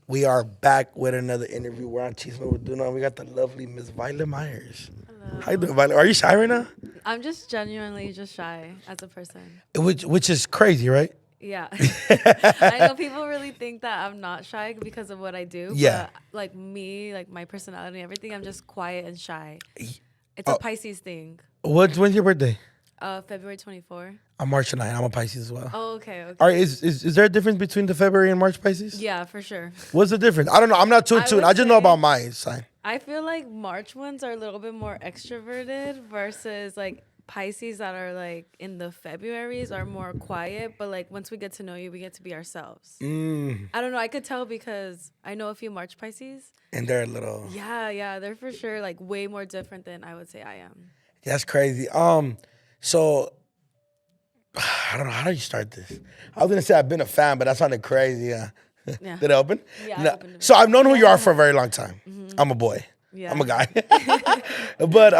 We are back with another interview. We're on Chisme with DoKnow. We got the lovely Miss Violet Myers. Hello. How you doing, Violet? Are you shy right now? I'm just genuinely just shy as a person. Which is crazy, right? Yeah. I know people really think that I'm not shy because of what I do. Yeah. But like me, like my personality and everything, I'm just quiet and shy. It's Oh. a Pisces thing. When's your birthday? February 24. I'm March 9. I'm a Pisces as well. Oh, okay. All right, is there a difference between the February and March Pisces? Yeah, for sure. What's the difference? I don't know. I'm not too in tune. I just know about my sign. I feel like March ones are a little bit more extroverted versus like Pisces that are like in the Februaries are more quiet, but like once we get to know you, we get to be ourselves. I don't know. I could tell because I know a few March Pisces. And they're a little... Yeah. They're for sure like way more different than I would say I am. That's crazy. So... I don't know. How do you start this? I was going to say I've been a fan, but that sounded crazy. Yeah. Did it open? Yeah, No. I opened it. So I've known who you are for a very long time. I'm a boy. Yeah. I'm a guy. But,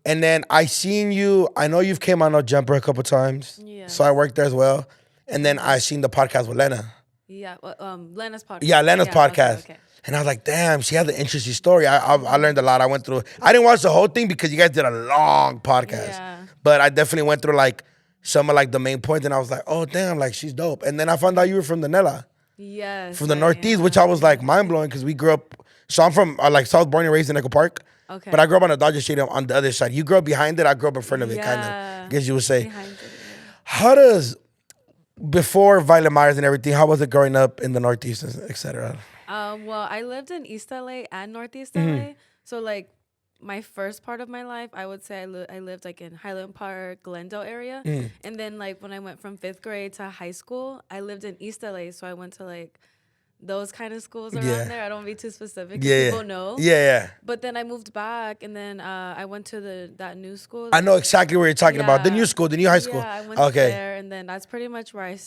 and then I seen you. I know you've came on No Jumper a couple times. Yeah. So I worked there as well. And then I seen the podcast with Lena. Yeah. Lena's podcast. Yeah, Lena's podcast. Okay. And I was like, damn, she has an interesting story. I learned a lot. I went through. I didn't watch the whole thing because you guys did a long podcast. Yeah. But I definitely went through like some of like the main points, and I was like, oh damn, like she's dope. And then I found out you were from the Nella, Yes. from the Northeast, which I was like mind blowing because we grew up. So I'm from like South, born and raised in Echo Park. Okay. But I grew up on the Dodger Stadium on the other side. You grew up behind it. I grew up in front of it, kind of. Yeah. I guess you would say. Behind it, How does before Violet Myers and everything? How was it growing up in the Northeast, etc.? Well, I lived in East LA and Northeast Mm-hmm. LA. So like my first part of my life, I would say I lived like in Highland Park, Glendale area. Mm. And then like when I went from 5th grade to high school, I lived in East LA. So I went to like those kind of schools around Yeah. there. I don't want to be too specific 'cause Yeah, people know. Yeah. But then I moved back and then I went to that new school. I know exactly what you're talking about. The new school, the new high school. Yeah, I went Okay. there and then that's pretty much where I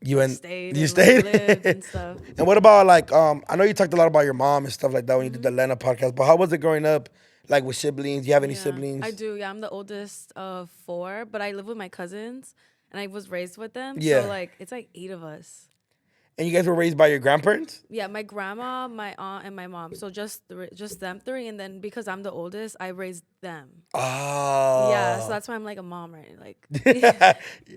You went. stayed. You and, stayed. Like, lived and stuff. And what about like I know you talked a lot about your mom and stuff like that when you did the Lena podcast, but how was it growing up like with siblings? Do you have any Yeah, siblings? I do. Yeah, I'm the oldest of 4, but I live with my cousins and I was raised with them. Yeah. So like it's like 8 of us. And you guys were raised by your grandparents? Yeah, my grandma, my aunt, and my mom. So just them 3, and then because I'm the oldest, I raised them. Oh. Yeah, so that's why I'm like a mom, right? Like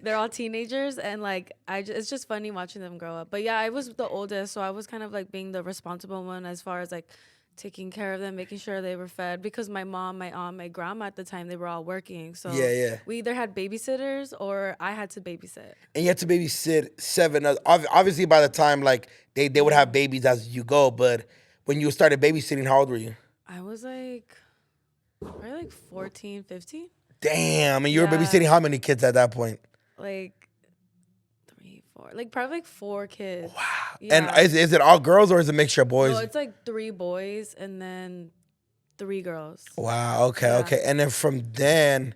they're all teenagers, and like it's just funny watching them grow up. But yeah, I was the oldest, so I was kind of like being the responsible one as far as like taking care of them, making sure they were fed. Because my mom, my aunt, my grandma at the time, they were all working. So Yeah. we either had babysitters or I had to babysit. And you had to babysit 7. Obviously, by the time like they would have babies as you go, but when you started babysitting, how old were you? I was like probably like 14, 15. Damn, and you were Yeah. babysitting how many kids at that point? Like 3, 4, like probably like 4 kids. Wow. Yeah. And is it all girls or is it a mixture of boys? No, it's like 3 boys and then 3 girls. Wow. Okay. Yeah. Okay. And then from then,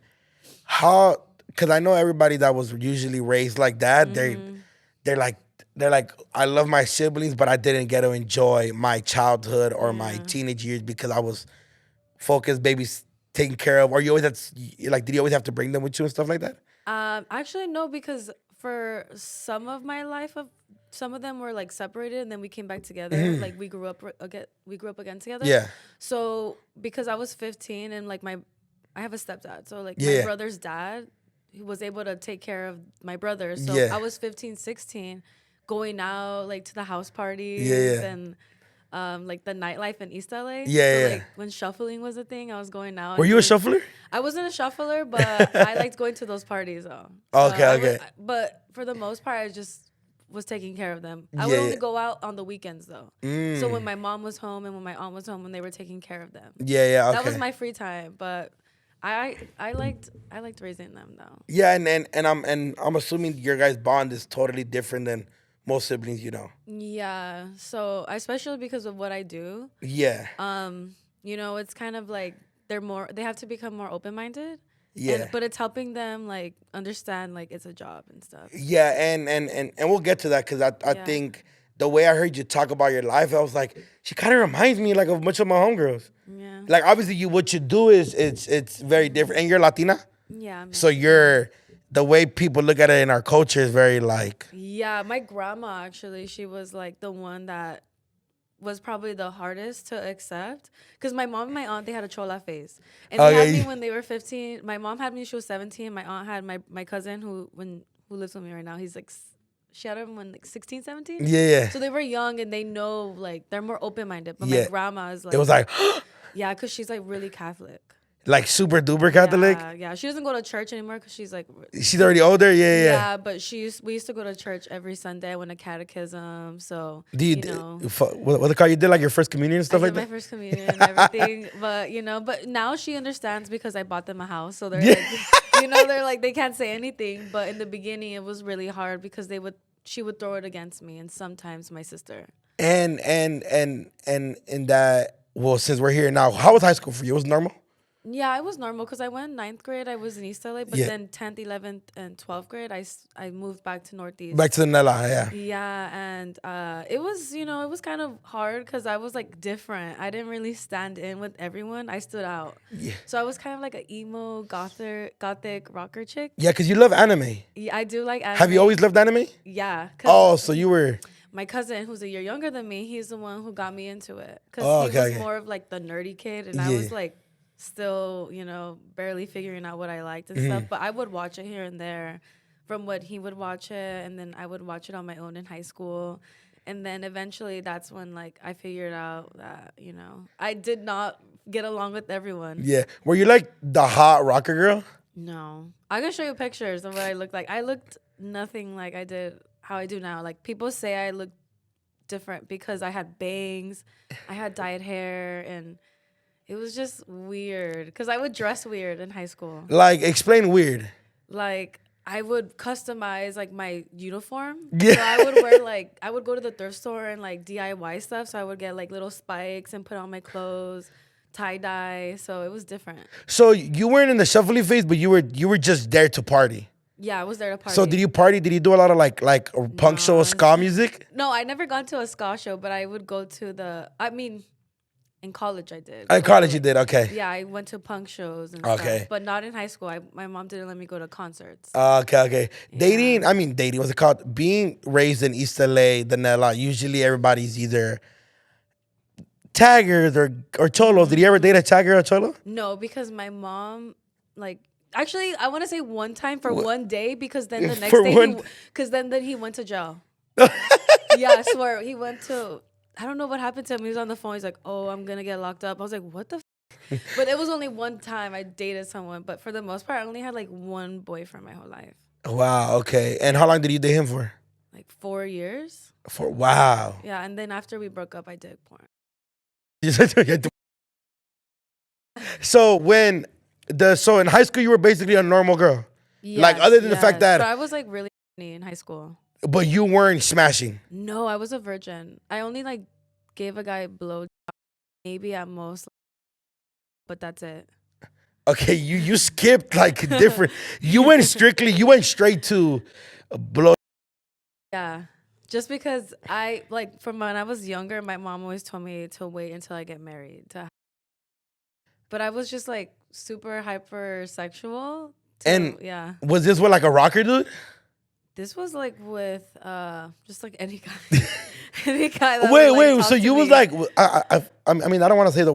how? Because I know everybody that was usually raised like that. They're like I love my siblings, but I didn't get to enjoy my childhood or my teenage years because I was focused, babies taken care of. Or you always did you always have to bring them with you and stuff like that? Actually no, because for some of my life, some of them were like separated and then we came back together. Like we grew up again together. Yeah. So because I was 15 and like I have a stepdad, so like Yeah. my brother's dad, he was able to take care of my brother. So Yeah. I was 15, 16, going out like to the house parties Yeah. and like the nightlife in East LA. Yeah. So like when shuffling was a thing, I was going out. Were and you a doing- shuffler? I wasn't a shuffler, but I liked going to those parties though. Okay. But for the most part, I just was taking care of them. I would Yeah. only go out on the weekends though. So when my mom was home and when my aunt was home, when they were taking care of them. Yeah. Okay. That was my free time, but I liked raising them though. Yeah, and I'm assuming your guys' bond is totally different than most siblings, you know. Yeah. So especially because of what I do, Yeah. it's kind of like they have to become more open-minded. Yeah. But it's helping them like understand like it's a job and stuff. Yeah, and we'll get to that because I Yeah. think the way I heard you talk about your life, I was like, she kind of reminds me like of much of my homegirls. Yeah. Like obviously what you do is it's very different, and you're Latina, Yeah. so you're the way people look at it in our culture is very like. Yeah, my grandma actually, she was like the one that was probably the hardest to accept because my mom and my aunt, they had a chola phase, and they had me when they were 15. My mom had me, she was 17. My aunt had my cousin who lives with me right now. He's like, she had him when like 16, 17. Yeah. So they were young and they know, like, they're more open minded. But my grandma is like, it was like yeah, because she's like really Catholic. Like super duper Catholic. Yeah. She doesn't go to church anymore because she's like. She's already older. Yeah. Yeah, but we used to go to church every Sunday. I went to catechism. So you know, what the call you did like your first communion and stuff like that. My first communion and everything, but now she understands because I bought them a house. So they're like, they're like they can't say anything. But in the beginning, it was really hard because she would throw it against me and sometimes my sister. And that, well, since we're here now, how was high school for you? It was normal? Yeah, it was normal because I went 9th grade. I was in East LA, but then 10th, 11th, and 12th grade, I moved back to Northeast. Back to the Nella, yeah. Yeah, and it was, it was kind of hard because I was like different. I didn't really stand in with everyone. I stood out. Yeah. So I was kind of like an emo, gothic rocker chick. Yeah, because you love anime. Yeah, I do like anime. Have you always loved anime? Yeah. Oh, so you were... My cousin, who's a year younger than me, he's the one who got me into it. Because he was more of like the nerdy kid, and I was like... still, barely figuring out what I liked and stuff. But I would watch it here and there from what he would watch it. And then I would watch it on my own in high school. And then eventually that's when, like, I figured out that, I did not get along with everyone. Yeah. Were you, like, the hot rocker girl? No. I can show you pictures of what I looked like. I looked nothing like I did how I do now. Like, people say I look different because I had bangs, I had dyed hair, and... it was just weird because I would dress weird in high school. Like, explain weird. Like, I would customize, like, my uniform. Yeah. So I would wear, I would go to the thrift store and, DIY stuff. So I would get, little spikes and put on my clothes, tie-dye. So it was different. So you weren't in the shuffling phase, but you were just there to party. Yeah, I was there to party. So did you party? Did you do a lot of, punk show, ska music? No, I never gone to a ska show, but I would go to in college, I did. In college, you did? Okay. Yeah, I went to punk shows and stuff. But not in high school. My mom didn't let me go to concerts. Okay. Yeah. Dating, what's it called? Being raised in East LA, the Nella, usually everybody's either taggers or cholos. Did you ever date a tagger or cholo? No, because my mom, actually, I want to say one time for one day because then the next day, because then he went to jail. Yeah, I swear. He went to... I don't know what happened to him. He was on the phone. He's like, "Oh, I'm gonna get locked up." I was like, "What the?" But it was only one time I dated someone. But for the most part, I only had one boyfriend my whole life. Wow. Okay. And how long did you date him for? 4 years. Wow. Yeah, and then after we broke up, I did porn. So in high school you were basically a normal girl. Yes, other than the fact that I was really funny in high school. But you weren't smashing. No, I was a virgin. I only gave a guy a blow, maybe at most, but that's it. Okay, you skipped different. You went straight to blow. Yeah, just because from when I was younger, my mom always told me to wait until I get married. But I was just super hypersexual. And yeah, was this with a rocker dude? This was with just any guy. Any guy that wait. So you was I don't want to say the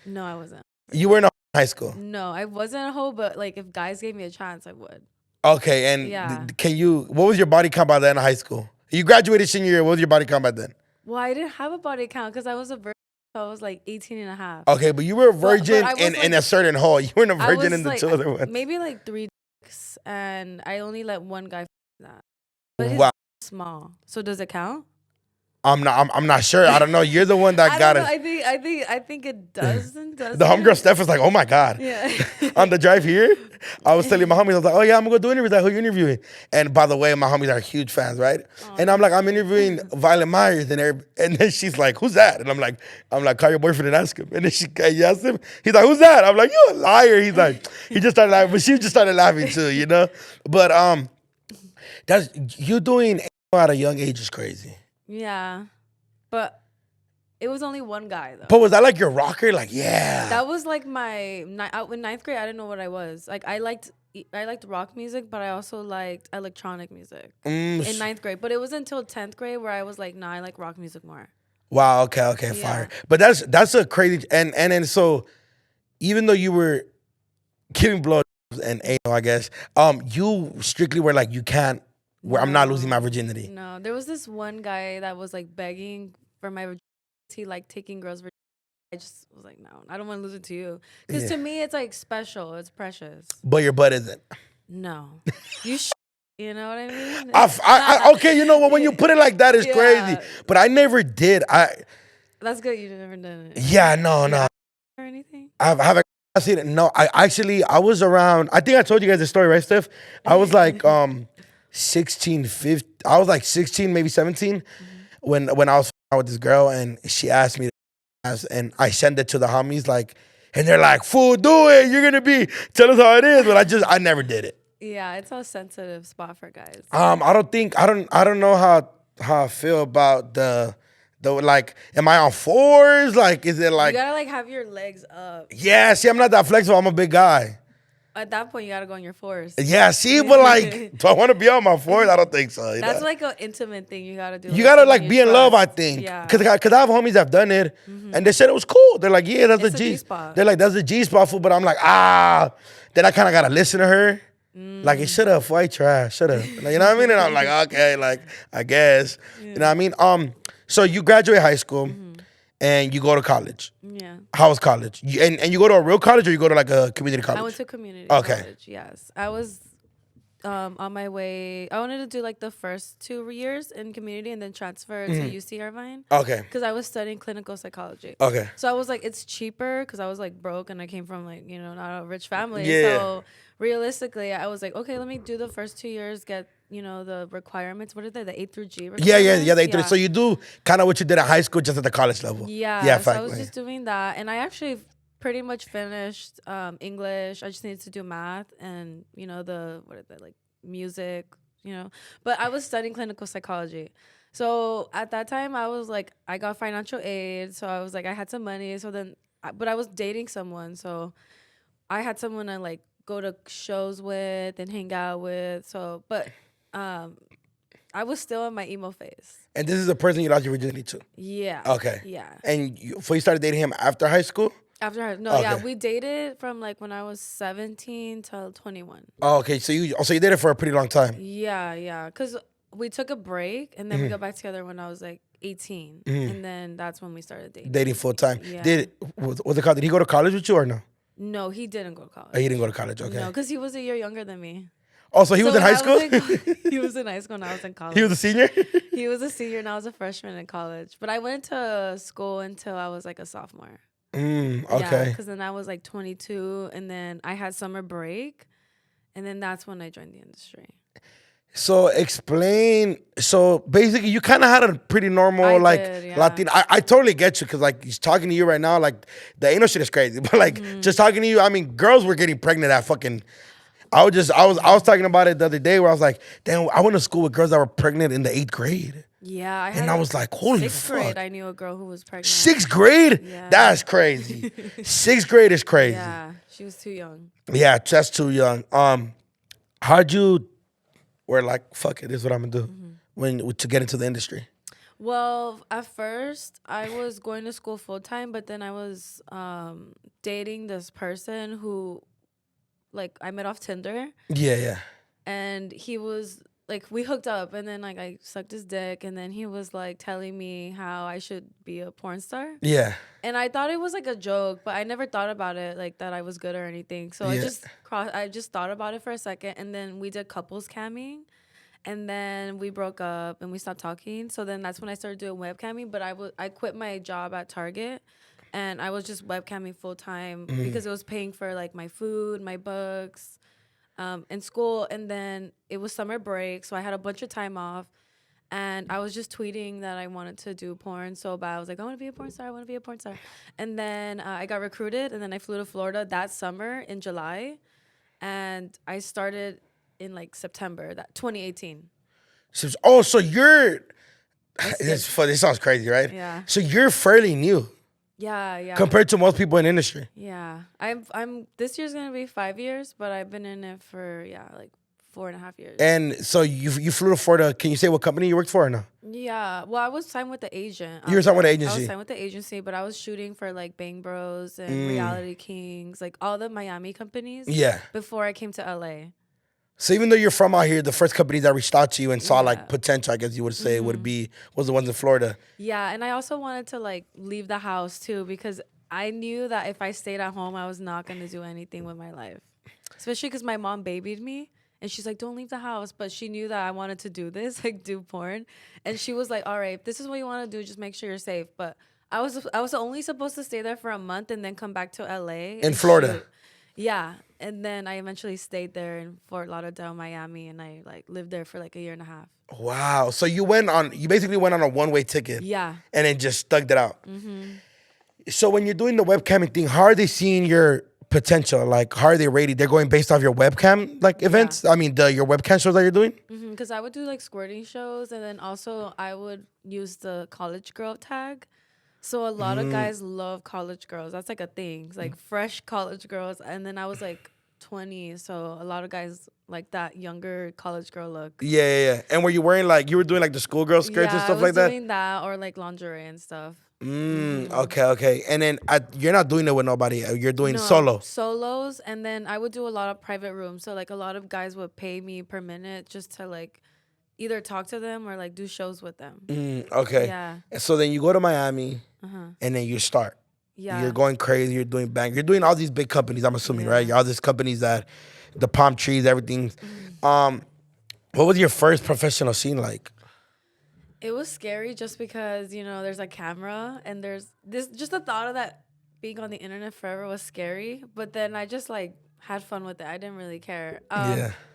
No, I wasn't. You were in high school. No, I wasn't a hoe, but if guys gave me a chance, I would. Okay, and what was your body count by then in high school? You graduated senior year. What was your body count by then? Well, I didn't have a body count because I was a virgin. So I was 18 and a half. Okay, but you were a virgin in a certain hole. You weren't a virgin in the two other ones. Maybe 3 dicks, and I only let one guy that. But his small. So does it count? I'm not sure. I don't know. You're the one that got it. I think it doesn't. The homegirl Steph was like, "Oh my god!" Yeah. On the drive here, I was telling my homies, I was like, "Oh yeah, I'm gonna go do interviews." Like, who you interviewing? And by the way, my homies are huge fans, right? Oh. And I'm like, I'm interviewing Violet Myers, and then she's like, "Who's that?" And I'm like, call your boyfriend and ask him. And then she asked him. He's like, "Who's that?" I'm like, "You a liar." He's like, he just started laughing, but she just started laughing too, But that's you doing at a young age is crazy. Yeah, but It was only one guy though. But was that like your rocker? Like, yeah. That was like my in ninth grade. I didn't know what I was. Like I liked rock music, but I also liked electronic music in ninth grade. But it was until 10th grade where I was like, nah, I like rock music more. Wow. Okay. Fire. But that's a crazy and then so even though you were giving blow and anal, I guess, you strictly were like, you can't. Where I'm not losing my virginity. No, there was this one guy that was like begging for my virginity. He liked taking girls' virginity. I just was like, no, I don't want to lose it to you. Because to me, it's like special. It's precious. But your butt isn't. No. You you know what I mean? Okay, you know what? When you put it like that, it's crazy. But I never did. That's good. You never done it. Yeah, no. Or anything? Have I seen it? No, I was around. I think I told you guys the story, right, Steph? I was like 16, 15. I was like 16, maybe 17 when I was out with this girl, and she asked me and I sent it to the homies, like, and they're like, fool, do it. You're going to be, tell us how it is. But I never did it. Yeah, it's a sensitive spot for guys. I don't know how I feel about the like, am I on fours? Like, is it like. You gotta like have your legs up. Yeah, see, I'm not that flexible. I'm a big guy. At that point, you gotta go on your fours. Yeah, see, but like, do I want to be on my fours? I don't think so. That's like an intimate thing you gotta do. You gotta like be in love, I think. Yeah. Cause I have homies that have done it, and they said it was cool. They're like, yeah, that's the G spot. They're like, that's the G spot, fool. But I'm like, Then I kind of gotta listen to her. Like, it should have, white trash, should have. Like, you know what I mean? And I'm like, okay, like, I guess. You know what I mean? So you graduate high school. And you go to college. Yeah. How was college? And you go to a real college or you go to like a community college? I went to community college, yes. I was on my way. I wanted to do like the first 2 years in community and then transfer to UC Irvine. Okay. Because I was studying clinical psychology. Okay. So I was like, it's cheaper because I was like broke and I came from like, not a rich family. Yeah. So realistically, I was like, okay, let me do the first 2 years, get the requirements. What are they? The A through G requirements? Yeah, the A through G. So you do kind of what you did at high school, just at the college level. Yeah, so I was just doing that. And I actually pretty much finished English. I just needed to do math and, like music, But I was studying clinical psychology. So at that time, I was like, I got financial aid. So I was like, I had some money. So then, but I was dating someone. So I had someone to like go to shows with and hang out with. So, but I was still in my emo phase. And this is the person you lost your virginity to? Yeah. Okay. Yeah. And you started dating him after high school? We dated from like when I was 17 till 21. Oh, okay. So you did it for a pretty long time. Yeah. Because we took a break and then we got back together when I was like 18. And then that's when we started dating. Dating full time. Yeah. What's it called? Did he go to college with you or no? No, he didn't go to college. Oh, he didn't go to college, okay. No, because he was a year younger than me. Oh, so he was in high school? He was in high school and I was in college. He was a senior? He was a senior and I was a freshman in college. But I went to school until I was like a sophomore. Okay. Yeah, because then I was like 22 and then I had summer break. And then that's when I joined the industry. So explain. So basically, you kind of had a pretty normal Latino. I totally get you because like he's talking to you right now. Like the anal shit is crazy, but like just talking to you. I mean, girls were getting pregnant at fucking. I was talking about it the other day where I was like, damn, I went to school with girls that were pregnant in the 8th grade. Yeah, I was like, holy 6th fuck. grade, I knew a girl who was pregnant. 6th grade? Yeah. That's crazy. 6th grade is crazy. Yeah, she was too young. Yeah, that's too young. How'd you? Where like, fuck it, this is what I'm gonna do to get into the industry? Well, at first I was going to school full time, but then I was dating this person who, like, I met off Tinder. Yeah. And he was like, we hooked up, and then like I sucked his dick, and then he was like telling me how I should be a porn star. Yeah. And I thought it was like a joke, but I never thought about it like that I was good or anything. So I just thought about it for a second, and then we did couples camming, and then we broke up and we stopped talking. So then that's when I started doing webcamming. But I quit my job at Target, and I was just webcamming full time because it was paying for like my food, my books, and school. And then it was summer break, so I had a bunch of time off. And I was just tweeting that I wanted to do porn so bad. I was like, I want to be a porn star. And then I got recruited, and then I flew to Florida that summer in July. And I started in like September, 2018. So you're This sounds crazy, right? Yeah. So you're fairly new Yeah. compared to most people in the industry. Yeah. I'm this year's gonna be 5 years, but I've been in it for like 4.5 years. And so you flew to Florida. Can you say what company you worked for or no? Yeah. Well, I was signed with the agent. You were signed with the I agency. was signed with the agency, but I was shooting for like Bang Bros and Reality Kings, like all the Miami companies. Yeah. Before I came to LA. So even though you're from out here, the first company that reached out to you and saw like potential, I guess you would say, was the ones in Florida. Yeah, and I also wanted to like leave the house too because I knew that if I stayed at home, I was not gonna do anything with my life, especially because my mom babied me. And she's like, don't leave the house. But she knew that I wanted to do this, like do porn. And she was like, all right, if this is what you want to do, just make sure you're safe. But I was only supposed to stay there for a month and then come back to LA. In Florida. Shoot. Yeah. And then I eventually stayed there in Fort Lauderdale, Miami. And I like lived there for like a year and a half. Wow. So you basically went on a one-way ticket. Yeah. And then just stuck it out. Mm-hmm. So when you're doing the webcamming thing, how are they seeing your potential? Like, how are they rated? They're going based off your webcam like events? I mean, your webcam shows that you're doing? Because I would do like squirting shows, and then also I would use the college girl tag. So a lot of guys love college girls. That's like a thing. It's like fresh college girls. And then I was like 20, so a lot of guys like that younger college girl look. Yeah. And were you wearing like, you were doing like the schoolgirl skirts and stuff like that? I was doing that or like lingerie and stuff. Okay. And then you're not doing it with nobody. You're doing solos, and then I would do a lot of private rooms. So like a lot of guys would pay me per minute just to like either talk to them or like do shows with them. Okay. Yeah. So then you go to Miami, and then you start. Yeah. You're going crazy. You're doing bang. You're doing all these big companies. I'm assuming, right? All these companies that the palm trees, everything. What was your first professional scene like? It was scary just because, you know, there's a camera and there's this, just the thought of that being on the internet forever was scary. But then I just like had fun with it. I didn't really care.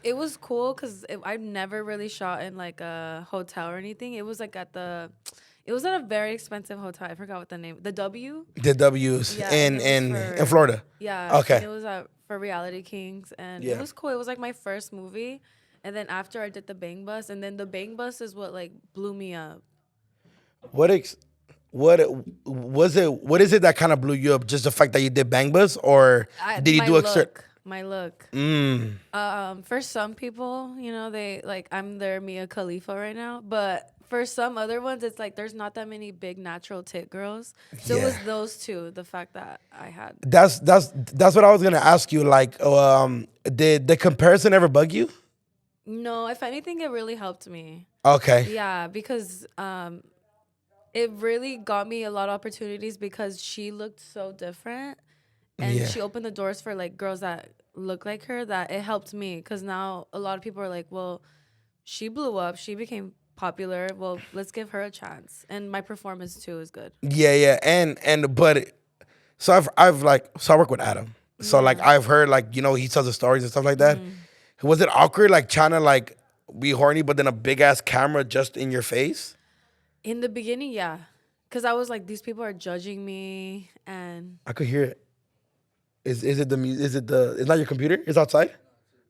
It was cool because I've never really shot in like a hotel or anything. It was like it was at a very expensive hotel. I forgot what the name, the W? The W's in Florida. Yeah. Okay. It was for Reality Kings and it was cool. It was like my first movie. And then after I did the Bang Bus, and then the Bang Bus is what like blew me up. What is it that kind of blew you up? Just the fact that you did Bang Bus, or did you do my look? For some people, you know, they like I'm their Mia Khalifa right now, but for some other ones, it's like there's not that many big natural tit girls. So it was those two. The fact that I had. That's what I was gonna ask you. Like, did the comparison ever bug you? No, if anything, it really helped me. Okay. Yeah, because it really got me a lot of opportunities because she looked so different. And she opened the doors for like girls that look like her, that it helped me. Because now a lot of people are like, well, she blew up. She became popular. Well, let's give her a chance. And my performance too is good. Yeah. So I work with Adam. So like I've heard like, you know, he tells the stories and stuff like that. Was it awkward, like trying to like be horny, but then a big ass camera just in your face? In the beginning, yeah, because I was like, these people are judging me, and I could hear it. Is it the music? It's not your computer? It's outside.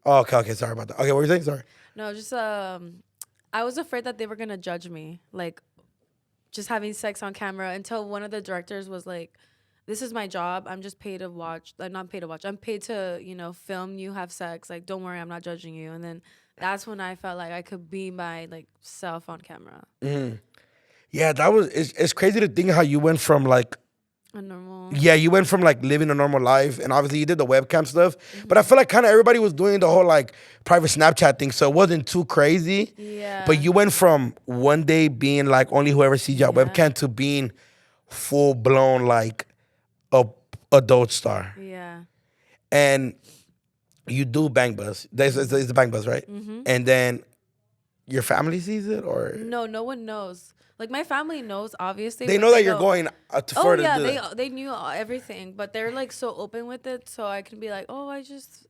Oh, okay. Sorry about that. Okay, what were you saying? Sorry. No, just I was afraid that they were gonna judge me, like just having sex on camera. Until one of the directors was like, this is my job. I'm just paid to watch. I'm not paid to watch. I'm paid to, you know, film you have sex. Like, don't worry, I'm not judging you. And then that's when I felt like I could be my like self on camera. Yeah, it's crazy to think how you went from like a normal. Yeah, you went from like living a normal life, and obviously you did the webcam stuff. But I feel like kind of everybody was doing the whole like private Snapchat thing, so it wasn't too crazy. Yeah. But you went from one day being like only whoever sees your webcam to being full blown like a adult star. Yeah. And you do Bang Bus. It's the Bang Bus, right? And then your family sees it, or no one knows. Like my family knows, obviously. They know that you're going to Florida. Oh yeah, they knew everything, but they're like so open with it. So I can be like, oh, I just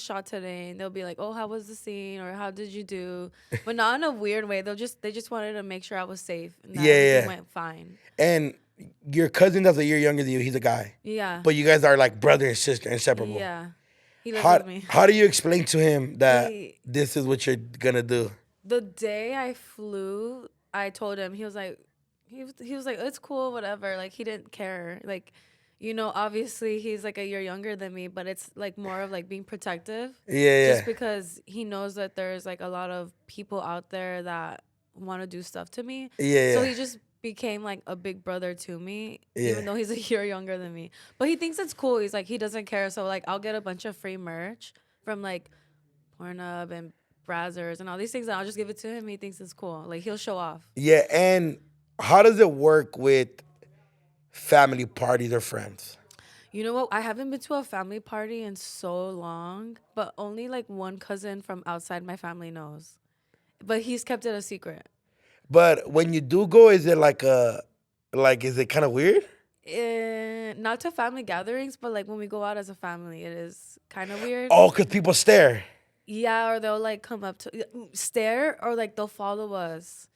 shot today, and they'll be like, oh, how was the scene, or how did you do? But not in a weird way. They just wanted to make sure I was safe. And that everything went fine. And your cousin that's a year younger than you, he's a guy. Yeah. But you guys are like brother and sister, inseparable. Yeah. He lives with me. How do you explain to him that this is what you're gonna do? The day I flew, I told him, he was like, it's cool, whatever. Like, he didn't care. Like, you know, obviously he's like a year younger than me, but it's like more of like being protective. Yeah. Just because he knows that there's like a lot of people out there that want to do stuff to me. Yeah. So he just became like a big brother to me, even though he's a year younger than me. But he thinks it's cool. He's like, he doesn't care. So like, I'll get a bunch of free merch from like Pornhub and Brazzers and all these things, and I'll just give it to him. He thinks it's cool. Like, he'll show off. Yeah, and how does it work with family parties or friends? You know what? I haven't been to a family party in so long, but only like one cousin from outside my family knows. But he's kept it a secret. But when you do go, is it is it kind of weird? Not to family gatherings, but like when we go out as a family, it is kind of weird. Oh, because people stare. Yeah, or they'll like come up to stare, or like they'll follow us.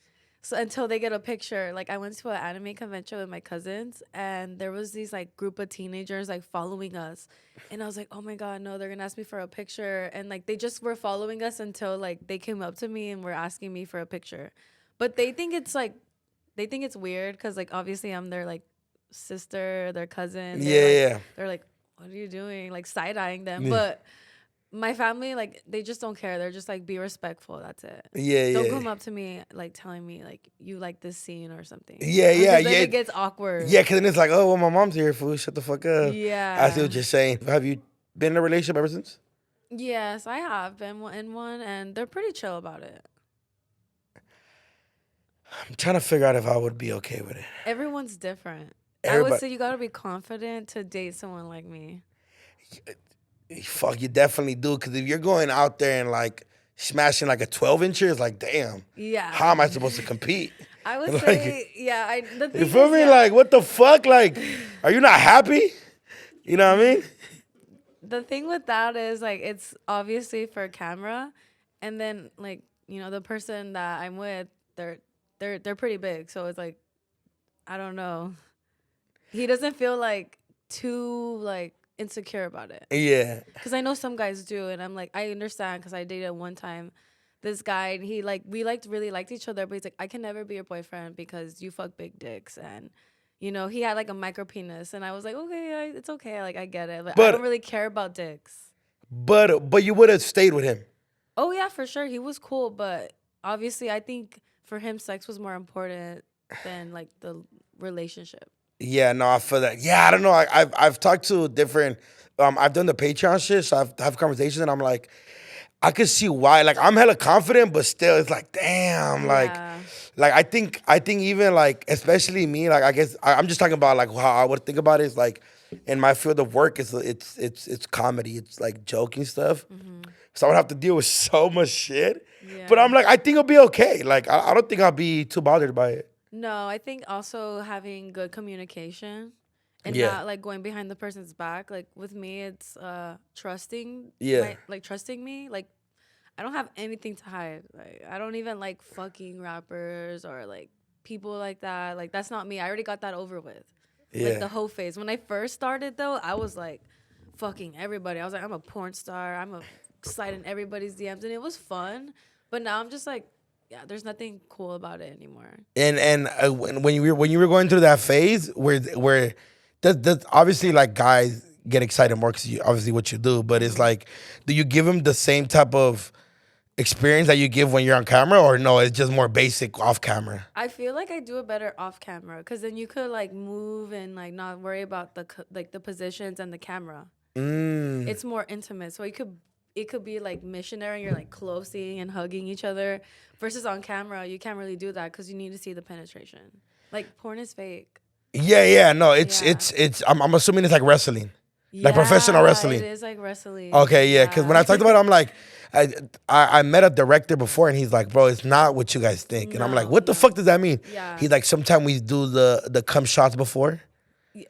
So until they get a picture. Like, I went to an anime convention with my cousins, and there was these like group of teenagers like following us, and I was like, oh my god, no, they're gonna ask me for a picture. And like, they just were following us until like they came up to me and were asking me for a picture. But they think it's weird because like obviously I'm their like sister, their cousin. They're like, what are you doing? Like, side-eyeing them. But my family, like, they just don't care. They're just like, be respectful. That's it. Don't come up to me like telling me like you like this scene or something. Then it gets awkward. Yeah, because then it's like, oh, well, my mom's here, fool. Shut the fuck up. Yeah. I see what you're saying. Have you been in a relationship ever since? Yes, I have been in one, and they're pretty chill about it. I'm trying to figure out if I would be okay with it. Everyone's different. I would say you got to be confident to date someone like me. Fuck, you definitely do. Because if you're going out there and like smashing like a 12-incher, it's like, damn. Yeah. How am I supposed to compete? I would say, yeah. You feel me? Like, what the fuck? Like, are you not happy? You know what I mean? The thing with that is, like, it's obviously for camera. And then, like, you know, the person that I'm with, they're pretty big. So it's like, I don't know. He doesn't feel like too like insecure about it. Yeah. Because I know some guys do, and I'm like, I understand because I dated one time this guy, and he like we really liked each other, but he's like, I can never be your boyfriend because you fuck big dicks, and you know he had like a micro penis, and I was like, okay, it's okay, like I get it, but I don't really care about dicks. But you would have stayed with him. Oh yeah, for sure, he was cool, but obviously I think for him sex was more important than like the relationship. Yeah, no, I feel that. Yeah, I don't know. I've talked to different. I've done the Patreon shit, so I've have conversations, and I'm like, I could see why. Like, I'm hella confident, but still, it's like, damn, like I think even like, especially me, like I guess I'm just talking about like how I would think about it is like, in my field of work, it's comedy, it's like joking stuff. Mm-hmm. So I would have to deal with so much shit. Yeah. But I'm like, I think it'll be okay. Like, I don't think I'll be too bothered by it. No, I think also having good communication and not like going behind the person's back. Like with me, it's trusting. Yeah. Trusting me. Like I don't have anything to hide. Like I don't even like fucking rappers or like people like that. Like that's not me. I already got that over with. Yeah. Like the whole phase. When I first started though, I was like fucking everybody. I was like, I'm a porn star. I'm a sliding everybody's DMs, and it was fun. But now I'm just like, yeah, there's nothing cool about it anymore. And when you were going through that phase where does obviously like guys get excited more because obviously what you do, but it's like, do you give them the same type of experience that you give when you're on camera, or no, it's just more basic off camera? I feel like I do it better off camera because then you could like move and like not worry about the positions and the camera. It's more intimate, so it could be like missionary, you're like closing and hugging each other, versus on camera you can't really do that because you need to see the penetration. Like porn is fake. No, it's I'm assuming it's like wrestling, like professional wrestling. It is like wrestling. Okay, yeah, because when I talked about it, I'm like, I met a director before, and he's like, bro, it's not what you guys think, and I'm like, what the fuck does that mean? Yeah. He's like, sometimes we do the cum shots before,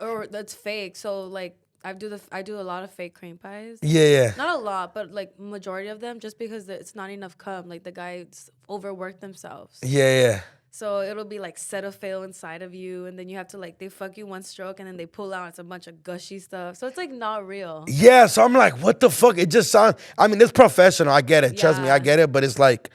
or that's fake. So like I do a lot of fake cream pies. Yeah. Not a lot, but like majority of them, just because it's not enough cum. Like the guys overwork themselves. Yeah. So it'll be like Cetaphil inside of you, and then you have to like, they fuck you one stroke, and then they pull out, it's a bunch of gushy stuff. So it's like not real. Yeah, so I'm like, what the fuck? It just sounds, I mean, it's professional. I get it. Trust me, I get it. But it's like,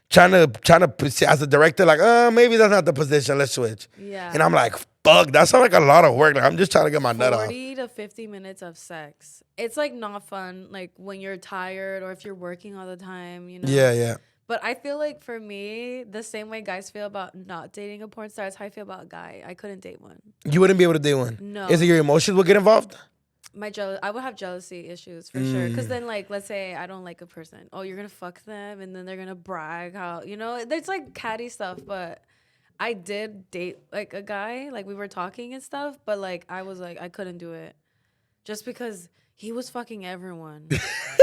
trying to as a director, like, maybe that's not the position. Let's switch. Yeah. And I'm like, fuck, that sounds like a lot of work. Like, I'm just trying to get my nut off. 40 to 50 minutes of sex. It's like not fun. Like when you're tired or if you're working all the time, you know. Yeah, yeah. But I feel like for me, the same way guys feel about not dating a porn star is how I feel about a guy. I couldn't date one. You wouldn't be able to date one? No. Is it your emotions would get involved? I would have jealousy issues for sure. Because then, like, let's say I don't like a person. Oh, you're going to fuck them. And then they're going to brag how, you know, there's like catty stuff. But I did date like a guy. Like we were talking and stuff. But like I was like, I couldn't do it. Just because he was fucking everyone.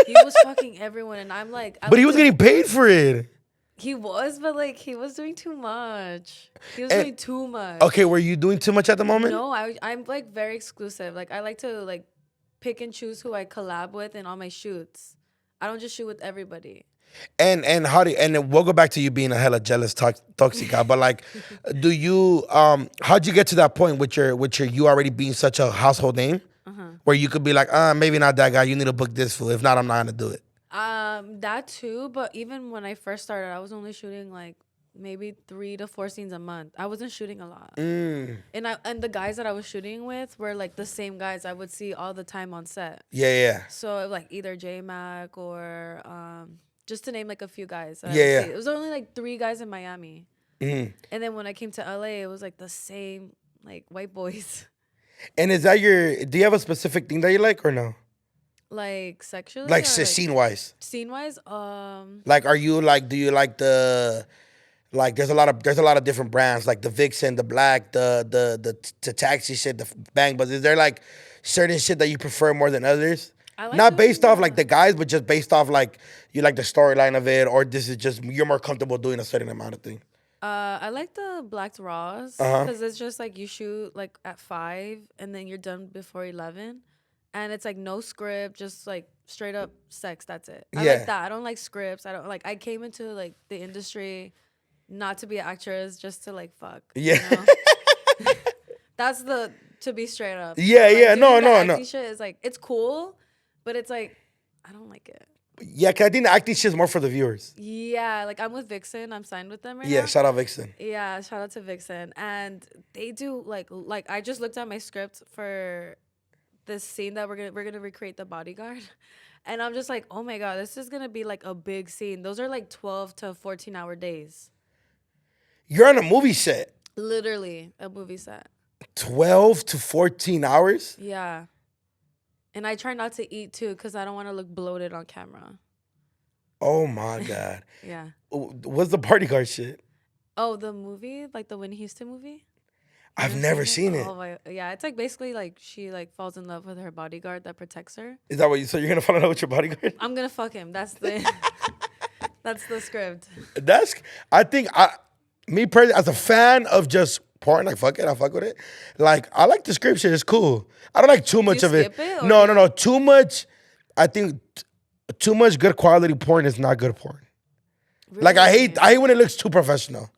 He was fucking everyone. And I'm like. But he was getting paid for it. He was, but like he was doing too much. He was doing too much. Okay, were you doing too much at the moment? No, I'm like very exclusive. Like I like to like pick and choose who I collab with in all my shoots. I don't just shoot with everybody. And then we'll go back to you being a hella jealous toxic guy. But like, do you how'd you get to that point with your you already being such a household name, where you could be like, maybe not that guy. You need to book this fool. If not, I'm not gonna do it. That too. But even when I first started, I was only shooting like maybe 3 to 4 scenes a month. I wasn't shooting a lot. And the guys that I was shooting with were like the same guys I would see all the time on set. Yeah, yeah. So like either J-Mac or just to name like a few guys. Yeah. It was only like 3 guys in Miami. And then when I came to LA, it was like the same like white boys. And is that do you have a specific thing that you like or no? Like sexually? Like scene wise. Scene wise? Like are you like, do you like the like there's a lot of different brands, like the Vixen, the Black, the taxi shit, the Bang Buzz. Is there like certain shit that you prefer more than others? Not based off like the guys, but just based off like you like the storyline of it, or this is just you're more comfortable doing a certain amount of thing? I like the Black Raws because it's just like you shoot like at 5 and then you're done before 11. And it's like no script, just like straight up sex. That's it. I like that. I don't like scripts. I don't like. I came into like the industry not to be an actress, just to like fuck. Yeah. You know? That's to be straight up. Yeah, like, yeah. No. Shit is like it's cool, but it's like I don't like it. Yeah, cause I think the acting shit is more for the viewers. Yeah, like I'm with Vixen. I'm signed with them right now. Yeah, shout out Vixen. Yeah, shout out to Vixen. And they do like I just looked at my script for this scene that we're gonna recreate the bodyguard, and I'm just like, oh my god, this is gonna be like a big scene. Those are like 12 to 14-hour days. You're on a movie set. Literally a movie set. 12 to 14 hours. Yeah, and I try not to eat too because I don't want to look bloated on camera. Oh my god. Yeah. What's the bodyguard shit? Oh, the movie, like the Whitney Houston movie. I've never seen it. Oh my, yeah, it's like basically like she like falls in love with her bodyguard that protects her. Is that what you? So you're gonna fall in love with your bodyguard? I'm gonna fuck him. That's the that's the script. I think me personally, as a fan of just porn, like fuck it, I fuck with it. Like I like the script shit. It's cool. I don't like too much of it. No. Too much. I think too much good quality porn is not good porn. Really? Like I hate when it looks too professional.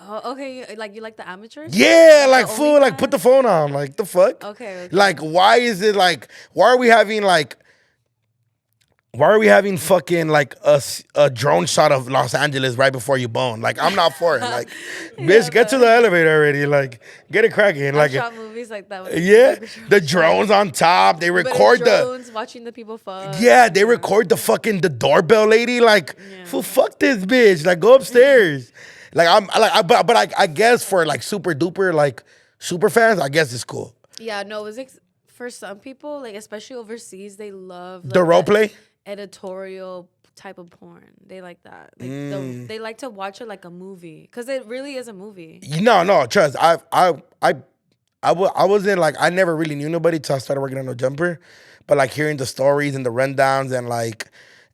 Oh, okay. You like the amateurs? Yeah, like fool, like put the phone on. Like the fuck? Okay. Like why is it like why are we having fucking like a drone shot of Los Angeles right before you bone? Like I'm not for it. Like bitch, get to the elevator already. Like get it cracking. Like shot movies like that. The drones on top. They record drones watching the people fuck. Yeah, they record the doorbell lady. Like fool, fuck this bitch. Like go upstairs. Like I guess for like super duper like super fans, I guess it's cool. Yeah, no, it was for some people, like especially overseas, they love like, the role play, editorial type of porn. They like that. Like, they like to watch it like a movie because it really is a movie. No, trust. I wasn't like I never really knew nobody till I started working on No Jumper, but like hearing the stories and the rundowns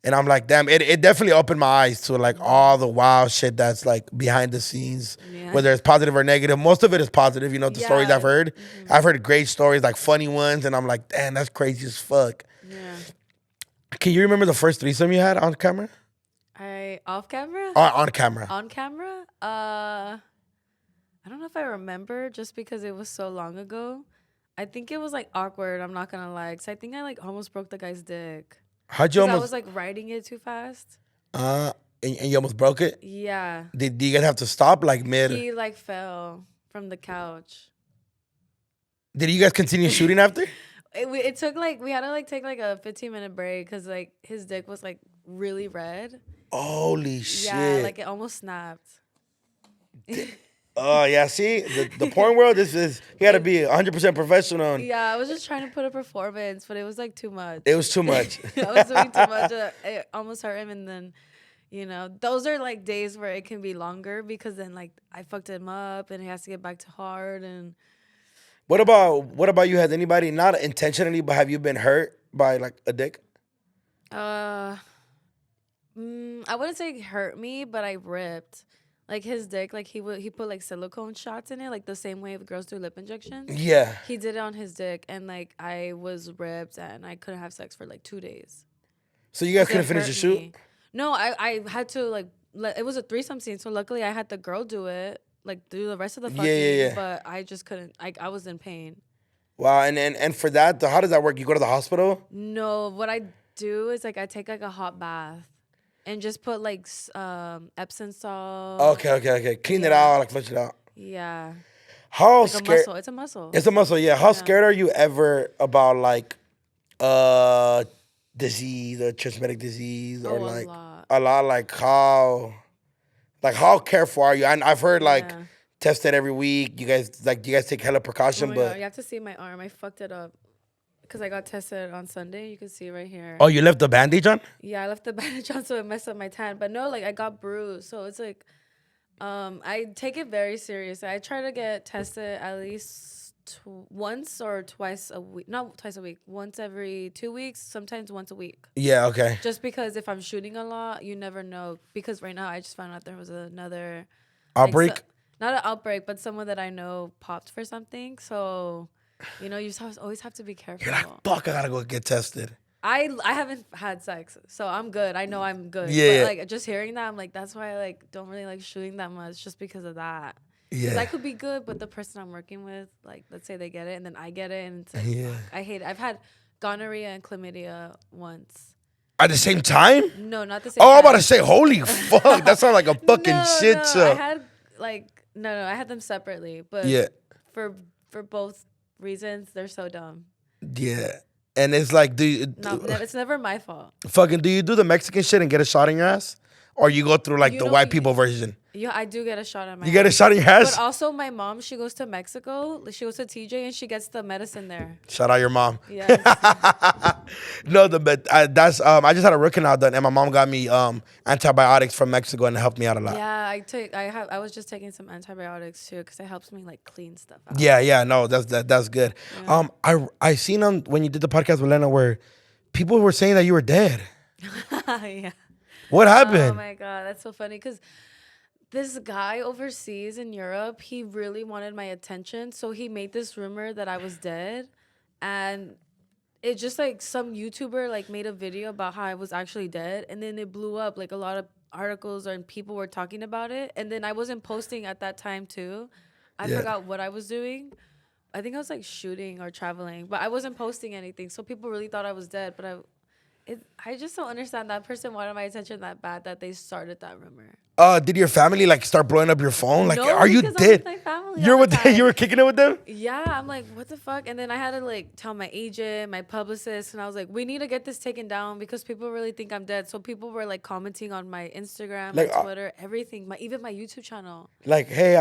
and I'm like, damn, it definitely opened my eyes to like all the wild shit that's like behind the scenes, whether it's positive or negative. Most of it is positive, you know, the stories I've heard. I've heard great stories, like funny ones, and I'm like, damn, that's crazy as fuck. Yeah. Can you remember the first threesome you had on camera? Off camera? On camera. On camera? I don't know if I remember just because it was so long ago. I think it was like awkward, I'm not gonna lie. Cause I think I like almost broke the guy's dick. How'd you almost? I was like writing it too fast. And you almost broke it? Yeah. Did you guys have to stop like mid? He like fell from the couch. Did you guys continue shooting after? It took like, we had to like take like a 15-minute break because like his dick was like really red. Holy shit. Yeah, like it almost snapped. Oh, yeah, see? The porn world, you got to be 100% professional. Yeah, I was just trying to put a performance, but it was like too much. It was too much. I was doing too much. It almost hurt him. And then, you know, those are like days where it can be longer because then like I fucked him up and he has to get back to hard. And What about you? Has anybody, not intentionally, but have you been hurt by like a dick? I wouldn't say it hurt me, but I ripped. Like his dick, like he put like silicone shots in it, like the same way girls do lip injections. Yeah. He did it on his dick, and like I was ripped, and I couldn't have sex for like 2 days. So you guys couldn't finish the shoot? No, I had to like it was a threesome scene, so luckily I had the girl do it, like do the rest of the fucking. Yeah. But I just couldn't. I was in pain. Wow, and for that, how does that work? You go to the hospital? No, what I do is like I take like a hot bath. And just put like Epsom salt. Okay. Clean it out, like flush it out. Yeah. How like scared? It's a muscle. It's a muscle, yeah. How scared are you ever about like disease or transmitted disease or like a lot? Like how careful are you? I've heard like tested every week. You guys take hella precaution, but God, you have to see my arm. I fucked it up. Because I got tested on Sunday. You can see right here. Oh, you left the bandage on? Yeah, I left the bandage on so it messed up my tan. But no, like I got bruised. So it's like, I take it very seriously. I try to get tested at least once or twice a week. Not twice a week. Once every 2 weeks. Sometimes once a week. Yeah, okay. Just because if I'm shooting a lot, you never know. Because right now I just found out there was another... Outbreak? Like, not an outbreak, but someone that I know popped for something. So... You know, you just always have to be careful. You're like, fuck, I gotta go get tested. I haven't had sex, so I'm good. I know I'm good. Yeah. But, like, just hearing that, I'm like, that's why I, like, don't really like shooting that much, just because of that. Yeah. Because I could be good, but the person I'm working with, like, let's say they get it, and then I get it, and it's like, fuck, I hate it. I've had gonorrhea and chlamydia once. At the same time? No, not the same time. I'm about to say, holy fuck, that sounds like a fucking shit show. I had, like, no, I had them separately, but for both reasons, they're so dumb. Yeah. And it's like, it's never my fault. Fucking, do you do the Mexican shit and get a shot in your ass? Or you go through like the white people version? Yeah, I do get a shot in my ass. You get a shot in your ass? But also my mom, she goes to Mexico. She goes to TJ and she gets the medicine there. Shout out your mom. Yes. No, that's I just had a root canal done and my mom got me antibiotics from Mexico and it helped me out a lot. Yeah, I was just taking some antibiotics too because it helps me like clean stuff out. Yeah, no, that's good. Yeah. I seen when you did the podcast with Lena where people were saying that you were dead. Yeah. What happened? Oh my God, that's so funny because this guy overseas in Europe, he really wanted my attention. So he made this rumor that I was dead. And it just like some YouTuber like made a video about how I was actually dead. And then it blew up. Like a lot of articles and people were talking about it. And then I wasn't posting at that time too. I forgot what I was doing. I think I was like shooting or traveling. But I wasn't posting anything. So people really thought I was dead. But I just don't understand. That person wanted my attention that bad that they started that rumor. Did your family like start blowing up your phone? Like, no, are you dead? My family You're with them? You were kicking it with them? Yeah, I'm like, what the fuck? And then I had to like tell my agent, my publicist, and I was like, we need to get this taken down because people really think I'm dead. So people were like commenting on my Instagram, like, my Twitter, everything, even my YouTube channel. Like, hey,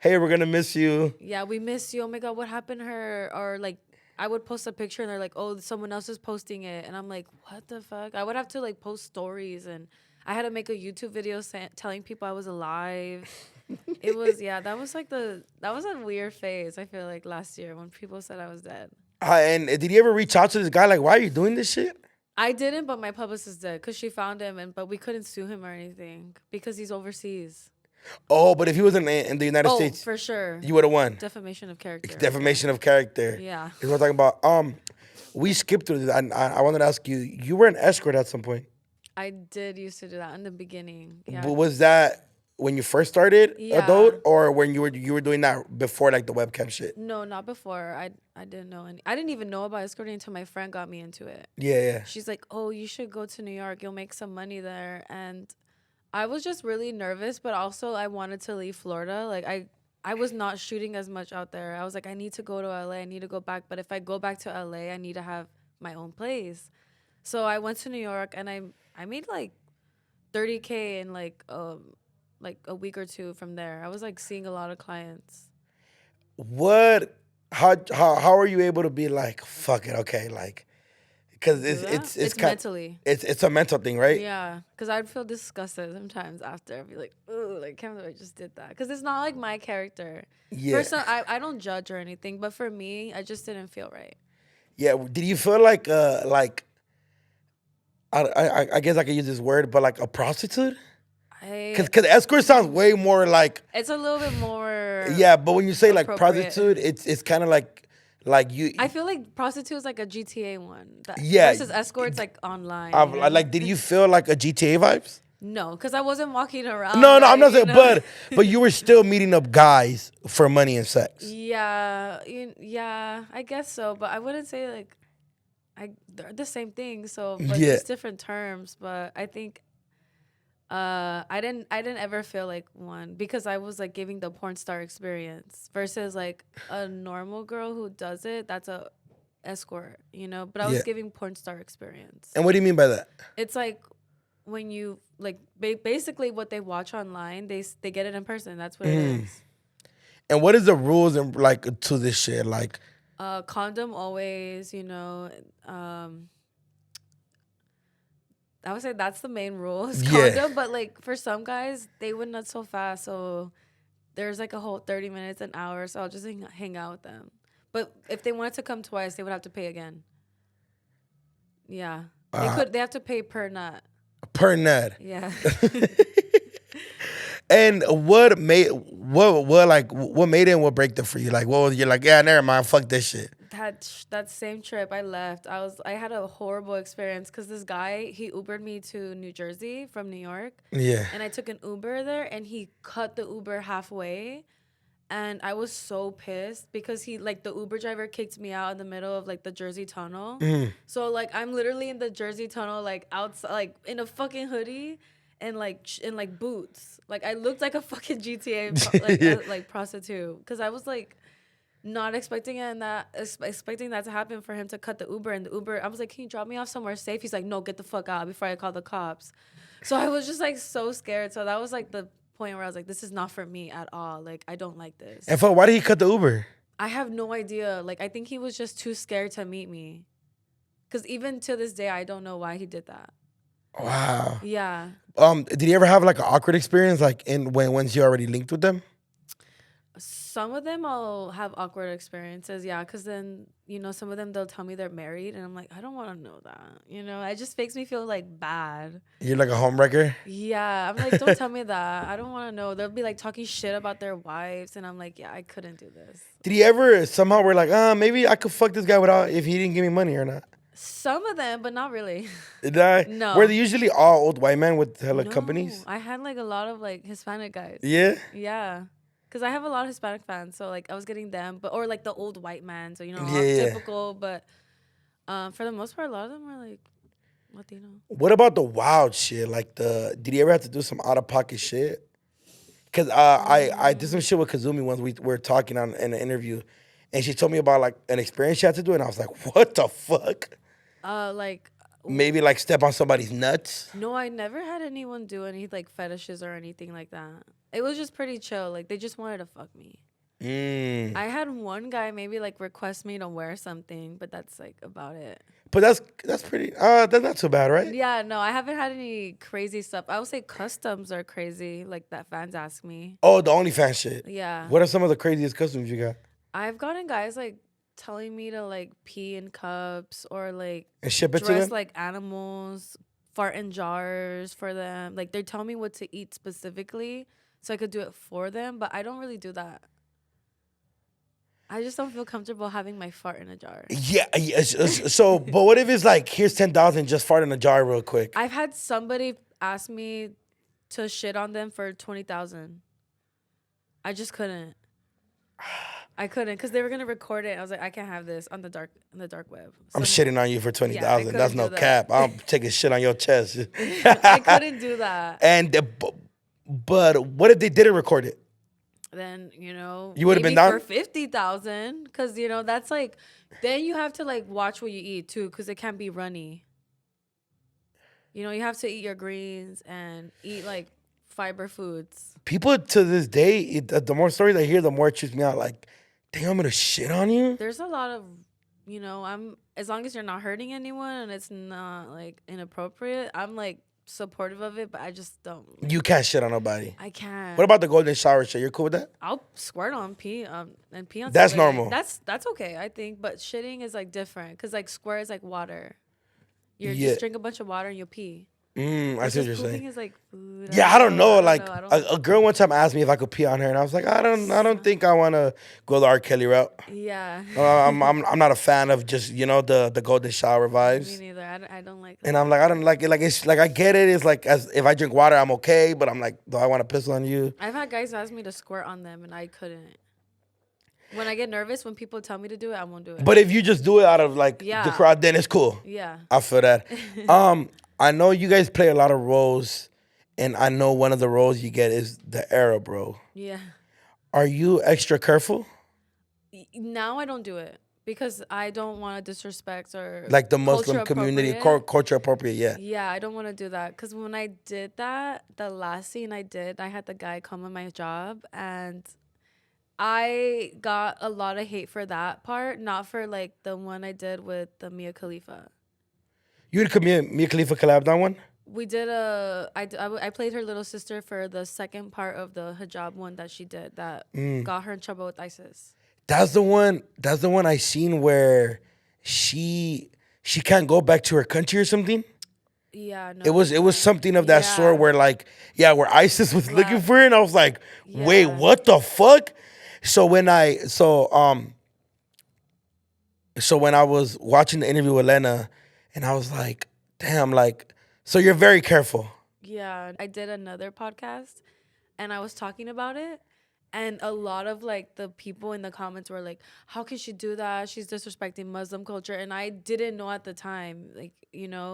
we're gonna miss you. Yeah, we miss you. Oh my God, what happened to her? Or like, I would post a picture and they're like, oh, someone else is posting it. And I'm like, what the fuck? I would have to like post stories and I had to make a YouTube video telling people I was alive. It was, that was a weird phase, I feel like, last year when people said I was dead. And did you ever reach out to this guy? Like, why are you doing this shit? I didn't, but my publicist did because she found him, but we couldn't sue him or anything because he's overseas. Oh, but if he was in the United States, for sure, you would have won. Defamation of character. Defamation of character. Yeah. Is what I'm talking about. We skipped through this. I wanted to ask you. You were an escort at some point. I did used to do that in the beginning. Yeah. But was that when you first started adult, or when you were doing that before like the webcam shit? No, not before. I didn't know any. I didn't even know about escorting until my friend got me into it. Yeah. She's like, "Oh, you should go to New York. You'll make some money there." And I was just really nervous, but also I wanted to leave Florida. Like I was not shooting as much out there. I was like, I need to go to LA. I need to go back. But if I go back to LA, I need to have my own place. So I went to New York and I made like 30K in like a week or two from there. I was like seeing a lot of clients. What? How are you able to be like, fuck it, okay, like, because It's mentally. It's a mental thing, right? Yeah, because I'd feel disgusted sometimes after. I'd be like, ooh, like, can't believe I just did that. Because it's not like my character. Yeah. For some, I don't judge or anything, but for me, I just didn't feel right. Yeah. Did you feel like I guess I could use this word, but like a prostitute? Because escort sounds way more like. It's a little bit more. Yeah, but when you say like prostitute, it's kind of like you. I feel like prostitute is like a GTA one. Yeah. Versus escorts like online. Like, did you feel like a GTA vibes? No, because I wasn't walking around. No, I'm not saying, you know? but you were still meeting up guys for money and sex. Yeah, yeah, I guess so. But I wouldn't say like, they're the same thing. So, but Yeah. just different terms. But I think. I didn't ever feel like one because I was like giving the porn star experience versus like a normal girl who does it. That's a escort, you know. But I was giving porn star experience. And what do you mean by that? It's like when you like basically what they watch online, they get it in person. That's what it is. And what is the rules and like to this shit? Like, condom always, you know. I would say that's the main rule is condom, but like for some guys, they would nut so fast. So there's like a whole 30 minutes, an hour. So I'll just hang out with them. But if they wanted to come twice, they would have to pay again. Yeah. They have to pay per nut. Per nut. Yeah. And what made it and what break it for you? Like, you're like, yeah, never mind, fuck this shit. That same trip I left, I had a horrible experience because this guy, he Ubered me to New Jersey from New York. Yeah. And I took an Uber there and he cut the Uber halfway. And I was so pissed because the Uber driver kicked me out in the middle of like the Jersey Tunnel. So like I'm literally in the Jersey Tunnel, like outside, like in a fucking hoodie and like in like boots. Like I looked like a fucking GTA like prostitute because I was like not expecting expecting that to happen for him to cut the Uber. And the Uber, I was like, can you drop me off somewhere safe? He's like, no, get the fuck out before I call the cops. So I was just like so scared. So that was like the point where I was like, this is not for me at all. Like, I don't like this. And why did he cut the Uber? I have no idea. Like, I think he was just too scared to meet me. Because even to this day, I don't know why he did that. Wow. Yeah. Did you ever have like an awkward experience, like once you already linked with them? Some of them I'll have awkward experiences, yeah, because then, you know, some of them they'll tell me they're married, and I'm like, I don't want to know that, you know? It just makes me feel, like, bad. You're like a homewrecker? Yeah, I'm like, don't tell me that. I don't want to know. They'll be, like, talking shit about their wives, and I'm like, yeah, I couldn't do this. Did he ever somehow were like, maybe I could fuck this guy without if he didn't give me money or not? Some of them, but not really. Did I? No. Were they usually all old white men with hella companies? I had, like, a lot of, like, Hispanic guys. Yeah? Yeah. Because I have a lot of Hispanic fans, so, like, I was getting them. Or, like, the old white man, so, you know, typical. But for the most part, a lot of them were, like, Latino. What about the wild shit? Like, did you ever have to do some out-of-pocket shit? Because I did some shit with Kazumi once. We were talking in an interview, and she told me about, like, an experience she had to do, and I was like, what the fuck? Like... Maybe, like, step on somebody's nuts? No, I never had anyone do any, like, fetishes or anything like that. It was just pretty chill. Like, they just wanted to fuck me. I had one guy maybe, like, request me to wear something, but that's, like, about it. But that's pretty... that's not too bad, right? Yeah, no, I haven't had any crazy stuff. I would say customs are crazy, like, that fans ask me. Oh, the OnlyFans shit. Yeah. What are some of the craziest customs you got? I've gotten guys, like, telling me to, like, pee in cups or, like, and ship it to dress them? like animals, fart in jars for them. Like, they tell me what to eat specifically so I could do it for them, but I don't really do that. I just don't feel comfortable having my fart in a jar. Yeah. So, but what if it's like, here's 10,000, just fart in a jar real quick? I've had somebody ask me to shit on them for 20,000. I just couldn't. I couldn't because they were gonna record it. I was like, I can't have this on the dark web. I'm shitting on you for 20,000. That's no that. cap. I'm taking shit on your chest. I couldn't do that. And but what if they didn't record it? Then you would have been down for 50,000 because that's like then you have to like watch what you eat too because it can't be runny. You have to eat your greens and eat like fiber foods. People to this day, the more stories I hear, the more it trips me out. Like, damn, I'm gonna shit on you. There's a lot of, I'm as long as you're not hurting anyone and it's not like inappropriate. I'm like supportive of it, but I just don't. You can't shit on nobody. I can't. What about the golden shower shit? You're cool with that? I'll squirt on pee and pee on. That's somebody. normal. That's okay, I think. But shitting is like different because like squirt is like water. You just drink a bunch of water and you'll pee. I see what you're saying. Is like food. Yeah, I don't know. Like a girl one time asked me if I could pee on her, and I was like, I don't think I want to go the R. Kelly route. Yeah. I'm not a fan of just the golden shower vibes. Me neither. I don't like that. And I'm like, I don't like it. Like it's like I get it. It's like as if I drink water, I'm okay. But I'm like, do I want to piss on you? I've had guys ask me to squirt on them, and I couldn't. When I get nervous, when people tell me to do it, I won't do it. But if you just do it out of like the crowd, then it's cool. Yeah. I feel that. I know you guys play a lot of roles, and I know one of the roles you get is the Arab role. Yeah. Are you extra careful? Now I don't do it because I don't want to disrespect or like the Muslim community, culture appropriate. Yeah. Yeah, I don't want to do that because when I did that, the last scene I did, I had the guy come on my job and I got a lot of hate for that part, not for like the one I did with the Mia Khalifa. You and Mia Khalifa collabed on one? We did I played her little sister for the second part of the hijab one that she did that got her in trouble with ISIS. That's the one I seen where she can't go back to her country or something. Yeah, no. It was something of that sort where where ISIS was looking for her, and I was like, wait, what the fuck? So when I was watching the interview with Lena, and I was like, damn, like, so you're very careful. Yeah, I did another podcast, and I was talking about it, and a lot of like the people in the comments were like, how can she do that? She's disrespecting Muslim culture. And I didn't know at the time, like,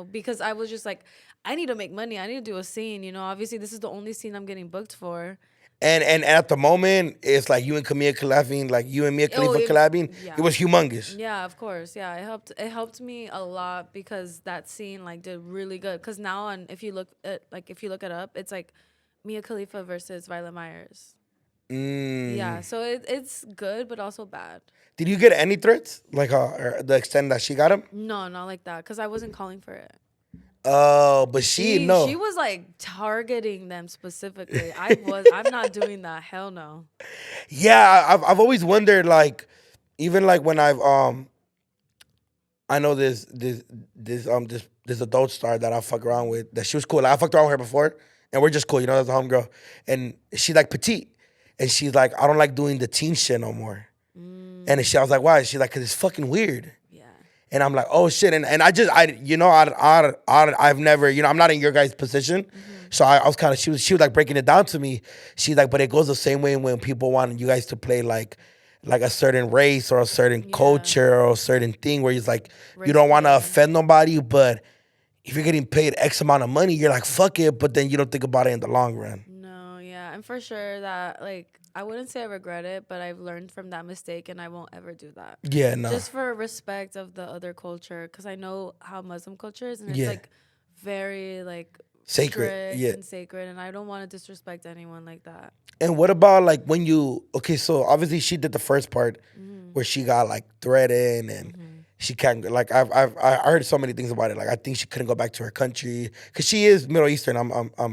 because I was just like, I need to make money. I need to do a scene, obviously this is the only scene I'm getting booked for. And at the moment, it's like you and Camille collabing, like you and Mia Khalifa collabing. Yeah. It was humongous. Yeah, of course. Yeah, it helped me a lot because that scene like did really good. Because now if you look it up, it's like Mia Khalifa versus Violet Myers. Yeah, so it's good but also bad. Did you get any threats like the extent that she got them? No, not like that because I wasn't calling for it. Oh, but she was like targeting them specifically. I'm not doing that. Hell no. Yeah, I've always wondered, like, even like when I know this adult star that I fuck around with, that she was cool. Like, I fucked around with her before, and we're just cool, as a homegirl. And she's like petite, and she's like, I don't like doing the teen shit no more. And I was like, why? She's like, cause it's fucking weird. And I'm like, oh shit, and I've never, I'm not in your guys' position, so I was kind of, she was like breaking it down to me. She's like, but it goes the same way when people want you guys to play like a certain race or a certain culture or a certain thing where it's like you don't want to offend nobody, but if you're getting paid X amount of money, you're like, fuck it, but then you don't think about it in the long run. No, yeah, and for sure that like. I wouldn't say I regret it, but I've learned from that mistake, and I won't ever do that. Yeah, no. Just for respect of the other culture, because I know how Muslim culture is, and it's like very like sacred, and sacred, and I don't want to disrespect anyone like that. And what about like when so obviously she did the first part where she got like threatened and she can't, like I heard so many things about it. Like I think she couldn't go back to her country because she is Middle Eastern.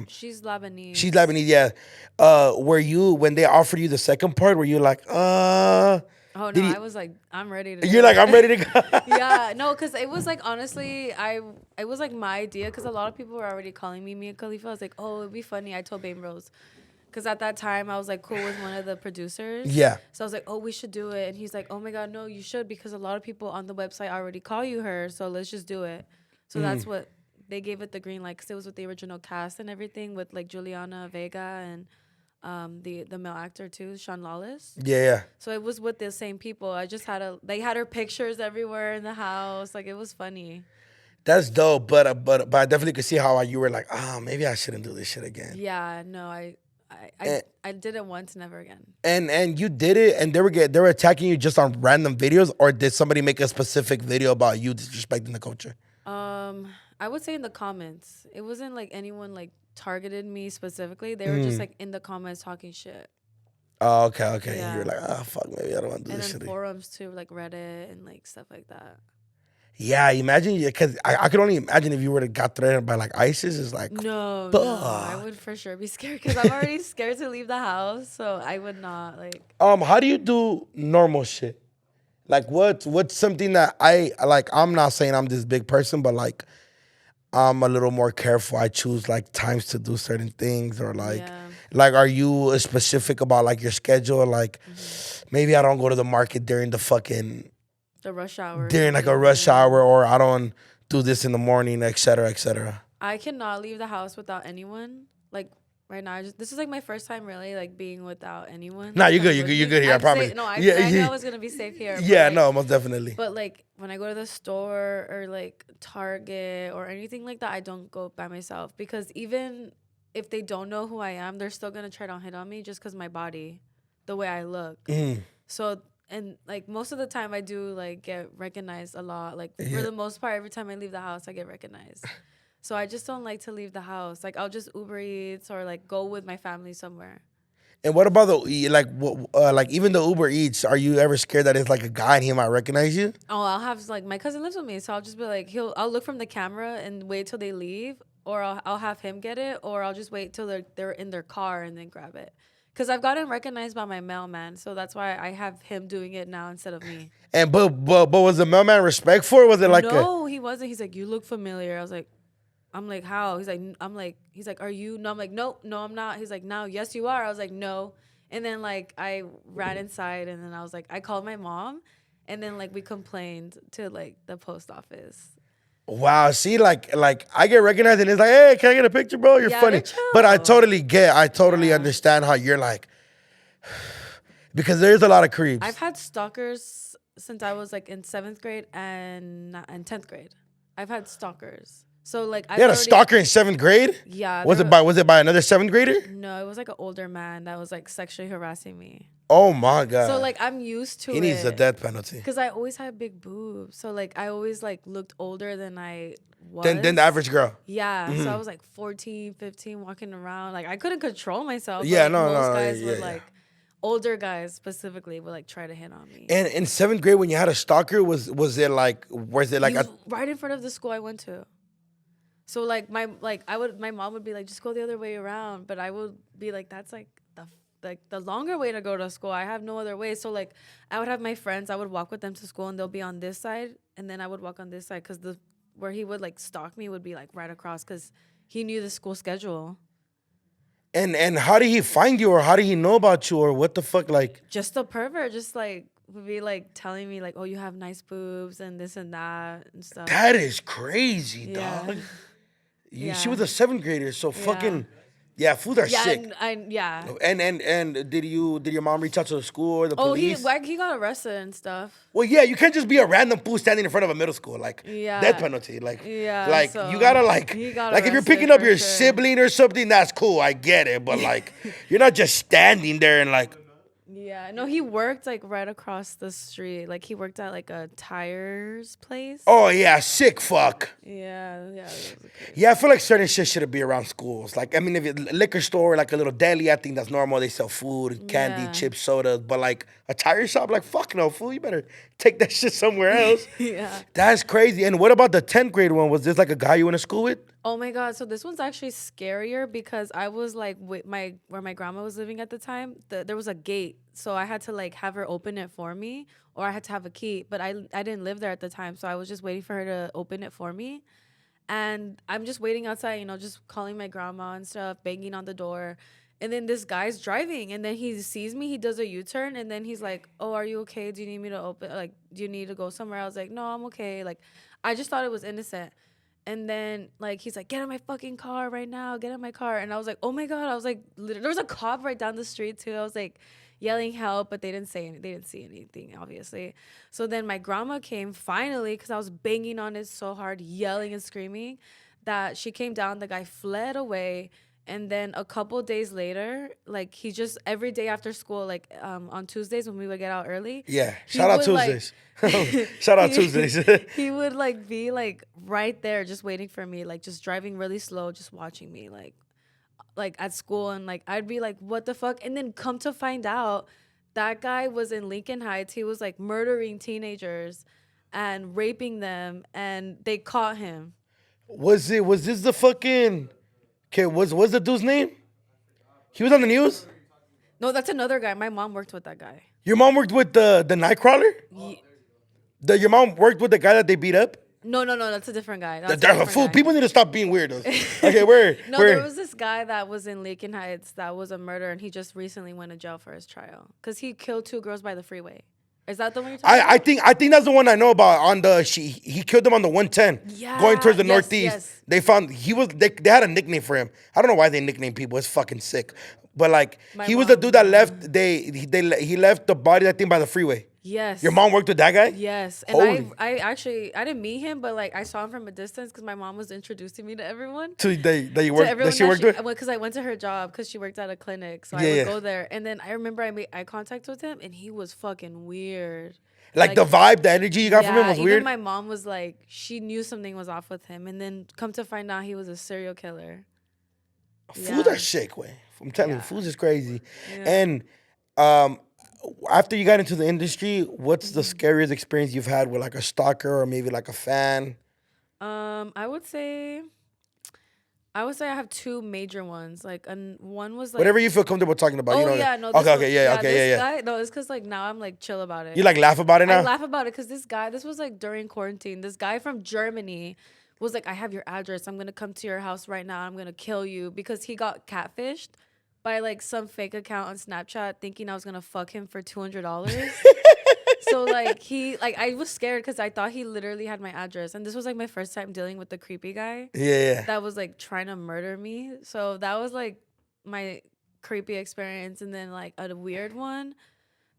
She's Lebanese. She's Lebanese, yeah. When they offered you the second part, were you like, Oh no, I was like, I'm ready to. You're like, I'm ready to go. Yeah, no, because it was like honestly, it was like my idea because a lot of people were already calling me Mia Khalifa. I was like, oh, it'd be funny. I told Babe Rose. Because at that time, I was, like, cool with one of the producers. Yeah. So I was like, oh, we should do it. And he's like, oh, my God, no, you should. Because a lot of people on the website already call you her. So let's just do it. So that's what they gave it the green light. Because it was with the original cast and everything with, like, Juliana Vega and the male actor too, Sean Lawless. Yeah. So it was with the same people. I just had they had her pictures everywhere in the house. Like, it was funny. That's dope, but I definitely could see how you were like, maybe I shouldn't do this shit again. Yeah, no, I did it once, never again. And you did it, and they were attacking you just on random videos, or did somebody make a specific video about you disrespecting the culture? I would say in the comments. It wasn't like anyone like targeted me specifically. They were just like in the comments talking shit. Oh, okay. Yeah. You're like, fuck, maybe I don't want to do this shit. And then forums too, like Reddit and like stuff like that. Yeah, imagine, because I could only imagine if you were to got threatened by like ISIS. It's like, no, I would for sure be scared because I'm already scared to leave the house, so I would not like. How do you do normal shit? Like what's something that I like? I'm not saying I'm this big person, but like I'm a little more careful. I choose like times to do certain things, or like like are you specific about like your schedule? Like maybe I don't go to the market during the rush hour. During like a rush hour, or I don't do this in the morning, et cetera, et cetera. I cannot leave the house without anyone. Like right now, this is like my first time really like being without anyone. Nah, you're good. You're good here. I promise. I knew I was gonna be safe here. Yeah, like, no, most definitely. But like when I go to the store or like Target or anything like that, I don't go by myself, because even if they don't know who I am, they're still gonna try to hit on me just because my body, the way I look. So. And like most of the time I do like get recognized a lot. Like for the most part, every time I leave the house, I get recognized. So I just don't like to leave the house. Like I'll just Uber Eats or like go with my family somewhere. And what about the like even the Uber Eats? Are you ever scared that it's like a guy and he might recognize you? Oh, I'll have like my cousin lives with me, so I'll just be like I'll look from the camera and wait till they leave, or I'll have him get it, or I'll just wait till they're in their car and then grab it. Because I've gotten recognized by my mailman, so that's why I have him doing it now instead of me. And but was the mailman respectful, or was it like no? He wasn't. He's like, you look familiar. I was like, I'm like, how? He's like, are you? No, I'm like, no, I'm not. He's like, no, yes, you are. I was like, no. And then like I ran inside, and then I was like, I called my mom, and then like we complained to like the post office. Wow, see, like I get recognized and it's like, hey, can I get a picture, bro? You're funny. But I totally understand how you're like, because there's a lot of creeps. I've had stalkers since I was like in 7th grade and 10th grade. I've had stalkers. So like I had a stalker in 7th grade? Yeah. Was it by another 7th grader? No, it was like an older man that was like sexually harassing me. Oh my God. So like I'm used to it. He needs a death penalty. Because I always had big boobs. So like I always like looked older than I was. Than the average girl. Yeah. So I was like 14, 15 walking around. Like I couldn't control myself. Yeah, like, most guys would like, older guys specifically would like try to hit on me. And in 7th grade when you had a stalker, was it like right in front of the school I went to. So like my mom would be like, just go the other way around. But I would be like, that's like the longer way to go to school. I have no other way. So like I would have my friends, I would walk with them to school and they'll be on this side, and then I would walk on this side, because where he would like stalk me would be like right across, because he knew the school schedule. And how did he find you, or how did he know about you, or what the fuck? Like just a pervert, just like would be like telling me like, oh, you have nice boobs and this and that and stuff. That is crazy, dog. She was a 7th grader, so fucking fools are sick. And did your mom reach out to the school or the police? Oh, he got arrested and stuff. Well, yeah, you can't just be a random fool standing in front of a middle school, like death penalty, like so you gotta like if you're picking up your sibling or something, that's cool, I get it, but like you're not just standing there and like. Yeah, no, he worked like right across the street. Like he worked at like a tires place. Oh yeah, sick fuck. Yeah. Yeah, I feel like certain shit shouldn't be around schools. Like, I mean, if it's a liquor store, like a little deli, I think that's normal. They sell food, candy, chips, sodas. But like a tire shop, like fuck no, fool. You better take that shit somewhere else. Yeah. That's crazy. And what about the 10th grade one? Was this like a guy you went to school with? Oh my God. So this one's actually scarier, because I was like with where my grandma was living at the time, there was a gate. So I had to like have her open it for me, or I had to have a key, but I didn't live there at the time. So I was just waiting for her to open it for me. And I'm just waiting outside, just calling my grandma and stuff, banging on the door. And then this guy's driving, and then he sees me, he does a U-turn, and then he's like, oh, are you okay? Do you need me to open, like, do you need to go somewhere? I was like, no, I'm okay. Like, I just thought it was innocent. And then, like, he's like, get in my fucking car right now. Get in my car. And I was like, oh, my God. I was like, there was a cop right down the street, too. I was like yelling help, but they didn't say anything. They didn't see anything, obviously. So then my grandma came finally because I was banging on it so hard, yelling and screaming, that she came down. The guy fled away. And then a couple days later, like, he just every day after school, like on Tuesdays when we would get out early. Yeah. Shout out Tuesdays. Shout out Tuesdays. He would like be like right there just waiting for me, like just driving really slow, just watching me like at school. And like I'd be like, what the fuck? And then come to find out that guy was in Lincoln Heights. He was like murdering teenagers and raping them, and they caught him. Was this the fucking... Okay, what's the dude's name? He was on the news? No, that's another guy. My mom worked with that guy. Your mom worked with the Nightcrawler? Your mom worked with the guy that they beat up? No, that's a different guy. People need to stop being weirdos. Okay, where? There was this guy that was in Lincoln Heights that was a murderer, and he just recently went to jail for his trial because he killed 2 girls by the freeway. Is that the one you're talking about? I think that's the one I know about. He killed them on the 110, going towards the northeast. Yes. They found they had a nickname for him. I don't know why they nickname people. It's fucking sick. But like he was the dude that left. He left the body, I think, by the freeway. Yes. Your mom worked with that guy? Yes. And I actually didn't meet him, but like I saw him from a distance because my mom was introducing me to everyone. That she worked with? Because I went to her job because she worked at a clinic. So I would go there. And then I remember I made eye contact with him, and he was fucking weird. Like the vibe, the energy you got from him was weird? Even my mom was like, she knew something was off with him. And then come to find out he was a serial killer. Fools are sick, way. I'm telling you, fools is crazy. Yeah. And after you got into the industry, what's the scariest experience you've had with like a stalker or maybe like a fan? I would say I have 2 major ones. Like, one was like whatever you feel comfortable talking about. Oh, you know, yeah, no. Okay, guy, no, it's because like now I'm like chill about it. You like laugh about it now? I laugh about it because this was like during quarantine. This guy from Germany was like, I have your address. I'm gonna come to your house right now. I'm gonna kill you because he got catfished by like some fake account on Snapchat thinking I was gonna fuck him for $200. So like I was scared because I thought he literally had my address, and this was like my first time dealing with the creepy guy. Yeah. That was like trying to murder me. So that was like my creepy experience. And then like a weird one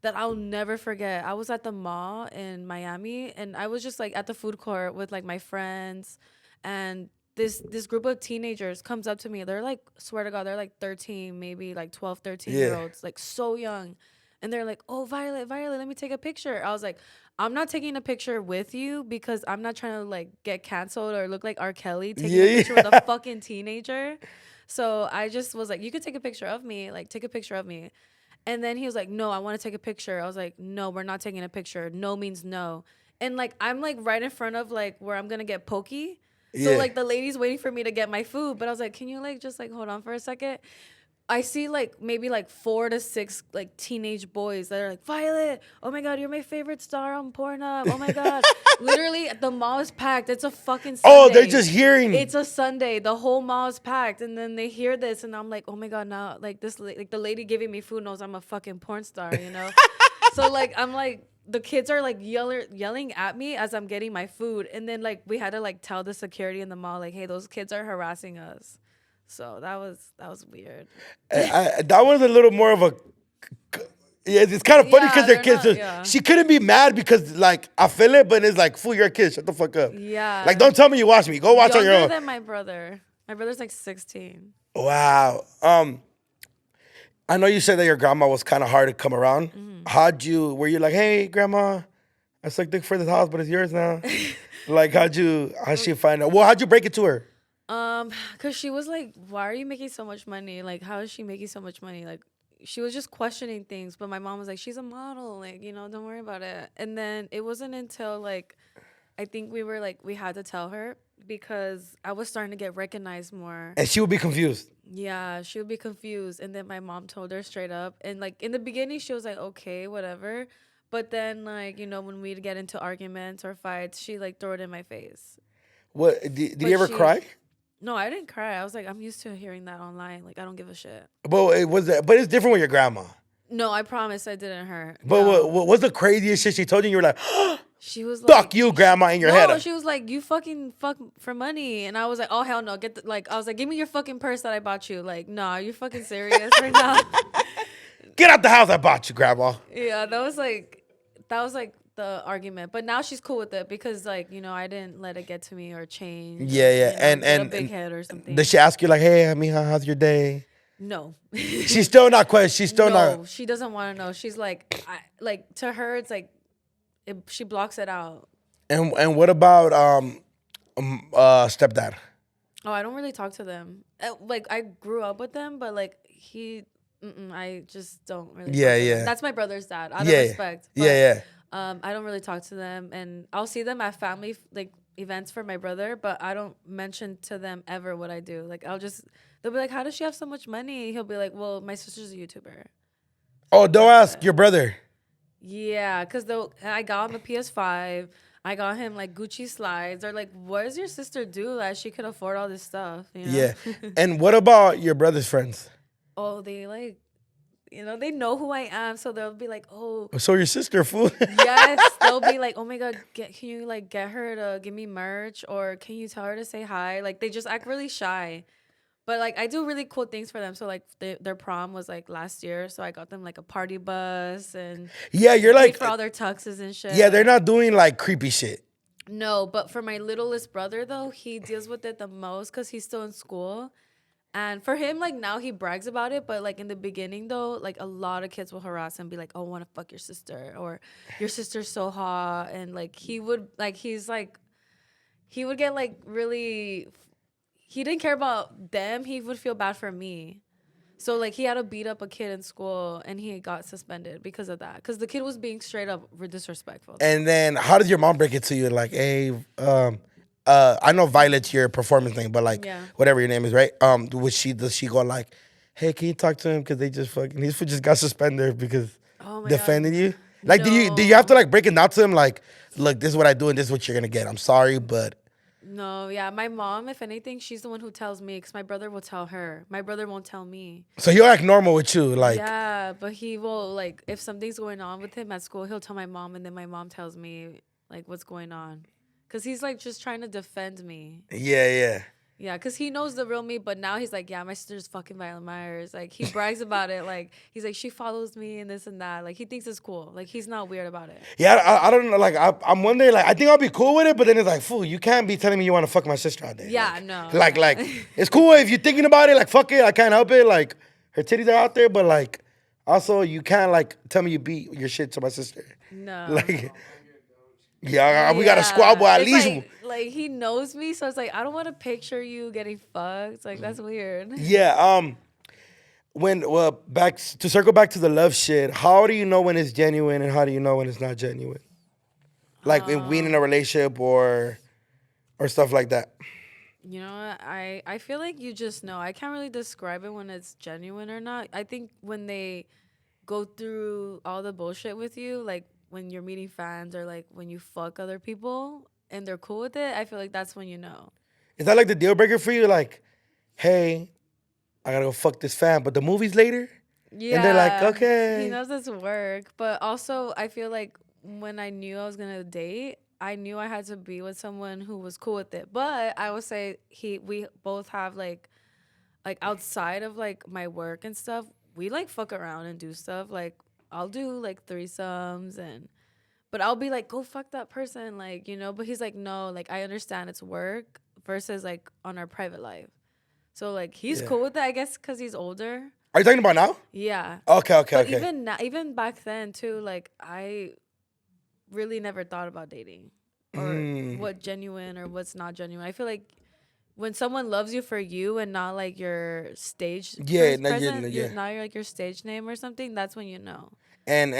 that I'll never forget. I was at the mall in Miami, and I was just like at the food court with like my friends, and this group of teenagers comes up to me. They're like, swear to God, they're like 13, maybe like 12, 13-year-olds, like so young. And they're like, oh, Violet, let me take a picture. I was like, I'm not taking a picture with you because I'm not trying to like get canceled or look like R. Kelly taking a picture with a fucking teenager. So I just was like, you could take a picture of me, like take a picture of me. And then he was like, no, I want to take a picture. I was like, no, we're not taking a picture. No means no. And like, I'm like right in front of like where I'm going to get pokey. So like the lady's waiting for me to get my food, but I was like, can you like just like hold on for a second? I see like maybe like 4 to 6 like teenage boys that are like, Violet, oh my God, you're my favorite star on Pornhub. Oh my God. Literally the mall is packed. It's a fucking Sunday. Oh, they're just hearing. It's a Sunday. The whole mall is packed. And then they hear this and I'm like, oh my God, now like this like the lady giving me food knows I'm a fucking porn star, you know? So like I'm like, the kids are like yelling at me as I'm getting my food. And then like we had to like tell the security in the mall, like, hey, those kids are harassing us. So that was weird. That was a little more of a... Yeah, it's kind of funny because they're kids. She couldn't be mad because, like, I feel it, but it's like, fool, you're a kid. Shut the fuck up. Yeah. Like, don't tell me you watch me. Go watch on your own. Younger than my brother. My brother's like 16. Wow. I know you said that your grandma was kind of hard to come around. Mm-hmm. Were you like, hey, grandma, I sucked dick for this house, but it's yours now? Like, how'd she find out? Well, how'd you break it to her? Cause she was like, why are you making so much money? Like, how is she making so much money? Like, she was just questioning things, but my mom was like, she's a model, like, you know, don't worry about it. And then it wasn't until like, I think we had to tell her because I was starting to get recognized more. And she would be confused. Yeah, she would be confused. And then my mom told her straight up. And like in the beginning, she was like, okay, whatever. But then like, you know, when we'd get into arguments or fights, she like threw it in my face. What, did you ever cry? No, I didn't cry. I was like, I'm used to hearing that online. Like, I don't give a shit. But it's different with your grandma. No, I promise I didn't hurt. But no. what was the craziest shit she told you? You were like, She was Fuck like, you, grandma, in your no, head. she was like, you fucking fuck for money. And I was like, oh, hell no. I was like, give me your fucking purse that I bought you. Like, nah, you're fucking serious right now. Get out the house I bought you, grandma. Yeah, that was like the argument. But now she's cool with it because, like, you know, I didn't let it get to me or change. Yeah, or, yeah. you know, And get a big head or something. does she ask you like, hey, Mija, how's your day? No. She's still not questioning. She's still not. No, she doesn't want to know. She's like, to her, it's like, she blocks it out. And what about stepdad? Oh, I don't really talk to them. Like, I grew up with them, but like I just don't really. Yeah, talk to yeah. them. That's my brother's dad. Out of Yeah, respect. But, yeah. I don't really talk to them, and I'll see them at family like events for my brother, but I don't mention to them ever what I do. Like, they'll be like, "How does she have so much money?" He'll be like, "Well, my sister's a YouTuber." Oh, don't ask your brother. Yeah, because I got him a PS5. I got him like Gucci slides. They're like, what does your sister do that she could afford all this stuff? You know? Yeah. And what about your brother's friends? Oh, they like, you know, they know who I am. So they'll be like, oh. So your sister, fool. Yes. They'll be like, oh my God, can you like get her to give me merch? Or can you tell her to say hi? Like, they just act really shy. But like, I do really cool things for them. So like, their prom was like last year, so I got them like a party bus and Yeah, you're like for all their tuxes and shit. Yeah, they're not doing like creepy shit. No, but for my littlest brother though, he deals with it the most because he's still in school. And for him, like now he brags about it, but like in the beginning though, like a lot of kids will harass him, be like, "Oh, I want to fuck your sister," or "Your sister's so hot," and like he would get like really. He didn't care about them. He would feel bad for me. So, like, he had to beat up a kid in school, and he got suspended because of that. Because the kid was being straight up disrespectful. And then how did your mom break it to you? Like, hey, I know Violet's your performance name, but like, whatever your name is, right? Does she go like, hey, can you talk to him? Because they just fucking, he just got suspended because defending you? Like, No. do you have to like break it down to him? Like, look, this is what I do and this is what you're going to get. I'm sorry, but... No, yeah. My mom, if anything, she's the one who tells me because my brother will tell her. My brother won't tell me. So he'll act normal with you, like... Yeah, but he will, like, if something's going on with him at school, he'll tell my mom, and then my mom tells me, like, what's going on. Because he's, like, just trying to defend me. Yeah. Yeah, because he knows the real me, but now he's like, yeah, my sister's fucking Violet Myers. Like, he brags about it. Like, he's like, she follows me and this and that. Like, he thinks it's cool. Like, he's not weird about it. Yeah, I don't know. Like, I'm wondering, like, I think I'll be cool with it, but then it's like, fool, you can't be telling me you want to fuck my sister out there. Yeah, like, no. Like, it's cool if you're thinking about it. Like, fuck it, I can't help it. Like, her titties are out there, but, like, also, you can't, like, tell me you beat your shit to my sister. No. Like... Yeah, we got a squad boy at least. Like he knows me, so it's like I don't want to picture you getting fucked. Like that's weird. Yeah. Circle back to the love shit. How do you know when it's genuine and how do you know when it's not genuine? Like in being in a relationship or stuff like that. You know, I feel like you just know. I can't really describe it when it's genuine or not. I think when they go through all the bullshit with you, like. When you're meeting fans or like when you fuck other people and they're cool with it, I feel like that's when you know. Is that like the deal breaker for you? Like, hey, I gotta go fuck this fan, but the movie's later? Yeah. And they're like, okay. He knows it's work. But also, I feel like when I knew I was gonna date, I knew I had to be with someone who was cool with it. But I would say we both have like outside of like my work and stuff, we like fuck around and do stuff like. I'll do like threesomes but I'll be like, go fuck that person, like, you know, but he's like, no, like I understand it's work versus like on our private life. So like he's cool with that, I guess, because he's older. Are you talking about now? Yeah. Okay. But even back then too, like I really never thought about dating or what genuine or what's not genuine. I feel like when someone loves you for you and not like your stage not like your stage name or something, that's when you know. And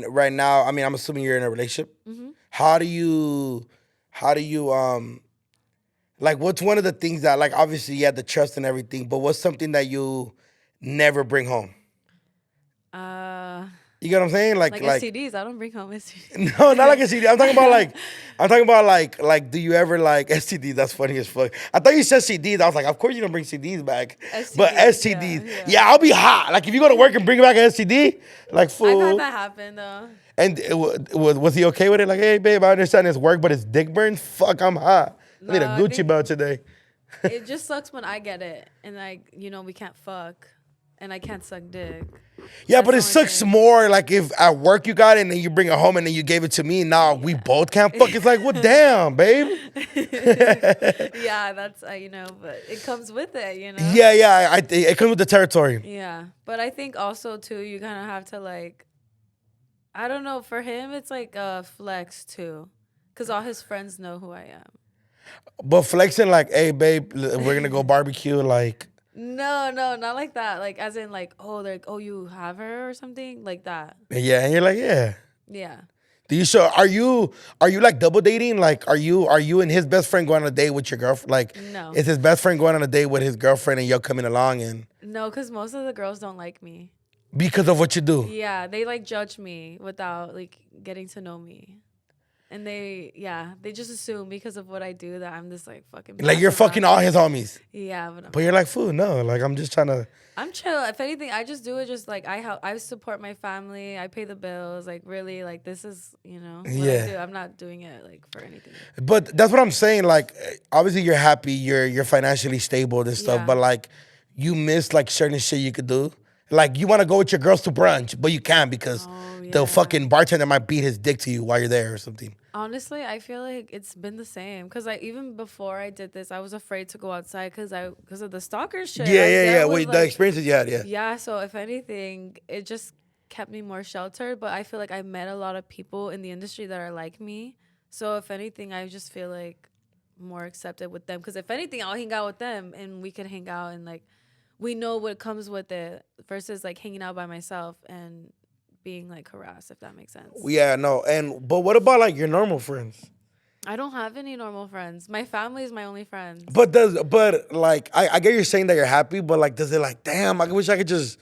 right now, I mean, I'm assuming you're in a relationship. Mm-hmm. How do you like what's one of the things that like obviously you have the trust and everything, but what's something that you never bring home? You get what I'm saying? Like STDs. I don't bring home STDs. No, not like STDs. I'm talking about like do you ever like STDs? That's funny as fuck. I thought you said CDs. I was like, of course you don't bring CDs back. STDs, but STDs. Yeah, I'll be hot. Like if you go to work and bring back an STD, like fool. I've had that happen though. And was he okay with it? Like, hey, babe, I understand it's work, but it's dick burn. Fuck, I'm hot. I need a Gucci belt today. It just sucks when I get it, and like we can't fuck, and I can't suck dick. Yeah, but it sucks more like if at work you got it and then you bring it home and then you gave it to me. Now we both can't fuck. It's like, well, damn, babe. Yeah, that's but it comes with it, Yeah, it comes with the territory. Yeah, but I think also too, you kind of have to like, I don't know. For him, it's like a flex too, because all his friends know who I am. But flexing like, hey, babe, we're gonna go barbecue, like. No, not like that. Like, as in, like, oh, you have her or something like that. Yeah, and you're like, yeah. Yeah. Do you show? Are you like double dating? Like, are you and his best friend going on a date with your girlfriend? Like, no. Is his best friend going on a date with his girlfriend and you're coming along and? No, because most of the girls don't like me. Because of what you do. Yeah, they like judge me without like getting to know me. And they just assume because of what I do that I'm just like fucking. Like you're fucking all his homies. Yeah, but you're like, fool, no. Like I'm just trying to. I'm chill. If anything, I just do it. Just like I support my family. I pay the bills. Like really, like this is what I do. I'm not doing it like for anything. But that's what I'm saying. Like obviously you're happy. You're financially stable and stuff. Yeah. But like you miss like certain shit you could do. Like you want to go with your girls to brunch, but you can't because the fucking bartender might beat his dick to you while you're there or something. Honestly, I feel like it's been the same. Because even before I did this, I was afraid to go outside because of the stalker shit. Yeah. Wait, the experiences you had, yeah. Yeah, so if anything, it just kept me more sheltered. But I feel like I met a lot of people in the industry that are like me. So if anything, I just feel like more accepted with them. Because if anything, I'll hang out with them and we can hang out and like we know what comes with it versus like hanging out by myself and being like harassed, if that makes sense. Yeah, no. But what about like your normal friends? I don't have any normal friends. My family is my only friends. But like I get you're saying that you're happy, but like does it like damn, I wish I could just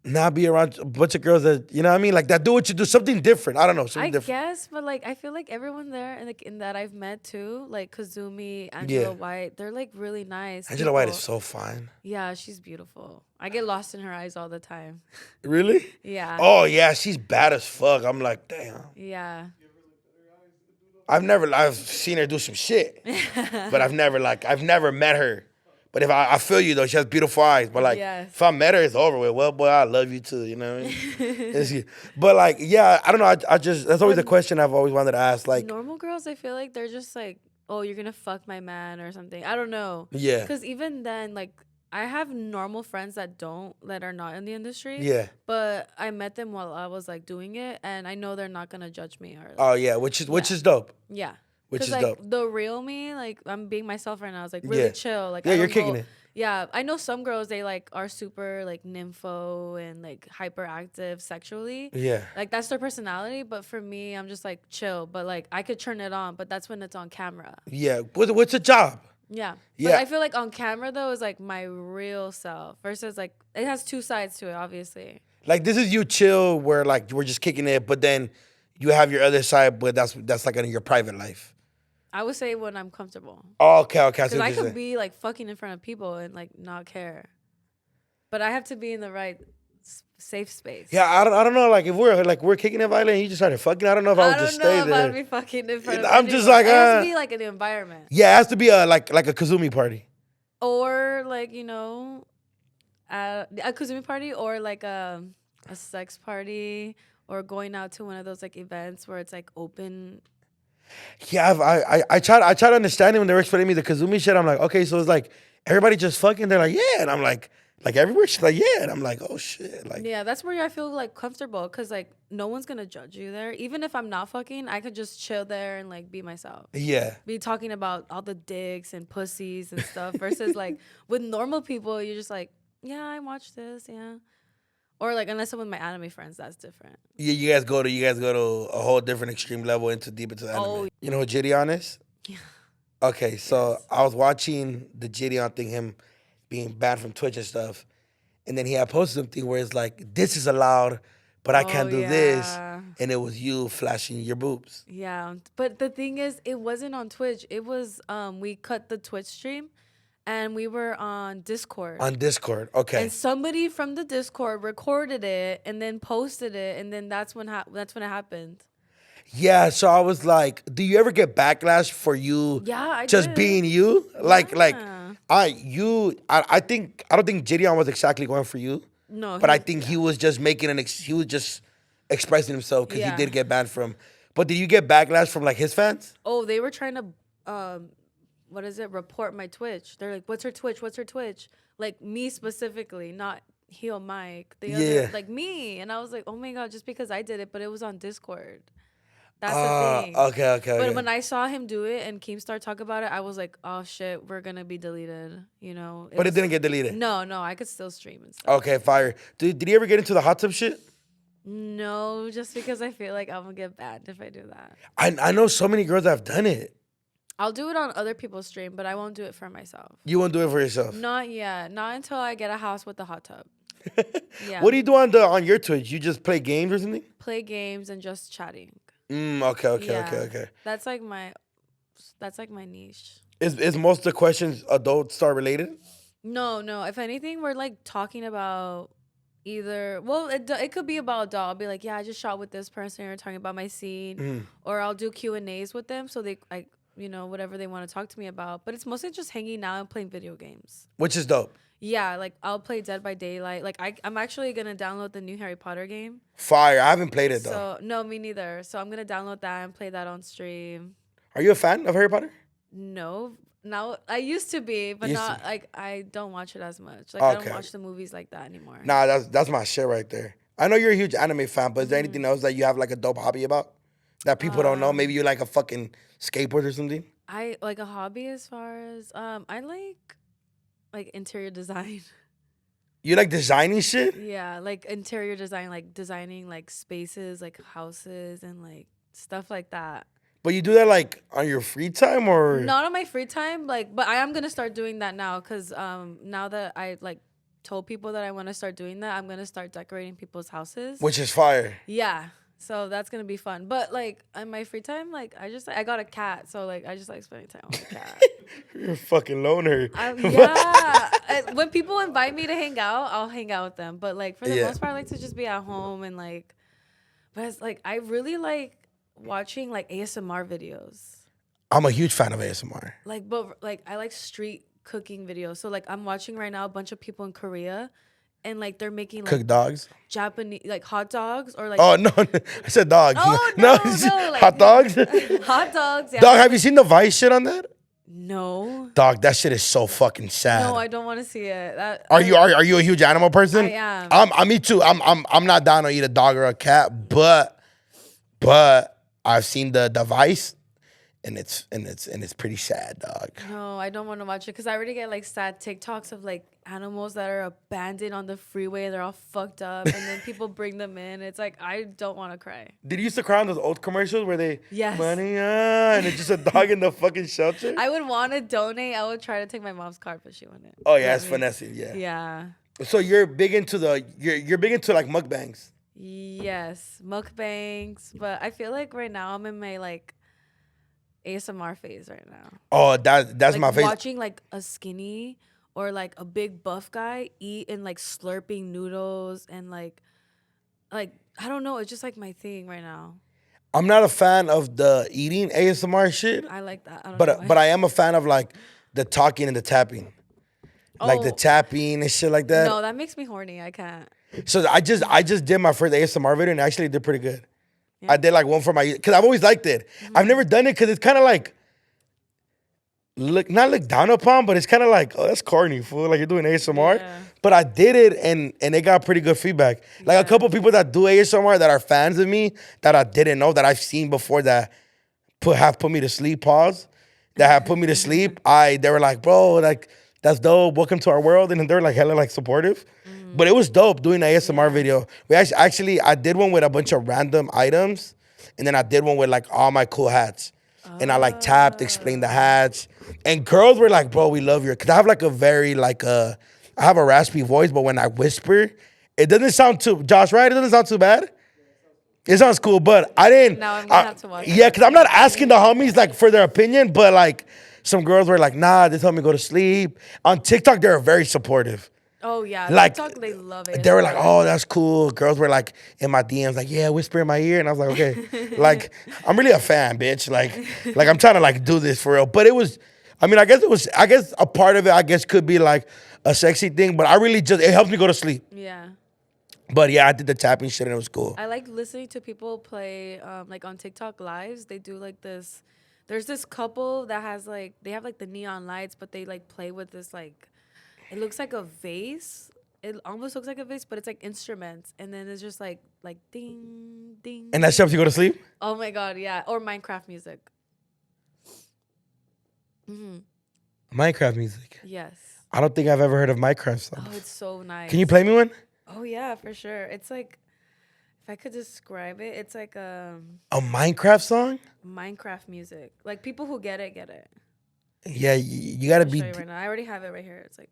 not be around a bunch of girls that you know what I mean? Like that do what you do, something different. I don't know, something different. I guess, but like I feel like everyone there and like in that I've met too, like Kazumi, Angela White, they're like really nice. Angela White is so fine. Yeah, she's beautiful. I get lost in her eyes all the time. Really? Yeah. Oh yeah, she's bad as fuck. I'm like, damn. Yeah. I've seen her do some shit. But I've never met her. But if I feel you though, she has beautiful eyes. But like, if I met her, it's over with. Well, boy, I love you too. You know what I mean? But like, yeah, I don't know. I just that's always a question I've always wanted to ask. Like normal girls, I feel like they're just like, oh, you're gonna fuck my man or something. I don't know. Yeah. Because even then, like, I have normal friends that are not in the industry. Yeah. But I met them while I was like doing it, and I know they're not gonna judge me or. Like, oh yeah, which is dope. Yeah. Which is like, dope. The real me, like I'm being myself right now. It's like really chill. Like you're kicking it. Yeah, I know some girls they like are super like nympho and like hyperactive sexually. Yeah, like that's their personality. But for me, I'm just like chill. But like I could turn it on, but that's when it's on camera. Yeah, what's a job? Yeah, but I feel like on camera though is like my real self versus like it has two sides to it, obviously. Like this is you chill where like we're just kicking it, but then you have your other side, but that's like in your private life. I would say when I'm comfortable. Oh, okay. Because I could be like fucking in front of people and like not care, but I have to be in the right safe space. Yeah, I don't know. Like if we're kicking it violent, and you just started fucking. I don't know if I would just stay there. I don't know if I'd be fucking in front of. I'm just like. It has to be like an environment. Yeah, it has to be like a Kazumi party. Or like a Kazumi party, or like a sex party, or going out to one of those like events where it's like open. Yeah, I tried to understand it when they were explaining me the Kazumi shit. I'm like, okay, so it's like everybody just fucking. They're like, yeah, and I'm like everywhere she's like, yeah, and I'm like, oh shit, like yeah, that's where I feel like comfortable because like no one's gonna judge you there. Even if I'm not fucking, I could just chill there and like be myself. Yeah, be talking about all the dicks and pussies and stuff versus like with normal people, you're just like, yeah, I watched this, yeah. Or like unless I'm with my anime friends, that's different. Yeah, you guys go to a whole different extreme level deep into the anime. Oh. You know who Gideon is? Yeah. Okay, so I was watching the Gideon thing, him being banned from Twitch and stuff, and then he had posted something where it's like, this is allowed, but I can't do this, and it was you flashing your boobs. Yeah, but the thing is, it wasn't on Twitch. It was we cut the Twitch stream. and we were on Discord. On Discord, okay. And somebody from the Discord recorded it and then posted it, and then that's when it happened. Yeah, so I was like, do you ever get backlash for you just did. being you? Like Yeah. I don't think Gideon was exactly going for you. No. But I think he was just making he was just expressing himself because he did get banned from. But did you get backlash from like his fans? Oh, they were trying to report my Twitch. They're like, what's her Twitch? What's her Twitch? Like me specifically, not Heel Mike. The other, like me. And I was like, oh my God, just because I did it, but it was on Discord. That's the thing. Okay. But when I saw him do it and Keemstar talk about it, I was like, oh shit, we're gonna be deleted. You know. But it didn't get deleted. No, I could still stream and stuff. Okay, fire. Did he ever get into the hot tub shit? No, just because I feel like I'm gonna get banned if I do that. I know so many girls that have done it. I'll do it on other people's stream, but I won't do it for myself. You won't do it for yourself? Not yet. Not until I get a house with a hot tub. Yeah. What do you do on your Twitch? You just play games or something? Play games and just chatting. Okay. That's like my niche. Is most of the questions adult star related? No. If anything, we're like talking about either. Well, it could be about a doll. I'll be like, yeah, I just shot with this person. Or talking about my scene, or I'll do Q&As with them, so they like whatever they want to talk to me about. But it's mostly just hanging out and playing video games, which is dope. Yeah, like I'll play Dead by Daylight. Like I'm actually gonna download the new Harry Potter game. Fire! I haven't played it though. So no, me neither. So I'm gonna download that and play that on stream. Are you a fan of Harry Potter? No, now I used to be, but not like I don't watch it as much. Like Okay. I don't watch the movies like that anymore. Nah, that's my shit right there. I know you're a huge anime fan, but is there anything else that you have like a dope hobby about that people don't know? Maybe you like a fucking skateboard or something. I like a hobby as far as I like interior design. You like designing shit? Yeah, like interior design, like designing like spaces, like houses and like stuff like that. But you do that like on your free time or? Not on my free time, like, but I am gonna start doing that now because now that I like told people that I want to start doing that, I'm gonna start decorating people's houses. Which is fire. Yeah. So that's gonna be fun. But like on my free time, like I got a cat, so like I just like spending time with the cat. You're a fucking loner. Yeah. When people invite me to hang out, I'll hang out with them. But like for the most part, I like to just be at home and like. But it's like I really like watching like ASMR videos. I'm a huge fan of ASMR. Like, but like I like street cooking videos. So like I'm watching right now a bunch of people in Korea. And like they're making like cook dogs, Japanese like hot dogs or like no, I said dogs. Oh no, like, hot dogs. Hot dogs. Yeah. Dog, have you seen the Vice shit on that? No. Dog, that shit is so fucking sad. No, I don't want to see it. Are you a huge animal person? I am. Me too. I'm not down to eat a dog or a cat, but I've seen the Vice. And it's pretty sad, dog. No, I don't want to watch it because I already get like sad TikToks of like animals that are abandoned on the freeway. They're all fucked up, and then people bring them in. It's like I don't want to cry. Did you used to cry on those old commercials where they money and it's just a dog in the fucking shelter? I would want to donate. I would try to take my mom's card, but she wouldn't. Oh yeah, it's finessing. Yeah. Yeah. So you're big into you're big into like mukbangs. Yes, mukbangs. But I feel like right now I'm in my like ASMR phase right now. Oh, that's like my face. Watching like a skinny or like a big buff guy eat and like slurping noodles and like I don't know. It's just like my thing right now. I'm not a fan of the eating ASMR shit. I like that. But I am a fan of like the talking and the tapping. Like the tapping and shit like that. No, that makes me horny. I can't. So I just did my first ASMR video and actually did pretty good. Yeah. I did like one for my, because I've always liked it. Mm-hmm. I've never done it because it's kind of like, not looked down upon, but it's kind of like, oh, that's corny, fool. Like you're doing ASMR. Yeah. But I did it and it got pretty good feedback. Like a couple people that do ASMR that are fans of me that I didn't know that I've seen before that have put me to sleep, that have put me to sleep. They were like, bro, like, that's dope. Welcome to our world. And they're like hella like supportive. But it was dope doing an ASMR video. We actually, I did one with a bunch of random items. And then I did one with like all my cool hats. And I like tapped, explained the hats. And girls were like, bro, we love your, because I have like a very like, I have a raspy voice, but when I whisper, it doesn't sound too, Josh, right? It doesn't sound too bad. It sounds cool, but I didn't. Now I'm going to have to watch it. Yeah, because I'm not asking the homies like for their opinion, but like, some girls were like, nah, this helped me go to sleep. On TikTok, they were very supportive. Oh yeah, Like, TikTok, they love it. They were like, oh, that's cool. Girls were like in my DMs, like, yeah, whisper in my ear. And I was like, okay. Like, I'm really a fan, bitch. Like I'm trying to like do this for real. But it was, I mean, I guess a part of it, I guess, could be like a sexy thing. But I really it helps me go to sleep. Yeah. But yeah, I did the tapping shit and it was cool. I like listening to people play, like on TikTok lives. They do like this. There's this couple that has like, they have like the neon lights, but they like play with this like, it looks like a vase. It almost looks like a vase, but it's like instruments. And then it's just like ding, ding. And that helps you go to sleep? Oh my God, yeah. Or Minecraft music. Minecraft music? Yes. I don't think I've ever heard of Minecraft songs. Oh, it's so nice. Can you play me one? Oh yeah, for sure. It's like, if I could describe it, it's like a Minecraft song? Minecraft music. Like people who get it, get it. Yeah, you gotta be. Show you right now. I already have it right here. It's like.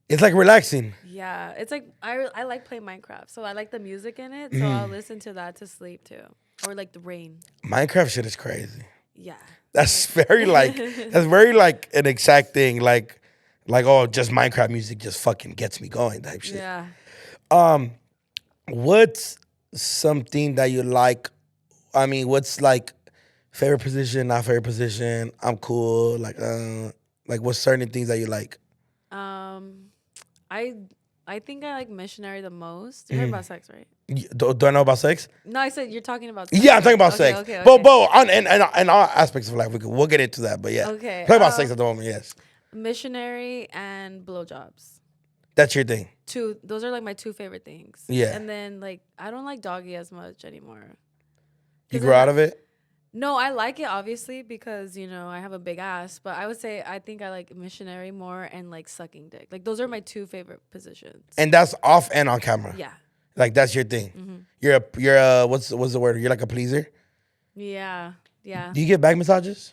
It's like relaxing. Yeah, it's like I like playing Minecraft, so I like the music in it. So I'll listen to that to sleep too, or like the rain. Minecraft shit is crazy. Yeah, that's very like an exact thing. Like oh, just Minecraft music just fucking gets me going type shit. Yeah. What's something that you like? I mean, what's like favorite position, not favorite position? I'm cool. Like what's certain things that you like? I think I like missionary the most. You heard about sex, right? Do I know about sex? No, I said you're talking about sex. Yeah, I'm talking about sex. Okay. But and all aspects of life. We'll get into that. But yeah. Okay. Talk about sex at the moment, yes. Missionary and blowjobs. That's your thing. Those are like my two favorite things. Yeah. And then like I don't like doggy as much anymore. You grew out of it? No, I like it obviously because, you know, I have a big ass, but I would say I think I like missionary more and like sucking dick. Like those are my two favorite positions. And that's off and on camera. Yeah. Like that's your thing. Mm-hmm. You're a what's the word? You're like a pleaser? Yeah. Yeah. Do you get back massages?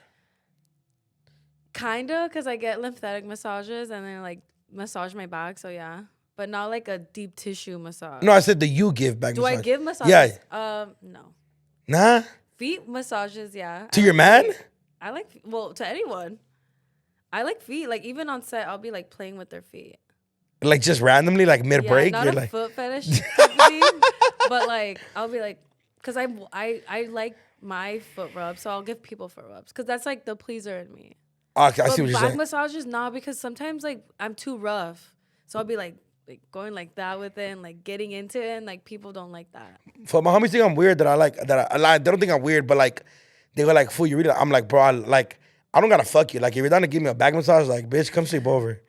Kinda, because I get lymphatic massages and then like massage my back, so yeah. But not like a deep tissue massage. No, I said that you give back massages. Do I give massages? Yeah. No. Nah? Feet massages, yeah. To your man? I like, well, to anyone. I like feet. Like, even on set, I'll be, like, playing with their feet. Like, just randomly, like, mid-break? Yeah, not you're a like... foot fetish type of thing. But, like, I'll be, like... Because I like my foot rubs, so I'll give people foot rubs. Because that's, like, the pleaser in me. Okay, I see what you're saying. Back massages, nah, because sometimes, like, I'm too rough. So I'll be, like going like that with it and like getting into it, and like people don't like that. For my homies think I'm weird that I like that I they don't think I'm weird, but like they go like, "Fool, you really?" I'm like, bro, I don't gotta fuck you. Like if you're down to give me a back massage, like bitch, come sleep over.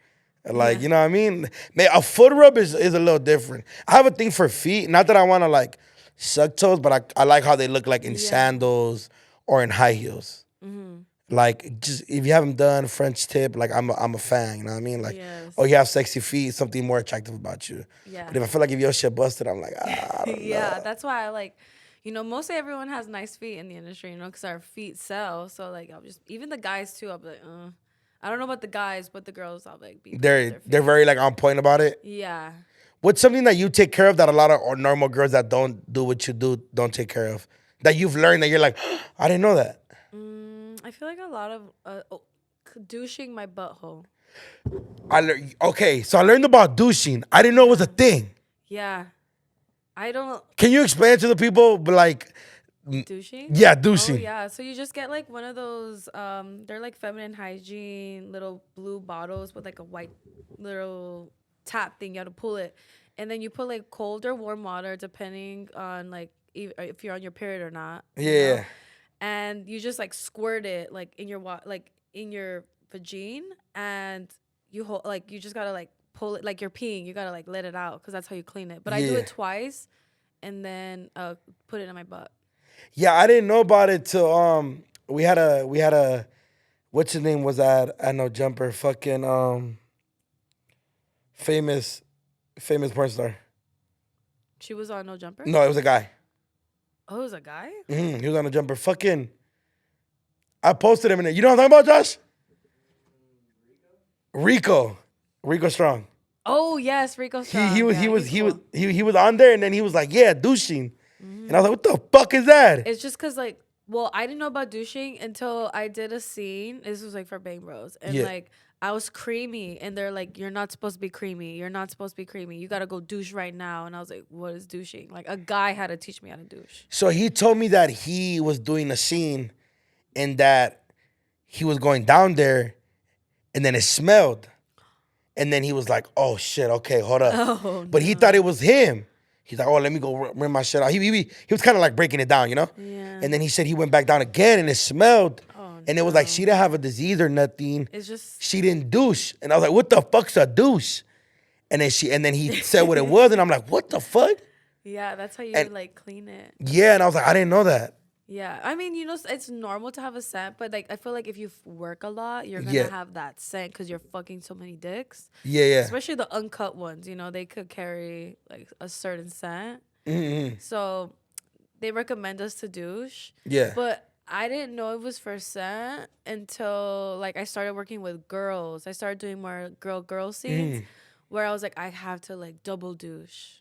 Like you know what I mean? Man, a foot rub is a little different. I have a thing for feet. Not that I want to like suck toes, but I like how they look like in sandals or in high heels. Mm-hmm. Like just if you haven't done French tip, like I'm a fan, you know what I mean? Like oh you have sexy feet, something more attractive about you. Yeah. But if I feel like if your shit busted, I'm like I don't know. That's why I like, you know, mostly everyone has nice feet in the industry, you know, because our feet sell. So like I'll just even the guys too. I'll be like, I don't know about the guys, but the girls I'll like be. They're very like on point about it. Yeah. What's something that you take care of that a lot of or normal girls that don't do what you do don't take care of? That you've learned that you're like, I didn't know that. I feel like a lot of douching my butthole. So I learned about douching. I didn't know it was a thing. Yeah. I don't... Can you explain to the people, but like... Douching? Yeah, douching. Oh, yeah. So you just get like one of those, they're like feminine hygiene, little blue bottles with like a white little tap thing. You have to pull it. And then you put like cold or warm water depending on like if you're on your period or not. Yeah. You know? And you just like squirt it like in your vagine, and you hold like you just gotta like pull it like you're peeing. You gotta like let it out because that's how you clean it. But I do it twice, and then put it in my butt. Yeah, I didn't know about it till we had a what's his name was at No Jumper, fucking famous porn star. She was on No Jumper? No, it was a guy. Oh, it was a guy? Mm-hmm. He was on a jumper. Fucking, I posted him in it. You know what I'm talking about, Josh? Rico Strong. Oh yes, Rico Strong. He was on there, and then he was like, yeah, douching. And I was like, what the fuck is that? It's just because, like, well, I didn't know about douching until I did a scene. This was like for Bang Bros. And Yeah. like, I was creamy. And they're like, you're not supposed to be creamy. You're not supposed to be creamy. You got to go douche right now. And I was like, what is douching? Like, a guy had to teach me how to douche. So he told me that he was doing a scene and that he was going down there and then it smelled. And then he was like, oh shit, okay, hold up. Oh, but he thought it was him. He's like, oh, let me go rinse my shit out. He was kind of like breaking it down, you know? Yeah. And then he said he went back down again and it smelled. Oh, and it was like, she didn't have a disease or nothing. It's just. She didn't douche. And I was like, what the fuck's a douche? And then he said what it was. And I'm like, what the fuck? Yeah, that's how you like clean it. Yeah, and I was like, I didn't know that. Yeah, I mean, you know, it's normal to have a scent, but like, I feel like if you work a lot, you're gonna have that scent because you're fucking so many dicks. Yeah, yeah. Especially the uncut ones, you know, they could carry like a certain scent. Mm-hmm. So they recommend us to douche. Yeah. But I didn't know it was for scent until like I started working with girls. I started doing more girl scenes where I was like, I have to like double douche.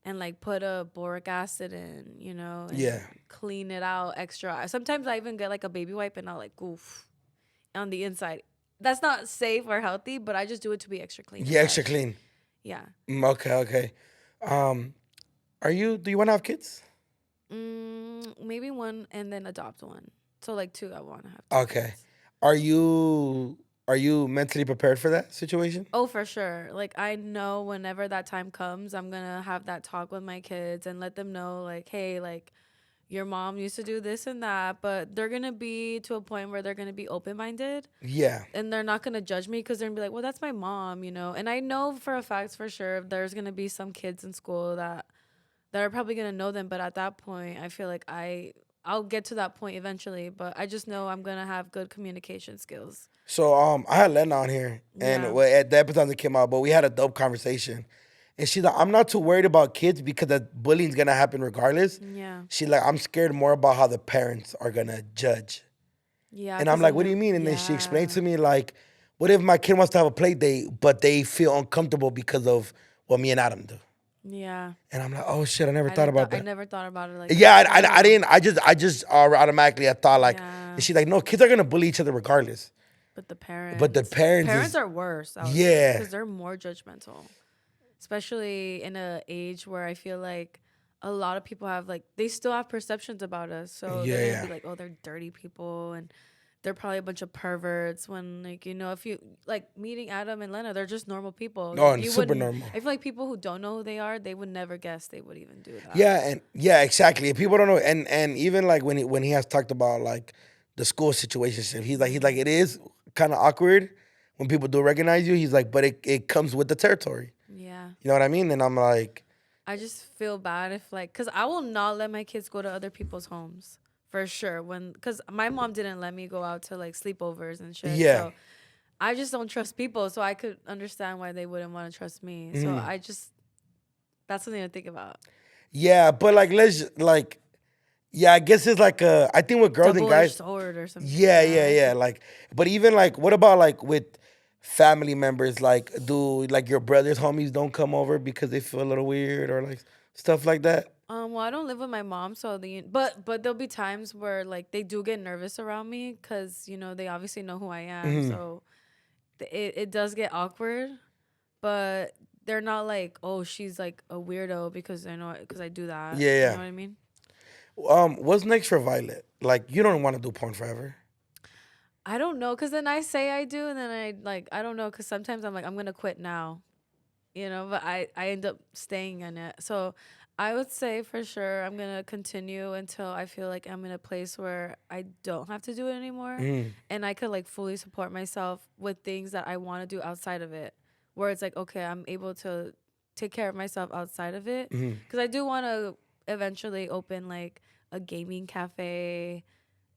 And like put a boric acid in, you know, and clean it out extra. Sometimes I even get like a baby wipe and I'll like goof on the inside. That's not safe or healthy, but I just do it to be extra clean. Yeah, extra clean. Yeah. Okay. Do you want to have kids? Maybe one and then adopt one. So like two, I want to have. Okay. Kids. Are you mentally prepared for that situation? Oh, for sure. Like, I know whenever that time comes, I'm going to have that talk with my kids and let them know, like, hey, like, your mom used to do this and that, but they're going to be to a point where they're going to be open-minded. Yeah. And they're not going to judge me because they're going to be like, well, that's my mom, you know? And I know for a fact, for sure, there's going to be some kids in school that are probably going to know them. But at that point, I feel like I'll get to that point eventually, but I just know I'm going to have good communication skills. So I had Lena on here, and at the episode that came out, but we had a dope conversation. And she's like, I'm not too worried about kids because the bullying's going to happen regardless. Yeah. She's like, I'm scared more about how the parents are going to judge. Yeah. And I'm like, what do you mean? And then she explained to me, like, what if my kid wants to have a play date, but they feel uncomfortable because of what me and Adam do? Yeah. And I'm like, oh shit, I never thought about that. I never thought about it like yeah, that. I didn't. I just automatically I thought like, and she's like, no, kids are going to bully each other regardless. But the parents. Parents are worse. Yeah. Because they're more judgmental. Especially in an age where I feel like a lot of people have, like, they still have perceptions about us. So they're going to be like, oh, they're dirty people. And they're probably a bunch of perverts. When, like, you know, if you, like, meeting Adam and Lena, they're just normal people. No, like, and super normal. I feel like people who don't know who they are, they would never guess they would even do that. Yeah, exactly. People don't know. And even, like, when he has talked about, like, the school situation, he's like, it is kind of awkward when people do recognize you. He's like, but it comes with the territory. Yeah. You know what I mean? And I'm like, I just feel bad if, like, because I will not let my kids go to other people's homes for sure. Because my mom didn't let me go out to, like, sleepovers and shit. Yeah. So I just don't trust people. So I could understand why they wouldn't want to trust me. So that's something to think about. Yeah, but, like, I guess it's like I think with girls and guys. Sword or something. Yeah. Like, but even, like, what about, like, with family members? Like, do, like, your brother's homies don't come over because they feel a little weird or, like, stuff like that? Well, I don't live with my mom, so but there'll be times where, like, they do get nervous around me because, you know, they obviously know who I am. So it does get awkward, but they're not like, oh, she's like a weirdo because I do that. Yeah. You know what I mean? What's next for Violet? Like, you don't want to do porn forever. I don't know, because then I say I do, and then I don't know, because sometimes I'm like, I'm going to quit now, you know, but I end up staying in it. So I would say for sure I'm going to continue until I feel like I'm in a place where I don't have to do it anymore, and I could, like, fully support myself with things that I want to do outside of it, where it's like, okay, I'm able to take care of myself outside of it, because I do want to eventually open, like, a gaming cafe.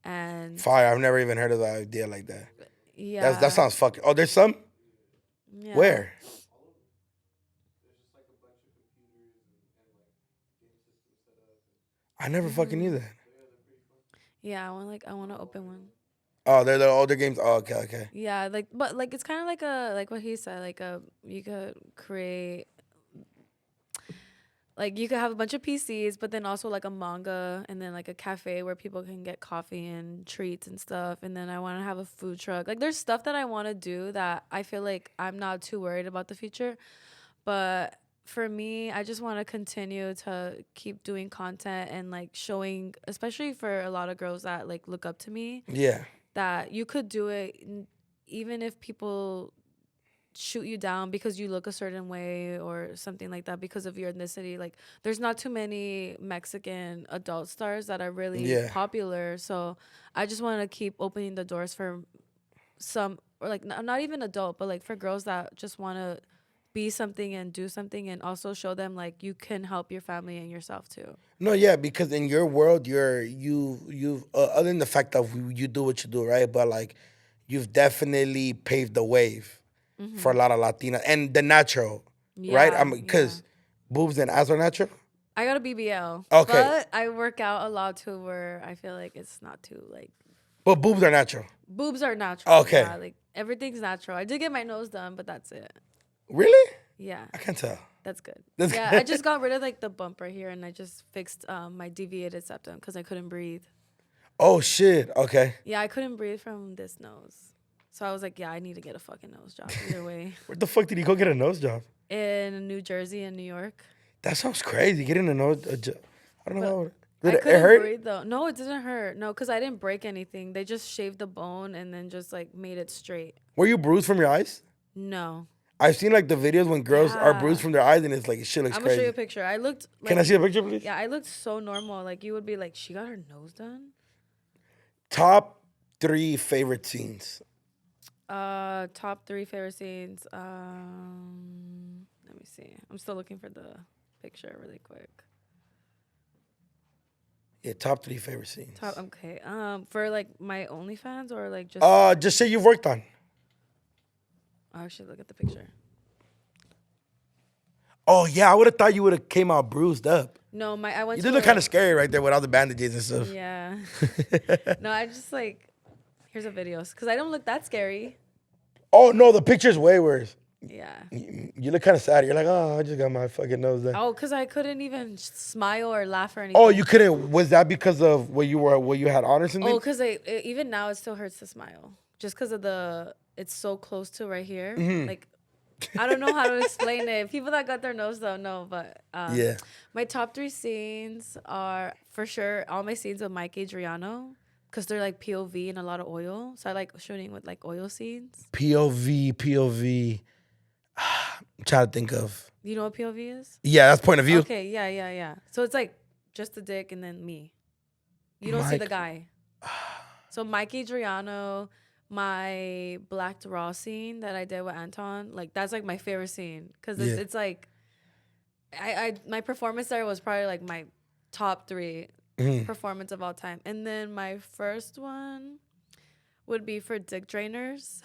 And fire, I've never even heard of the idea like that. Yeah, that sounds fucking. Oh, there's some. Yeah. Where? I never fucking knew that. Yeah, I want to open one. Oh, they're the older games. Oh, okay, okay. Yeah, like but like it's kind of like what he said, like you could create like you could have a bunch of PCs, but then also like a manga and then like a cafe where people can get coffee and treats and stuff. And then I want to have a food truck. Like there's stuff that I want to do that I feel like I'm not too worried about the future. But for me, I just want to continue to keep doing content and like showing, especially for a lot of girls that like look up to me, Yeah. that you could do it even if people shoot you down because you look a certain way or something like that because of your ethnicity. Like there's not too many Mexican adult stars that are really popular, so I just want to keep opening the doors for some, or like not even adult, but like for girls that just want to be something and do something, and also show them like you can help your family and yourself too. No, yeah, because in your world, you other than the fact that you do what you do, right? But like, you've definitely paved the wave for a lot of Latinas and the natural, right? I mean, because boobs and ass are natural. I got a BBL, Okay, but I work out a lot too, where I feel like it's not too like. But boobs are natural. Boobs are natural. Okay, yeah, like everything's natural. I did get my nose done, but that's it. Really? Yeah. I can't tell. That's good. That's yeah, good. I just got rid of like the bump right here, and I just fixed my deviated septum because I couldn't breathe. Oh shit. Okay. Yeah, I couldn't breathe from this nose. So I was like, yeah, I need to get a fucking nose job either way. Where the fuck did you go get a nose job? In New Jersey and New York. That sounds crazy. Getting a nose job. I don't know. Did it hurt? Breathe, though. No, it didn't hurt. No, because I didn't break anything. They just shaved the bone and then just like made it straight. Were you bruised from your eyes? No. I've seen like the videos when girls are bruised from their eyes and it's like shit looks crazy. I'm gonna show you a picture. I looked. Like, can I see a picture, please? Yeah, I looked so normal. Like you would be like, she got her nose done. Top 3 favorite scenes. Top 3 favorite scenes. Let me see. I'm still looking for the picture really quick. Yeah, top 3 favorite scenes. Okay. For like my OnlyFans or like just say you've worked on. Oh, actually, look at the picture. Oh yeah, I would have thought you would have came out bruised up. No, I went. You did look kind of scary right there with all the bandages and stuff. Yeah. No, I just like. Here's a video because I don't look that scary. Oh no, the picture's way worse. Yeah. You look kind of sad. You're like, oh, I just got my fucking nose done. Oh, because I couldn't even smile or laugh or anything. Oh, you couldn't. Was that because of where you had honors and things? Oh, because even now it still hurts to smile just because of it's so close to right here. Mm-hmm. Like, I don't know how to explain it. People that got their nose don't know, but yeah. My top 3 scenes are for sure all my scenes with Mike Adriano. Because they're like POV and a lot of oil. So I like shooting with like oil scenes. POV. I'm trying to think of. You know what POV is? Yeah, that's point of view. Okay, yeah. So it's like just the dick and then me. You don't see the guy. So Mike Adriano, my Blacked Raw scene that I did with Anton, like that's like my favorite scene. Because it's like, my performance there was probably like my top 3. Performance of all time. And then my first one would be for dick drainers.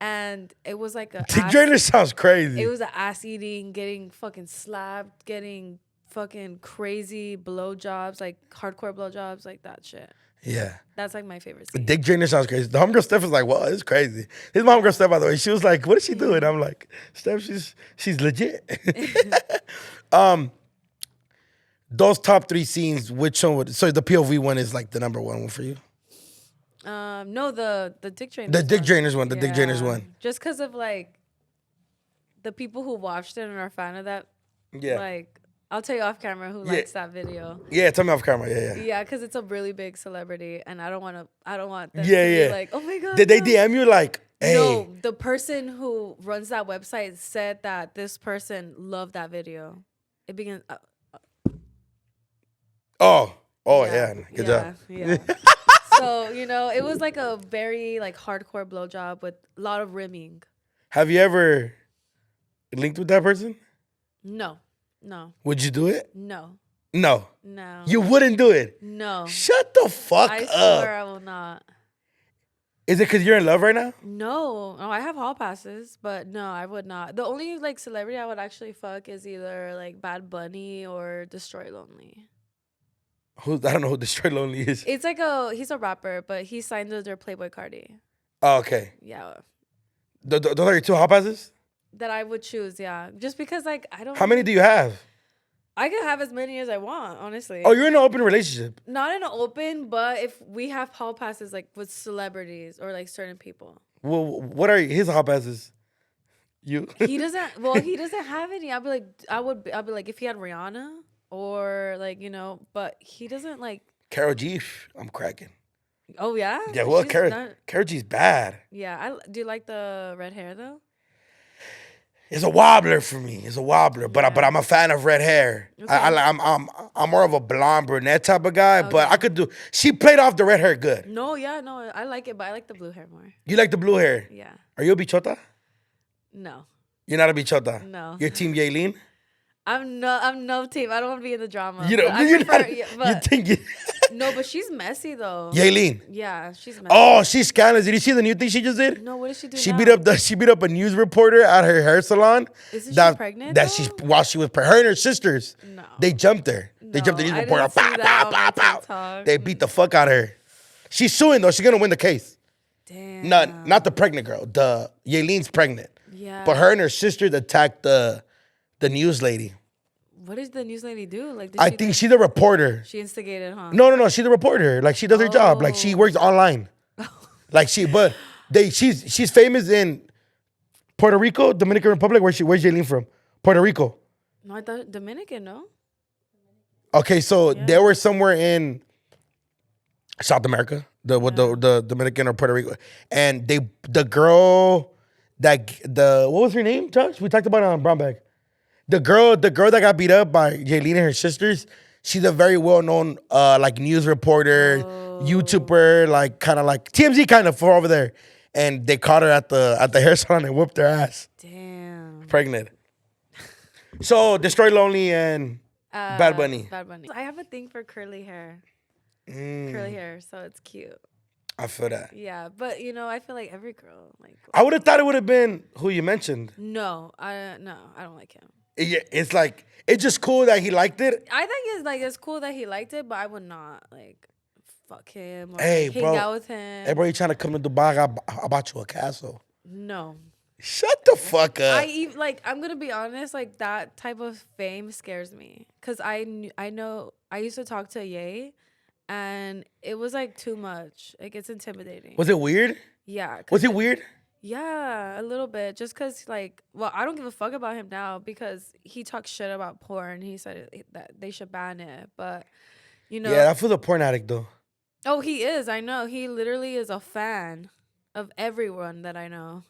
And it was like a dick drainers sounds crazy. It was an ass eating, getting fucking slapped, getting fucking crazy blowjobs, like hardcore blowjobs, like that shit. Yeah. That's like my favorite scene. Dick drainer sounds crazy. The homegirl Steph was like, well, it's crazy. His homegirl Steph, by the way, she was like, what is she doing? I'm like, Steph, she's legit. Those top 3 scenes, which one would... So the POV one is like the number 1 for you? No, the dick drainers. The dick drainers one. The dick drainers one. Just because of like the people who watched it and are a fan of that. Yeah. Like, I'll tell you off camera who likes that video. Yeah, tell me off camera. Yeah. Yeah, because it's a really big celebrity, and I don't want them to be like, oh my god. Did they DM you like, hey? No, the person who runs that website said that this person loved that video. It began. Oh, yeah. Good job. Yeah. So, it was like a very like hardcore blowjob with a lot of rimming. Have you ever linked with that person? No. Would you do it? No. You wouldn't do it? No. Shut the fuck up. I swear I will not. Is it because you're in love right now? No, I have hall passes, but no, I would not. The only like celebrity I would actually fuck is either like Bad Bunny or Destroy Lonely. I don't know who Destroy Lonely is. It's like he's a rapper, but he signed under Playboy Cardi. Oh, okay. Yeah. Those are your 2 hall passes? That I would choose, yeah. Just because, like, I don't... How many do you have? I can have as many as I want, honestly. Oh, you're in an open relationship? Not in an open, but if we have hall passes, like, with celebrities or, like, certain people. Well, what are his hall passes? You? He doesn't... Well, he doesn't have any. I'd be like, if he had Rihanna or, like, you know, but he doesn't, like... Karol G, I'm cracking. Oh, yeah? Yeah, well, Karol G's bad. Yeah. Do you like the red hair, though? It's a wobbler for me. It's a wobbler, but I'm a fan of red hair. Okay. I'm more of a blonde brunette type of guy, okay. But I could do. She played off the red hair good. No, I like it, but I like the blue hair more. You like the blue hair? Yeah. Are you a bichota? No. You're not a bichota. No. You're Team Yailin? I'm no team. I don't want to be in the drama. You know, No, but she's messy though. Yailin. Yeah, she's messy. Oh, she's scandalous. Did you see the new thing she just did? No, what did she do? She beat up a news reporter at her hair salon. Isn't she pregnant? While she was pregnant. Her and her sisters. No. They jumped her. They jumped the news reporter. Pow, pow. They beat the fuck out of her. She's suing though. She's gonna win the case. Damn. Not the pregnant girl. The Yaylin's pregnant. Yeah. But her and her sisters attacked the news lady. What did the news lady do? Like, I think she's the reporter. She instigated, huh? No. She's the reporter. Like, she does her job. Like, she works online. Like, she's famous in Puerto Rico, Dominican Republic. Where's Jaylene from? Puerto Rico. No, I thought Dominican, no? Okay, so they were somewhere in South America, the Dominican or Puerto Rico. And the girl what was her name, Josh? We talked about it on Brown Bag. The girl that got beat up by Jaylene and her sisters, she's a very well-known like news reporter, YouTuber, like kind of like TMZ kind of for over there. And they caught her at the hair salon and whooped her ass. Damn. Pregnant. So Destroy Lonely and Bad Bunny. I have a thing for curly hair. Curly hair, so it's cute. I feel that. Yeah, but you know, I feel like every girl like. I would have thought it would have been who you mentioned. No, I don't like him. It's like, it's just cool that he liked it. I think it's cool that he liked it, but I would not like fuck him or hang out with him. Hey, bro, you trying to come to Dubai? I bought you a castle. No. Shut the fuck up. I'm gonna be honest, like that type of fame scares me. Cause I know I used to talk to Ye and it was like too much. Like it's intimidating. Was it weird? Yeah. Was it weird? Yeah, a little bit. Just because, like, well, I don't give a fuck about him now because he talks shit about porn. He said that they should ban it. But, you know. Yeah, I feel a porn addict, though. Oh, he is. I know. He literally is a fan of everyone that I know.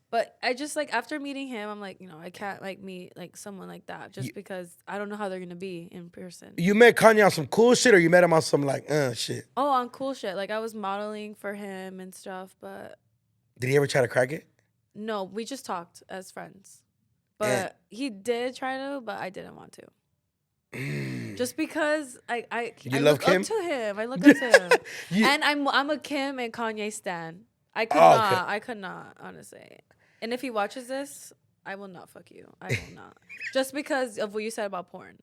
But I just, like, after meeting him, I'm like, you know, I can't, like, meet, like, someone like that just because I don't know how they're going to be in person. You met Kanye on some cool shit or you met him on some, like, shit? Oh, on cool shit. Like, I was modeling for him and stuff, but... Did he ever try to crack it? No, we just talked as friends. But he did try to, but I didn't want to. Just because I look up to him. I look up to him. And I'm a Kim and Kanye stan. I could not, honestly. And if he watches this, I will not fuck you. I will not. Just because of what you said about porn.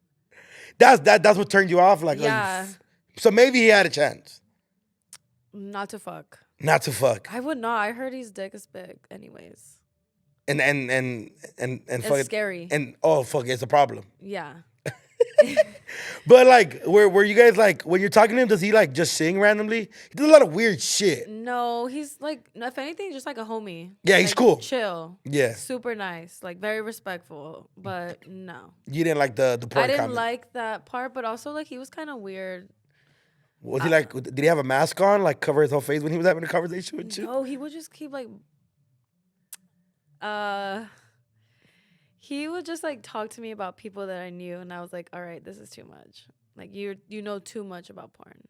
That's what turned you off? Like, yeah. So maybe he had a chance. Not to fuck. Not to fuck. I would not. I heard his dick is big, anyways. And it's scary. And fuck, it's a problem. Yeah. But like, were you guys like when you're talking to him? Does he like just sing randomly? He does a lot of weird shit. No, he's like, if anything, just like a homie. Yeah, he's cool. Chill. Yeah. Super nice. Like very respectful. But no. You didn't like the part. I didn't like that part, but also like he was kind of weird. Was he like? Did he have a mask on, like cover his whole face when he was having a conversation with you? No, he would just keep like. He would just like talk to me about people that I knew, and I was like, "All right, this is too much. Like you know too much about porn."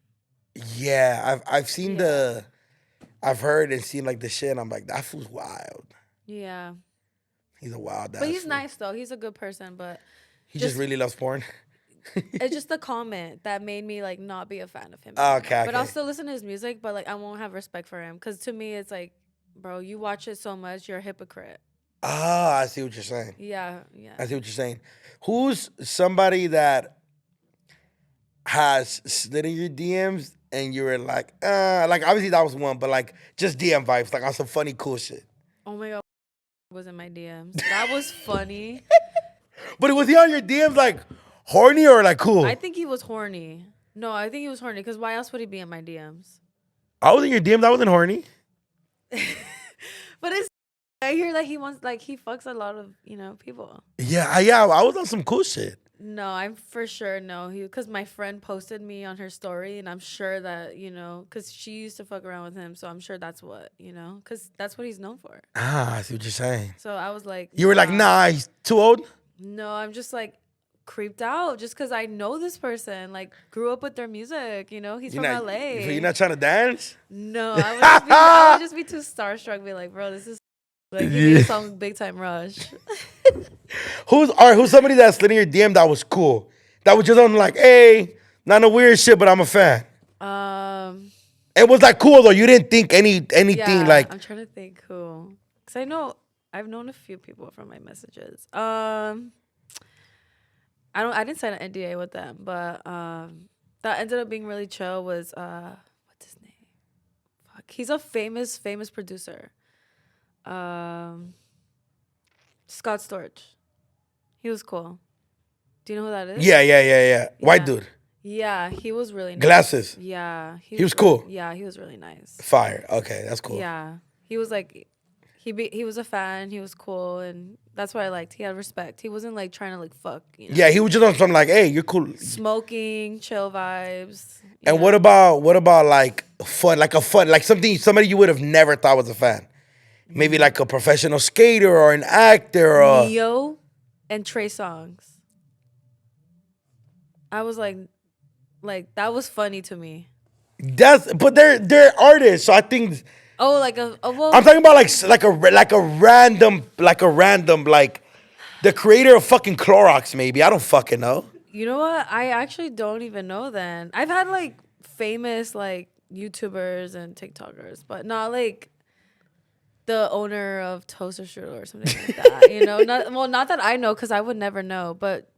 Yeah, I've seen I've heard and seen like the shit, and I'm like, that fool's wild. Yeah. He's a wild ass. But he's nice though. He's a good person, but he just really loves porn. It's just the comment that made me like not be a fan of him. Okay. But I'll still listen to his music, but like I won't have respect for him because to me it's like, bro, you watch it so much, you're a hypocrite. Ah, I see what you're saying. Yeah. I see what you're saying. Who's somebody that has slid in your DMs and you were like obviously that was one, but like just DM vibes, like on some funny cool shit. Oh my god, was in my DMs. That was funny. But was he on your DMs like horny or like cool? I think he was horny. No, I think he was horny because why else would he be in my DMs? I was in your DMs. I wasn't horny. But I hear that he wants, like, he fucks a lot of, people. Yeah, I was on some cool shit. No, I'm for sure no. Because my friend posted me on her story, and I'm sure that, because she used to fuck around with him, so I'm sure that's what, because that's what he's known for. I see what you're saying. So I was like, you were like, nah, he's too old? No, I'm just like creeped out just because I know this person, like grew up with their music, he's from LA. You're not trying to dance? No, I would just be too starstruck, be like, bro, this is like, give me a song Big Time Rush. Who's somebody that slid in your DM that was cool? That was just on like, hey, not no weird shit, but I'm a fan. It was like cool though. You didn't think anything yeah, like. I'm trying to think who, because I've known a few people from my messages. I didn't sign an NDA with them, but that ended up being really chill. Was what's his name? Fuck, he's a famous producer. Scott Storch. He was cool. Do you know who that is? Yeah. White dude. Yeah, he was really nice. Glasses. Yeah. He was cool. Yeah, he was really nice. Fire. Okay, that's cool. Yeah. He was like, he was a fan. He was cool, and that's what I liked. He had respect. He wasn't like trying to like fuck. Yeah, he was just on some like, hey, you're cool. Smoking, chill vibes. And what about like fun, like somebody you would have never thought was a fan? Maybe like a professional skater or an actor or Neo and Trey Songz. I was like that was funny to me. But they're artists, so I think. Oh, like well. I'm talking about like a random like the creator of fucking Clorox. Maybe I don't fucking know. You know what? I actually don't even know. Then I've had like famous like YouTubers and TikTokers, but not like the owner of Toaster Strudel or something like that. Not that I know, because I would never know, but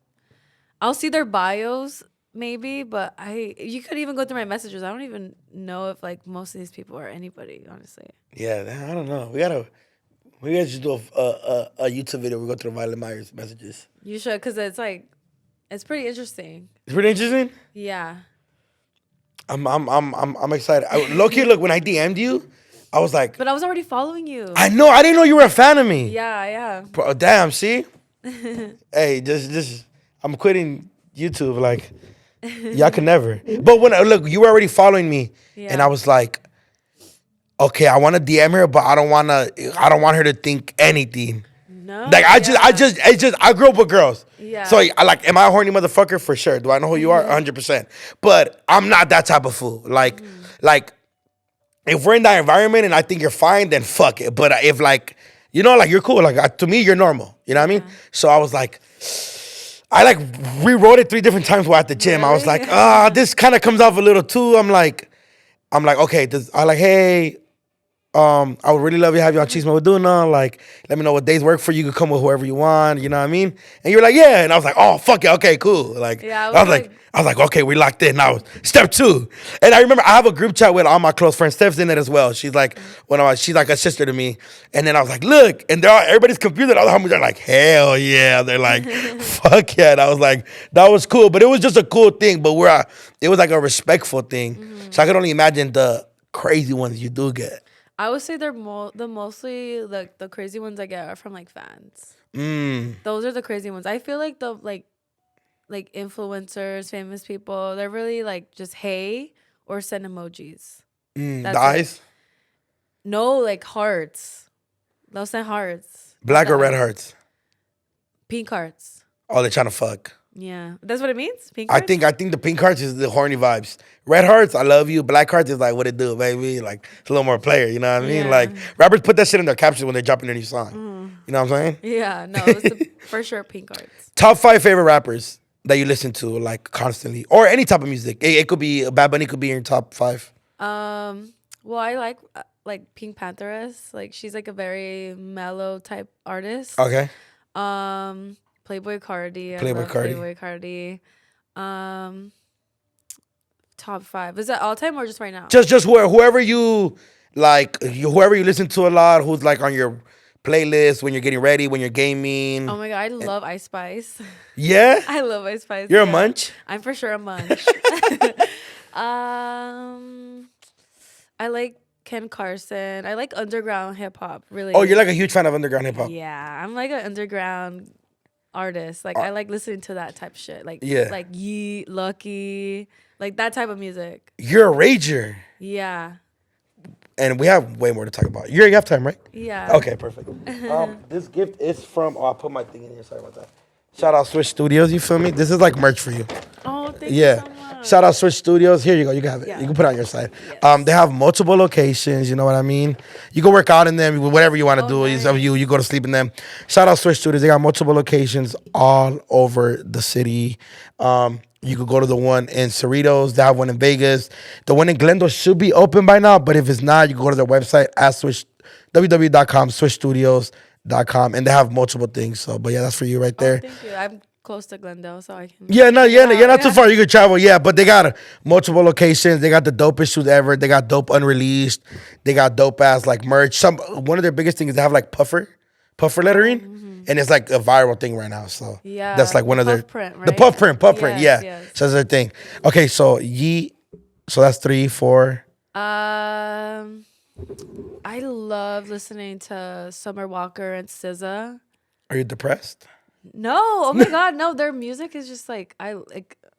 I'll see their bios maybe, but you could even go through my messages. I don't even know if like most of these people are anybody, honestly. Yeah, I don't know. We gotta just do a YouTube video. We go through Violet Myers messages. You should, because it's pretty interesting. It's pretty interesting. Yeah. I'm excited. Low-key, look, when I DM'd you, I was like, but I was already following you. I know. I didn't know you were a fan of me. Yeah. Bro, damn, see? Hey, just I'm quitting YouTube. Like, y'all can never. But look, you were already following me, and I was like, okay, I want to DM her, but I don't want her to think anything. No. Like I grew up with girls. Yeah. So am I a horny motherfucker? For sure. Do I know who you are? 100%. But I'm not that type of fool. Like if we're in that environment and I think you're fine, then fuck it. But if you're cool. Like to me, you're normal. You know what I mean? So I was like, I rewrote it 3 different times while at the gym. Really? I was like, this kind of comes off a little too. I'm like, okay. Hey, I would really love to have you on Chisme with DoKnow. Like, let me know what days work for you. You can come with whoever you want. You know what I mean? And you're like, yeah. And I was like, oh, fuck it. Okay, cool. Like, yeah, I was like, okay, we locked in. Now, step 2. And I remember I have a group chat with all my close friends. Steph's in it as well. She's like, she's like a sister to me. And then I was like, look. And everybody's confused. All the homies are like, hell yeah. They're like, fuck yeah. And I was like, that was cool. But it was just a cool thing. But it was like a respectful thing. Mm-hmm. So I could only imagine the crazy ones you do get. I would say they're mostly like the crazy ones I get are from like fans. Those are the crazy ones. I feel like the like influencers, famous people, they're really like just hey or send emojis. The eyes? No, like hearts. They'll send hearts. Black or red hearts? Pink hearts. Oh, they're trying to fuck. Yeah, that's what it means. Pink hearts? I think the pink hearts is the horny vibes. Red hearts, I love you. Black hearts is like what it do, baby. Like it's a little more player. You know what I mean? Yeah. Like rappers put that shit in their captions when they're dropping their new song. You know what I'm saying? Yeah, no, it's for sure pink hearts. Top 5 favorite rappers that you listen to like constantly, or any type of music. It could be Bad Bunny. Could be in your top 5. Well, I like Pink Pantheress. Like she's like a very mellow type artist. Okay. Playboy Cardi. Playboy Cardi. Playboy Cardi. Top 5. Is that all time or just right now? Just whoever you like, whoever you listen to a lot, who's like on your playlist when you're getting ready, when you're gaming. Oh my god, I love Ice Spice. Yeah? I love Ice Spice. You're a munch? I'm for sure a munch. I like Ken Carson. I like underground hip hop. Really. Oh, you're like a huge fan of underground hip hop. Yeah, I'm like an underground artist. Like I like listening to that type of shit. Like like Yeet, Lucky, like that type of music. You're a rager. Yeah. And we have way more to talk about. You have time, right? Yeah. Okay, perfect. This gift is from. Oh, I put my thing in here. Sorry about that. Shout out Swish Studios. You feel me? This is like merch for you. Oh, thank you so much. Shout out Swish Studios. Here you go. You can have it. Yeah. You can put it on your side. Yes. They have multiple locations. You know what I mean? You can work out in them. Whatever you want to do. Nice. You go to sleep in them. Shout out Swish Studios. They got multiple locations all over the city. You could go to the one in Cerritos. They have one in Vegas. The one in Glendale should be open by now. But if it's not, you can go to their website at www.com, swishstudios.com. And they have multiple things. So, but yeah, that's for you right there. Thank you. I'm close to Glendale, so I can. You're not too far. You can travel. Yeah, but they got multiple locations. They got the dopest shoes ever. They got dope unreleased. They got dope ass like merch. One of their biggest things is they have like puffer lettering. Mm-hmm. And it's like a viral thing right now. So yeah, that's like one of their print, right? The puff print. Yeah. Yes. So that's their thing. Okay, so Yeet. So that's 3, 4. I love listening to Summer Walker and SZA. Are you depressed? No, oh my god, no. Their music is just like I don't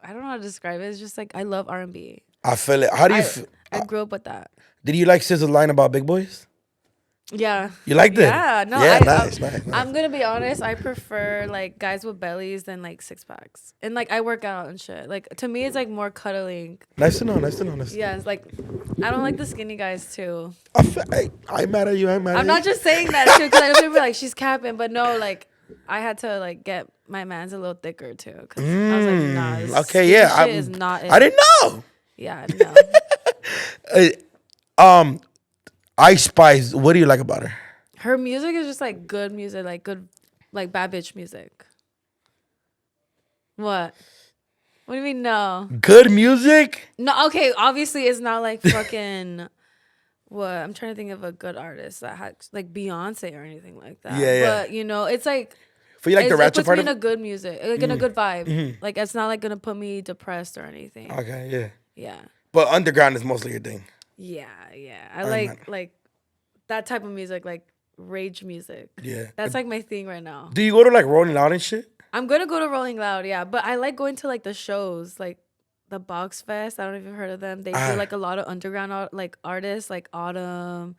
know how to describe it. It's just like I love R&B. I feel it. How do you feel? I grew up with that. Did you like SZA's line about big boys? Yeah. You liked it? Yeah, no. Yeah, nice. I'm gonna be honest. I prefer like guys with bellies than like 6-packs, and like I work out and shit. Like to me, it's like more cuddling. Nice to know. Yeah, it's like I don't like the skinny guys too. I'm mad at you. I'm not just saying that too because I know people are like she's capping, but no, like I had to like get my man's a little thicker too because I was like, nah. This okay, yeah. shit is not it. I didn't know. Yeah, no. Ice Spice, what do you like about her? Her music is just like good music, like good, like bad bitch music. What? What do you mean no? Good music? No, okay. Obviously, it's not like fucking. What? I'm trying to think of a good artist that had like Beyonce or anything like that. Yeah. But it's like. For you like the ratchet part of it? It puts me in a good music, like in a good vibe. Mm-hmm. Like it's not like gonna put me depressed or anything. Okay, yeah. Yeah. But underground is mostly your thing. Yeah. I like that type of music, like rage music. Yeah. That's like my thing right now. Do you go to like Rolling Loud and shit? I'm gonna go to Rolling Loud, yeah. But I like going to like the shows, like the Box Fest. I don't know if you've heard of them. They do like a lot of underground like artists, like Autumn,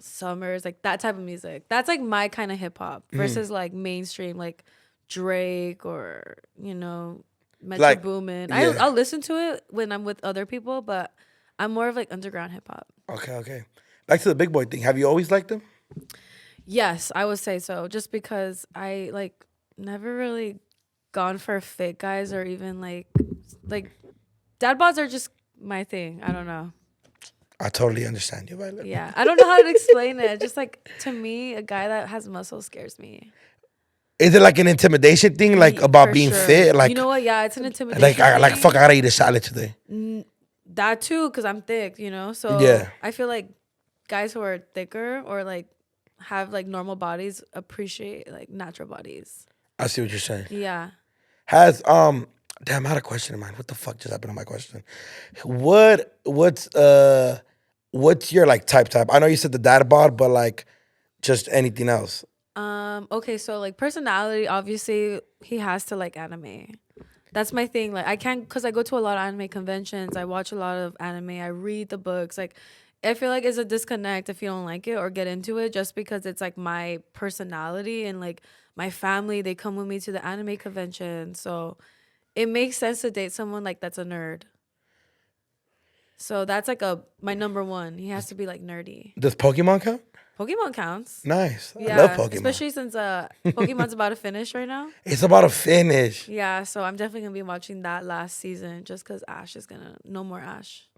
Summers, like that type of music. That's like my kind of hip hop versus like mainstream, like Drake or Metro like, Boomin. Yeah. I'll listen to it when I'm with other people, but I'm more of like underground hip hop. Okay. Back to the big boy thing. Have you always liked them? Yes, I would say so. Just because I like never really gone for fit guys or even like dad bods are just my thing. I don't know. I totally understand you, Violet. Yeah, I don't know how to explain it. Just like to me, a guy that has muscles scares me. Is it like an intimidation thing, like about for being sure. fit? Like you know what? Yeah, it's an intimidation. Like fuck, I gotta eat a salad today. That too, because I'm thick. So yeah. I feel like guys who are thicker or like have like normal bodies appreciate like natural bodies. I see what you're saying. Yeah. Damn, I had a question in mind. What the fuck just happened to my question? What's your like type? I know you said the dad bod, but like just anything else. Okay, so like personality, obviously he has to like anime. That's my thing. Like I can't, because I go to a lot of anime conventions. I watch a lot of anime. I read the books. Like I feel like it's a disconnect if you don't like it or get into it just because it's like my personality and like my family, they come with me to the anime convention. So it makes sense to date someone like that's a nerd. So that's like my number one. He has to be like nerdy. Does Pokemon count? Pokemon counts. Nice. Yeah, I love Pokemon. Especially since Pokemon's about to finish right now. It's about to finish. Yeah, so I'm definitely going to be watching that last season just because Ash is going to... No more Ash.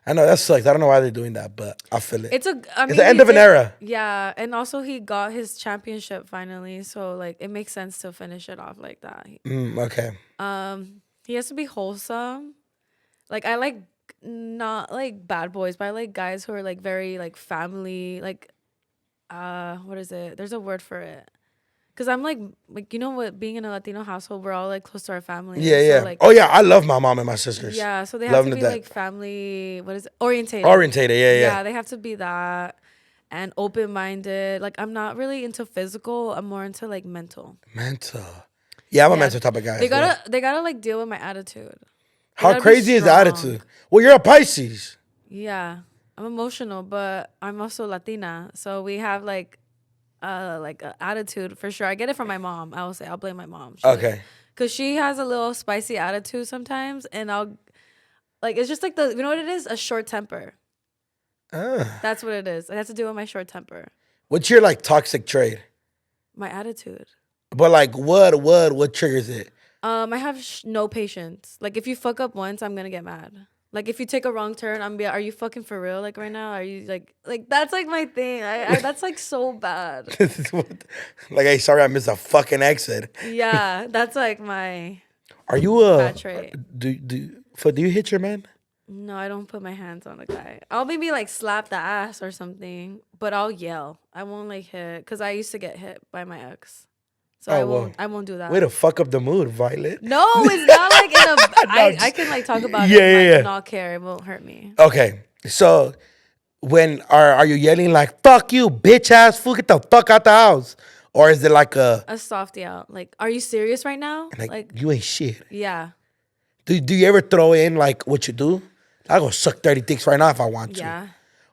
I know, that sucks. I don't know why they're doing that, but I feel it. It's the end of an era. Yeah, and also he got his championship finally, so like it makes sense to finish it off like that. Okay. He has to be wholesome. Like I like not like bad boys, but I like guys who are like very like family, like what is it? There's a word for it. Cause I'm like you know what, being in a Latino household, we're all like close to our family. Yeah, so, yeah. Like, Oh yeah, I love my mom and my sisters. yeah, so they Love have to them be to death. like family. What is it? Orientated? Orientated, yeah. Yeah, they have to be that and open minded. Like I'm not really into physical. I'm more into like mental. Mental. Yeah, I'm a Yeah, mental type of guy. They gotta like deal with my attitude. They How gotta be crazy is the strong. attitude? Well, you're a Pisces. Yeah, I'm emotional, but I'm also Latina, so we have like a attitude for sure. I get it from my mom. I'll blame my mom. Okay. Because she has a little spicy attitude sometimes, and I'll like it's just like you know what it is? A short temper. That's what it is. It has to do with my short temper. What's your like toxic trait? My attitude. But like what triggers it? I have no patience. Like if you fuck up once, I'm gonna get mad. Like if you take a wrong turn, are you fucking for real? Like right now, are you like that's like my thing. That's like so bad. Like, hey, sorry, I missed a fucking exit. Yeah, that's like my. Are you bad trait. Do you hit your man? No, I don't put my hands on a guy. I'll maybe like slap the ass or something, but I'll yell. I won't like hit because I used to get hit by my ex. So I won't do that. Way to fuck up the mood, Violet. No, it's not like in a. I can like talk about it and not care. It won't hurt me. Okay, so when are you yelling like "fuck you, bitch ass fool, get the fuck out the house," or is it like a softy out? Like, are you serious right now? Like you ain't shit. Yeah. Do you ever throw in like what you do? I go suck 30 dicks right now if I want to. Yeah.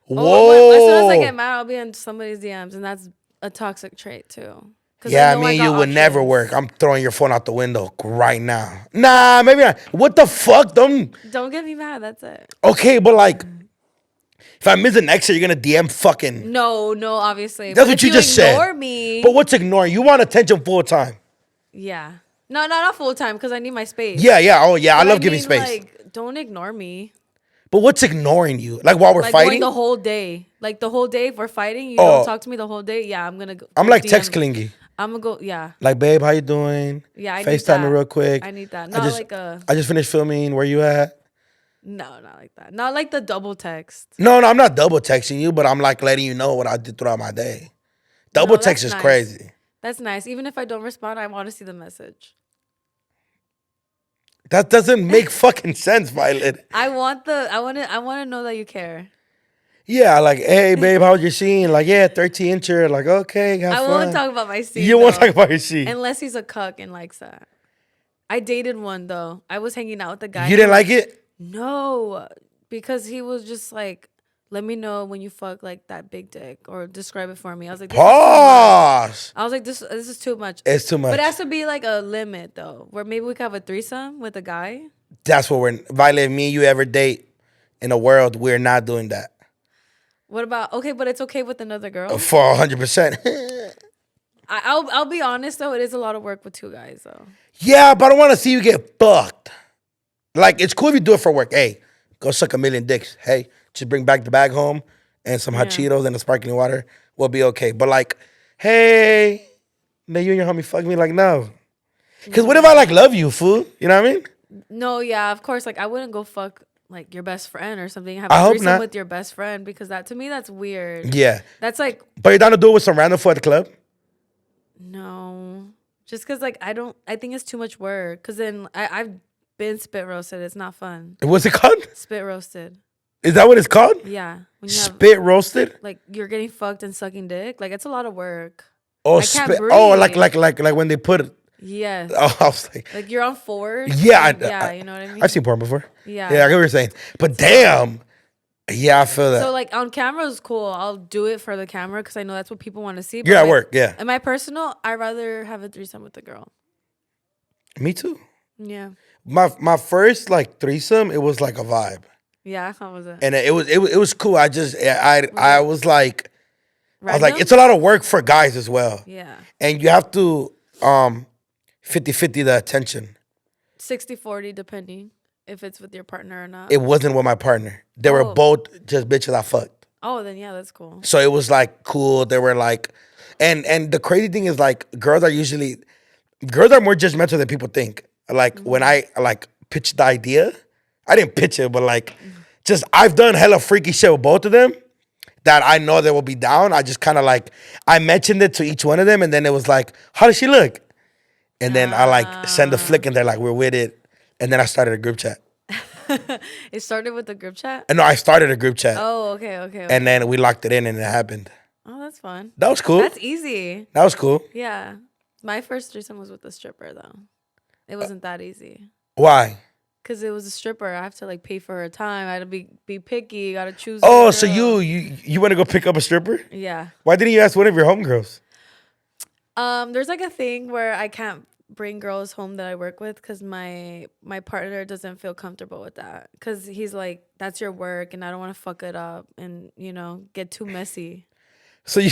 Whoa. Oh, as soon as I get mad, I'll be in somebody's DMs, and that's a toxic trait too. Yeah, I mean, you would never work. I'm throwing your phone out the window right now. Nah, maybe not. What the fuck? Don't get me mad. That's it. Okay, but like, if I miss an exit, you're gonna DM fucking. No, obviously. That's what you just said. Ignore me. But what's ignoring? You want attention full time. Yeah. No, not full time because I need my space. Yeah. Oh, yeah. I love giving space. Like, don't ignore me. But what's ignoring you? Like while we're fighting? The whole day. Like the whole day, if we're fighting, you don't talk to me the whole day. Yeah, I'm gonna go. I'm like text clingy. I'm gonna go. Yeah. Like, babe, how you doing? Yeah, I FaceTime me real quick. I need that. I just finished filming. Where you at? No, not like that. Not like the double text. No, I'm not double texting you, but I'm like letting you know what I did throughout my day. Double text is crazy. That's nice. Even if I don't respond, I want to see the message. That doesn't make fucking sense, Violet. I want to know that you care. Yeah, like, hey, babe, how's your scene? Like, yeah, 13-incher. Like, okay, have fun. I won't talk about my scene. You won't talk about your scene. Unless he's a cuck and likes that. I dated one, though. I was hanging out with the guy. You didn't like it? No, because he was just like, let me know when you fuck like that big dick or describe it for me. I was like, pause. I was like, this is too much. It's too much. But it has to be like a limit, though, where maybe we could have a threesome with a guy. That's what Violet, me and you ever date in a world, we're not doing that. What about, okay, but it's okay with another girl? For 100%. I'll be honest, though. It is a lot of work with two guys, though. Yeah, but I don't want to see you get fucked. Like, it's cool if you do it for work. Hey, go suck a million dicks. Hey, just bring back the bag home and some hot Cheetos and a sparkling water. We'll be okay. But like, hey, now you and your homie fuck me. Like, no. Because what if I like love you, fool? You know what I mean? No, yeah, of course. Like, I wouldn't go fuck like your best friend or something. Have I a hope threesome not. with your best friend, because that, to me, that's weird. Yeah. That's like. But you're down to do it with some random fool at the club? No. Just because, like, I think it's too much work. Because then I've been spit roasted. It's not fun. What's it called? Spit roasted. Is that what it's called? Yeah. When you spit roasted? Like, you're getting fucked and sucking dick. Like, it's a lot of work. Oh, spit. Oh, like when they put it. Yes. Oh, I was like you're on forward. Yeah. You know what I mean? I've seen porn before. Yeah. Yeah, I get what you're saying. But damn. Yeah, I feel that. So, like, on camera is cool. I'll do it for the camera because I know that's what people want to see. You're at work, yeah. In my personal, I'd rather have a threesome with a girl. Me too. Yeah. My first, like, threesome, it was like a vibe. Yeah, how was it? And it was cool. I was like, Random? I was like, it's a lot of work for guys as well. Yeah. And you have to 50-50 the attention. 60-40 depending if it's with your partner or not. It wasn't with my partner. They were both just bitches I fucked. Oh, then yeah, that's cool. So it was like cool. They were like, and the crazy thing is like girls are more judgmental than people think. Like when I like pitch the idea, I didn't pitch it, but like, just I've done hella freaky shit with both of them that I know they will be down. I just kind of like, I mentioned it to each one of them, and then it was like, how does she look? And then I like send a flick, and they're like, we're with it. And then I started a group chat. It started with the group chat? No, I started a group chat. Oh, okay. And then we locked it in, and it happened. Oh, that's fun. That was cool. That's easy. That was cool. Yeah. My first threesome was with a stripper, though. It wasn't that easy. Why? Because it was a stripper. I have to like pay for her time. I had to be picky. Got to choose. Oh, so you want to go pick up a stripper? Yeah. Why didn't you ask one of your homegirls? There's like a thing where I can't bring girls home that I work with because my partner doesn't feel comfortable with that. Because he's like, that's your work, and I don't want to fuck it up and get too messy. So you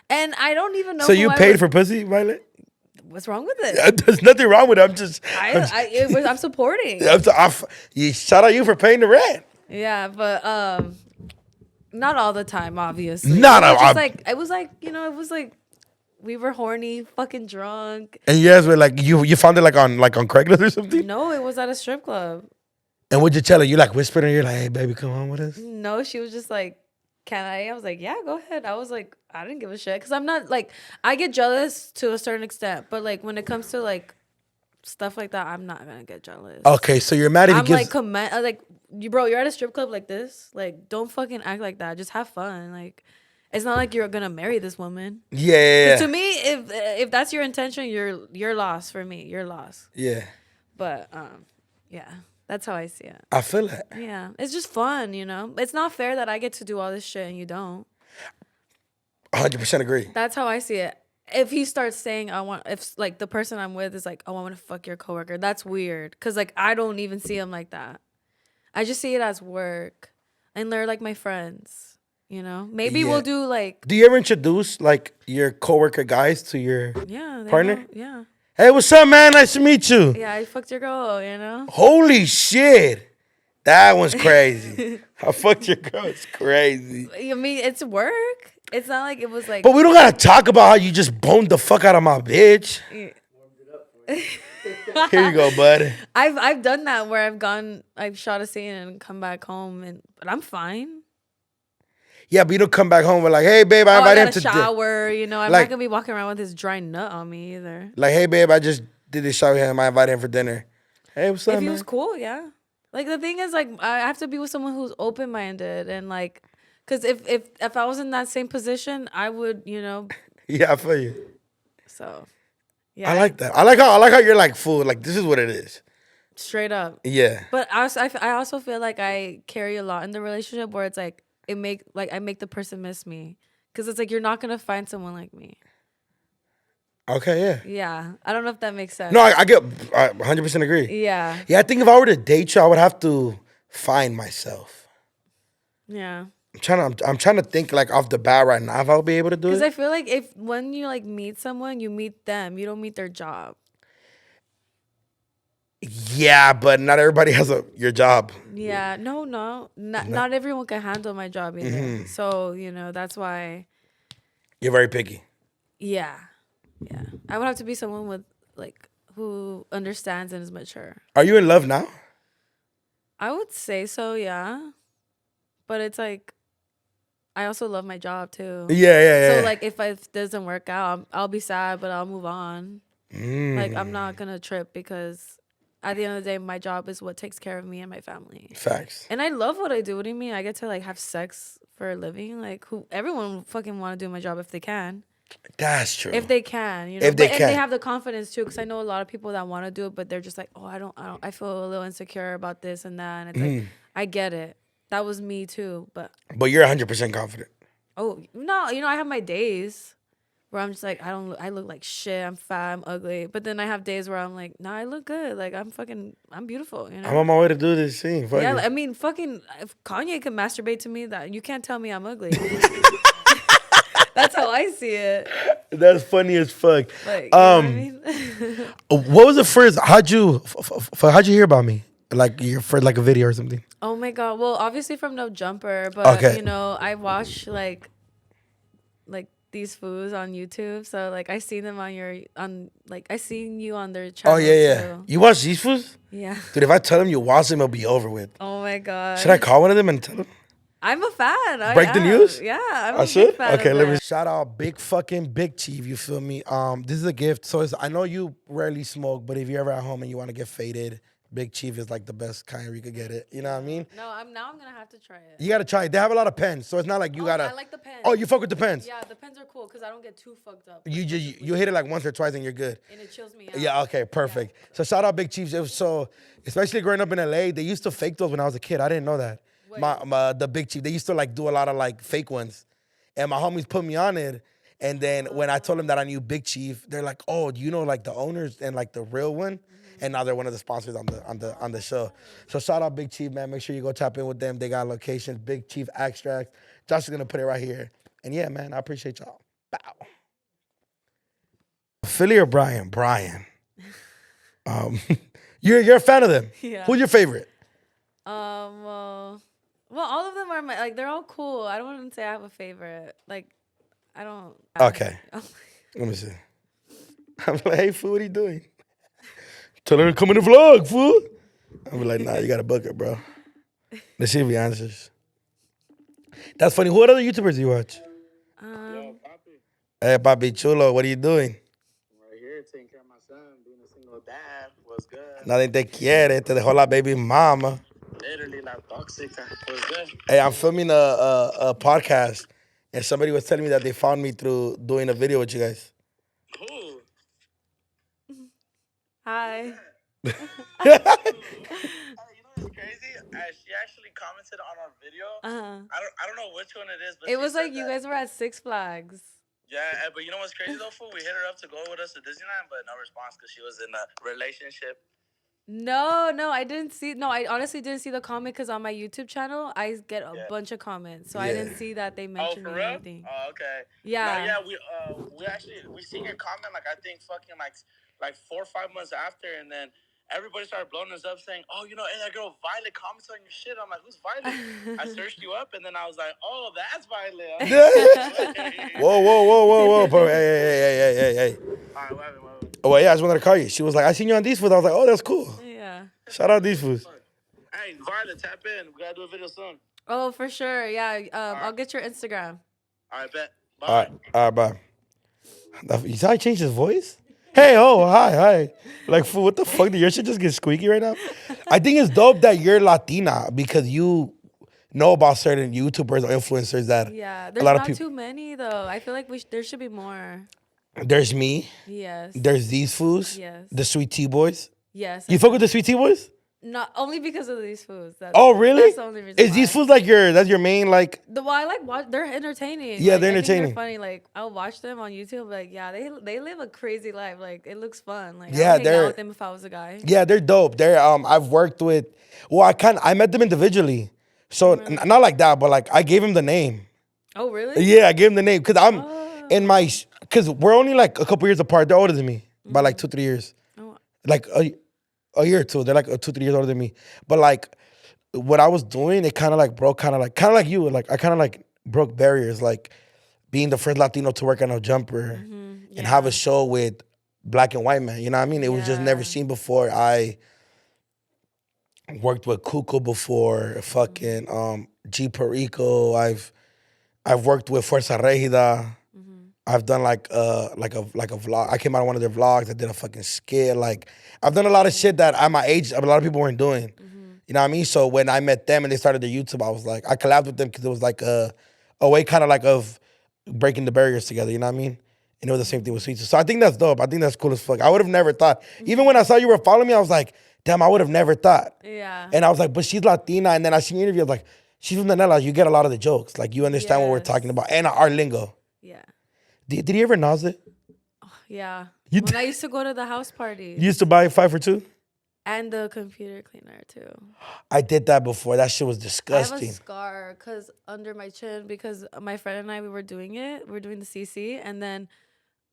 and I don't even know. So you paid for pussy, Violet? What's wrong with it? There's nothing wrong with it. I'm supporting. Shout out you for paying the rent. Yeah, but not all the time, obviously. It was like we were horny, fucking drunk. And you guys were like, you found it like on Craigslist or something? No, it was at a strip club. And what'd you tell her? You like whispered and you're like, hey baby, come on with us? No, she was just like, can I? I was like, yeah, go ahead. I was like, I didn't give a shit. Because I'm not like, I get jealous to a certain extent. But like when it comes to like stuff like that, I'm not going to get jealous. Okay, so you're mad if he gives... Bro, you're at a strip club like this. Like, don't fucking act like that. Just have fun. Like, it's not like you're going to marry this woman. Yeah. To me, if that's your intention, you're lost for me. You're lost. Yeah. But, yeah. That's how I see it. I feel it. Yeah. It's just fun, It's not fair that I get to do all this shit and you don't. 100% agree. That's how I see it. If he starts saying, if like the person I'm with is like, oh, I want to fuck your coworker, that's weird. Because like, I don't even see him like that. I just see it as work. And they're like my friends, Maybe we'll do like... Do you ever introduce like your coworker guys to your partner? Yeah. Hey, what's up, man? Nice to meet you. Yeah, I fucked your girl, Holy shit. That one's crazy. I fucked your girl. It's crazy. I mean, it's work. It's not like it was like... But we don't got to talk about how you just boned the fuck out of my bitch. Yeah. Here you go, bud. I've done that where I've shot a scene and come back home, but I'm fine. Yeah, but you don't come back home with like, hey, babe, I invited him to shower. I'm not going to be walking around with this dry nut on me either. Like, hey, babe, I just did this shower here. I invited him for dinner. Hey, what's up, man? If he was cool, yeah. Like, the thing is, like, I have to be with someone who's open-minded. And, like, because if I was in that same position, I would, Yeah, I feel you. So, yeah. I like that. I like how you're like, fool, like, this is what it is. Straight up. Yeah. But I also feel like I carry a lot in the relationship where it's like, I make the person miss me. Because it's like, you're not going to find someone like me. Okay, yeah. Yeah. I don't know if that makes sense. No, I 100% agree. Yeah. Yeah, I think if I were to date you, I would have to find myself. Yeah. I'm trying to think like off the bat right now if I'll be able to do it. Because I feel like when you like meet someone, you meet them. You don't meet their job. Yeah, but not everybody has your job. Yeah, no. Not everyone can handle my job either. Mm-hmm. So, that's why. You're very picky. Yeah. Yeah. I would have to be someone with, like, who understands and is mature. Are you in love now? I would say so, yeah. But it's like, I also love my job, too. Yeah. So, like, if it doesn't work out, I'll be sad, but I'll move on. Like, I'm not going to trip because... At the end of the day, my job is what takes care of me and my family. Facts. And I love what I do. What do you mean? I get to like have sex for a living. Like everyone fucking want to do my job if they can. That's true. If they can, If they can. And they have the confidence too, because I know a lot of people that want to do it, but they're just like, oh, I don't. I feel a little insecure about this and that. And it's like, I get it. That was me too, but you're 100% confident. Oh no, I have my days. Where I'm just like, I look like shit. I'm fat. I'm ugly. But then I have days where I'm like, nah, I look good. Like, I'm beautiful. I'm on my way to do this scene. Yeah, I mean, fucking, if Kanye can masturbate to me, that you can't tell me I'm ugly. That's how I see it. That's funny as fuck. Like, you know what I mean? What was the first? How'd you hear about me? Like for like a video or something? Oh my god. Well, obviously from No Jumper, but okay. I watch like these foods on YouTube. So like I seen them I seen you on their channel. Oh yeah. Too. You watch these foods? Yeah. Dude, if I tell them you watch them, it'll be over with. Oh my god. Should I call one of them and tell them? I'm a fan. Break the news? Yeah, I'm I a should? big fan. Okay, of let me them. shout out Big Chief, you feel me? This is a gift. So I know you rarely smoke, but if you're ever at home and you want to get faded, Big Chief is like the best kind where you could get it. You know what I mean? No, I'm gonna have to try it. You gotta try it. They have a lot of pens, so it's not like you gotta. I like the pens. Oh, you fuck with the pens? Yeah, the pens are cool because I don't get too fucked up. You hit it like once or twice and you're good. And it chills me out. Yeah, okay, perfect. Yeah. So shout out Big Chief. So especially growing up in LA, they used to fake those when I was a kid. I didn't know that. The Big Chief, they used to like do a lot of like fake ones, and my homies put me on it. And then when I told them that I knew Big Chief, they're like, "Oh, do you know like the owners and like the real one?" And now they're one of the sponsors on the show. So shout out Big Chief, man. Make sure you go tap in with them. They got locations, Big Chief Extracts. Josh is gonna put it right here. And yeah, man, I appreciate y'all. Bow. Philly or Brian? Brian. You're a fan of them. Yeah. Who's your favorite? Well, all of them are like they're all cool. I don't want to say I have a favorite. Like, I don't. Okay. Let me see. I'm like, hey, fool, what are you doing? Tell her to come in the vlog, fool. I'm like, nah, you got to book her, bro. Let's see if he answers. That's funny. What other YouTubers do you watch? Yo, Papi. Hey, Papi Chulo, what are you doing? Right here, taking care of my son, being a single dad. What's good? Nadie te quiere. Te dejó la baby mama. Literally, la tóxica. What's good? Hey, I'm filming a podcast, and somebody was telling me that they found me through doing a video with you guys. Who? Hi. You know what's crazy? She actually commented on our video. I don't know which one it is, but it was like you that. guys were at Six Flags. Yeah, but you know what's crazy though, fool? We hit her up to go with us to Disneyland, but no response because she was in a relationship. No, I didn't see. No, I honestly didn't see the comment because on my YouTube channel I get a bunch of comments, so I didn't see that they mentioned for me or real? anything. Oh, okay. Yeah. No, yeah, we seen your comment like I think fucking like 4 or 5 months after, and then everybody started blowing us up saying, "Oh, you know, hey, that girl Violet comments on your shit." I'm like, "Who's Violet?" I searched you up, and then I was like, "Oh, that's Violet." Whoa. Hey. All right, wait. Oh, well, yeah, I just wanted to call you. She was like, I seen you on these foods. I was like, oh, that's cool. Yeah. Shout out these foods. Hey, Violet, tap in. We gotta do a video soon. Oh, for sure. Yeah. I'll get your Instagram. All right, bet. Bye. All right, bye. You saw I changed his voice? Hey, oh, hi. Like, fool, what the fuck? Did your shit just get squeaky right now? I think it's dope that you're Latina because you know about certain YouTubers or influencers that there's a lot not of people. too many though. I feel like there should be more. There's me. Yes. There's these fools. Yes. The Sweet Tea Boys. Yes. You fuck with the Sweet Tea Boys? Not only because of these foods. Oh, really? That's the only reason. Is these foods like that's your main like? I like watch. They're entertaining. Yeah, like, they're I think entertaining. they're funny. Like I'll watch them on YouTube. Like they live a crazy life. Like it looks fun. Like yeah, I would hang out with them if I was a guy. Yeah, they're dope. They're I've worked with. Well, I met them individually, so not like that, but like I gave him the name. Oh really? Yeah, I gave him the name because I'm in my because we're only like a couple years apart. They're older than me by like 2-3 years. Oh. Like a year or two. They're like 2-3 years older than me. But like what I was doing, it kind of like broke, kind of like you. Like I kind of like broke barriers, like being the first Latino to work on a jumper and have a show with black and white men. You know what I mean? It was just never seen before. I worked with Cuco before, fucking G Perico. I've worked with Fuerza Regida. I've done like a vlog. I came out on one of their vlogs. I did a fucking skit. Like I've done a lot of shit that at my age a lot of people weren't doing. You know what I mean? So when I met them and they started their YouTube, I was like, I collabed with them because it was like a way kind of like of breaking the barriers together. You know what I mean? And it was the same thing with Sweet. So I think that's dope. I think that's cool as fuck. I would have never thought. Even when I saw you were following me, I was like, damn, I would have never thought. Yeah. And I was like, but she's Latina. And then I seen your interview. I was like, she's from Manila. You get a lot of the jokes. Like you understand what we're talking about and our lingo. Yeah. Did you ever nose it? Yeah. You when I used to go to the house party. You used to buy 5 for 2? And the computer cleaner too. I did that before. That shit was I disgusting. have a scar under my chin because my friend and I, we were doing it. We were doing the CC. And then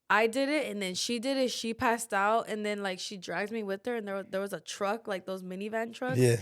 I did it and then she did it. She passed out. And then like she dragged me with her. And there was a truck, like those minivan trucks. Yeah.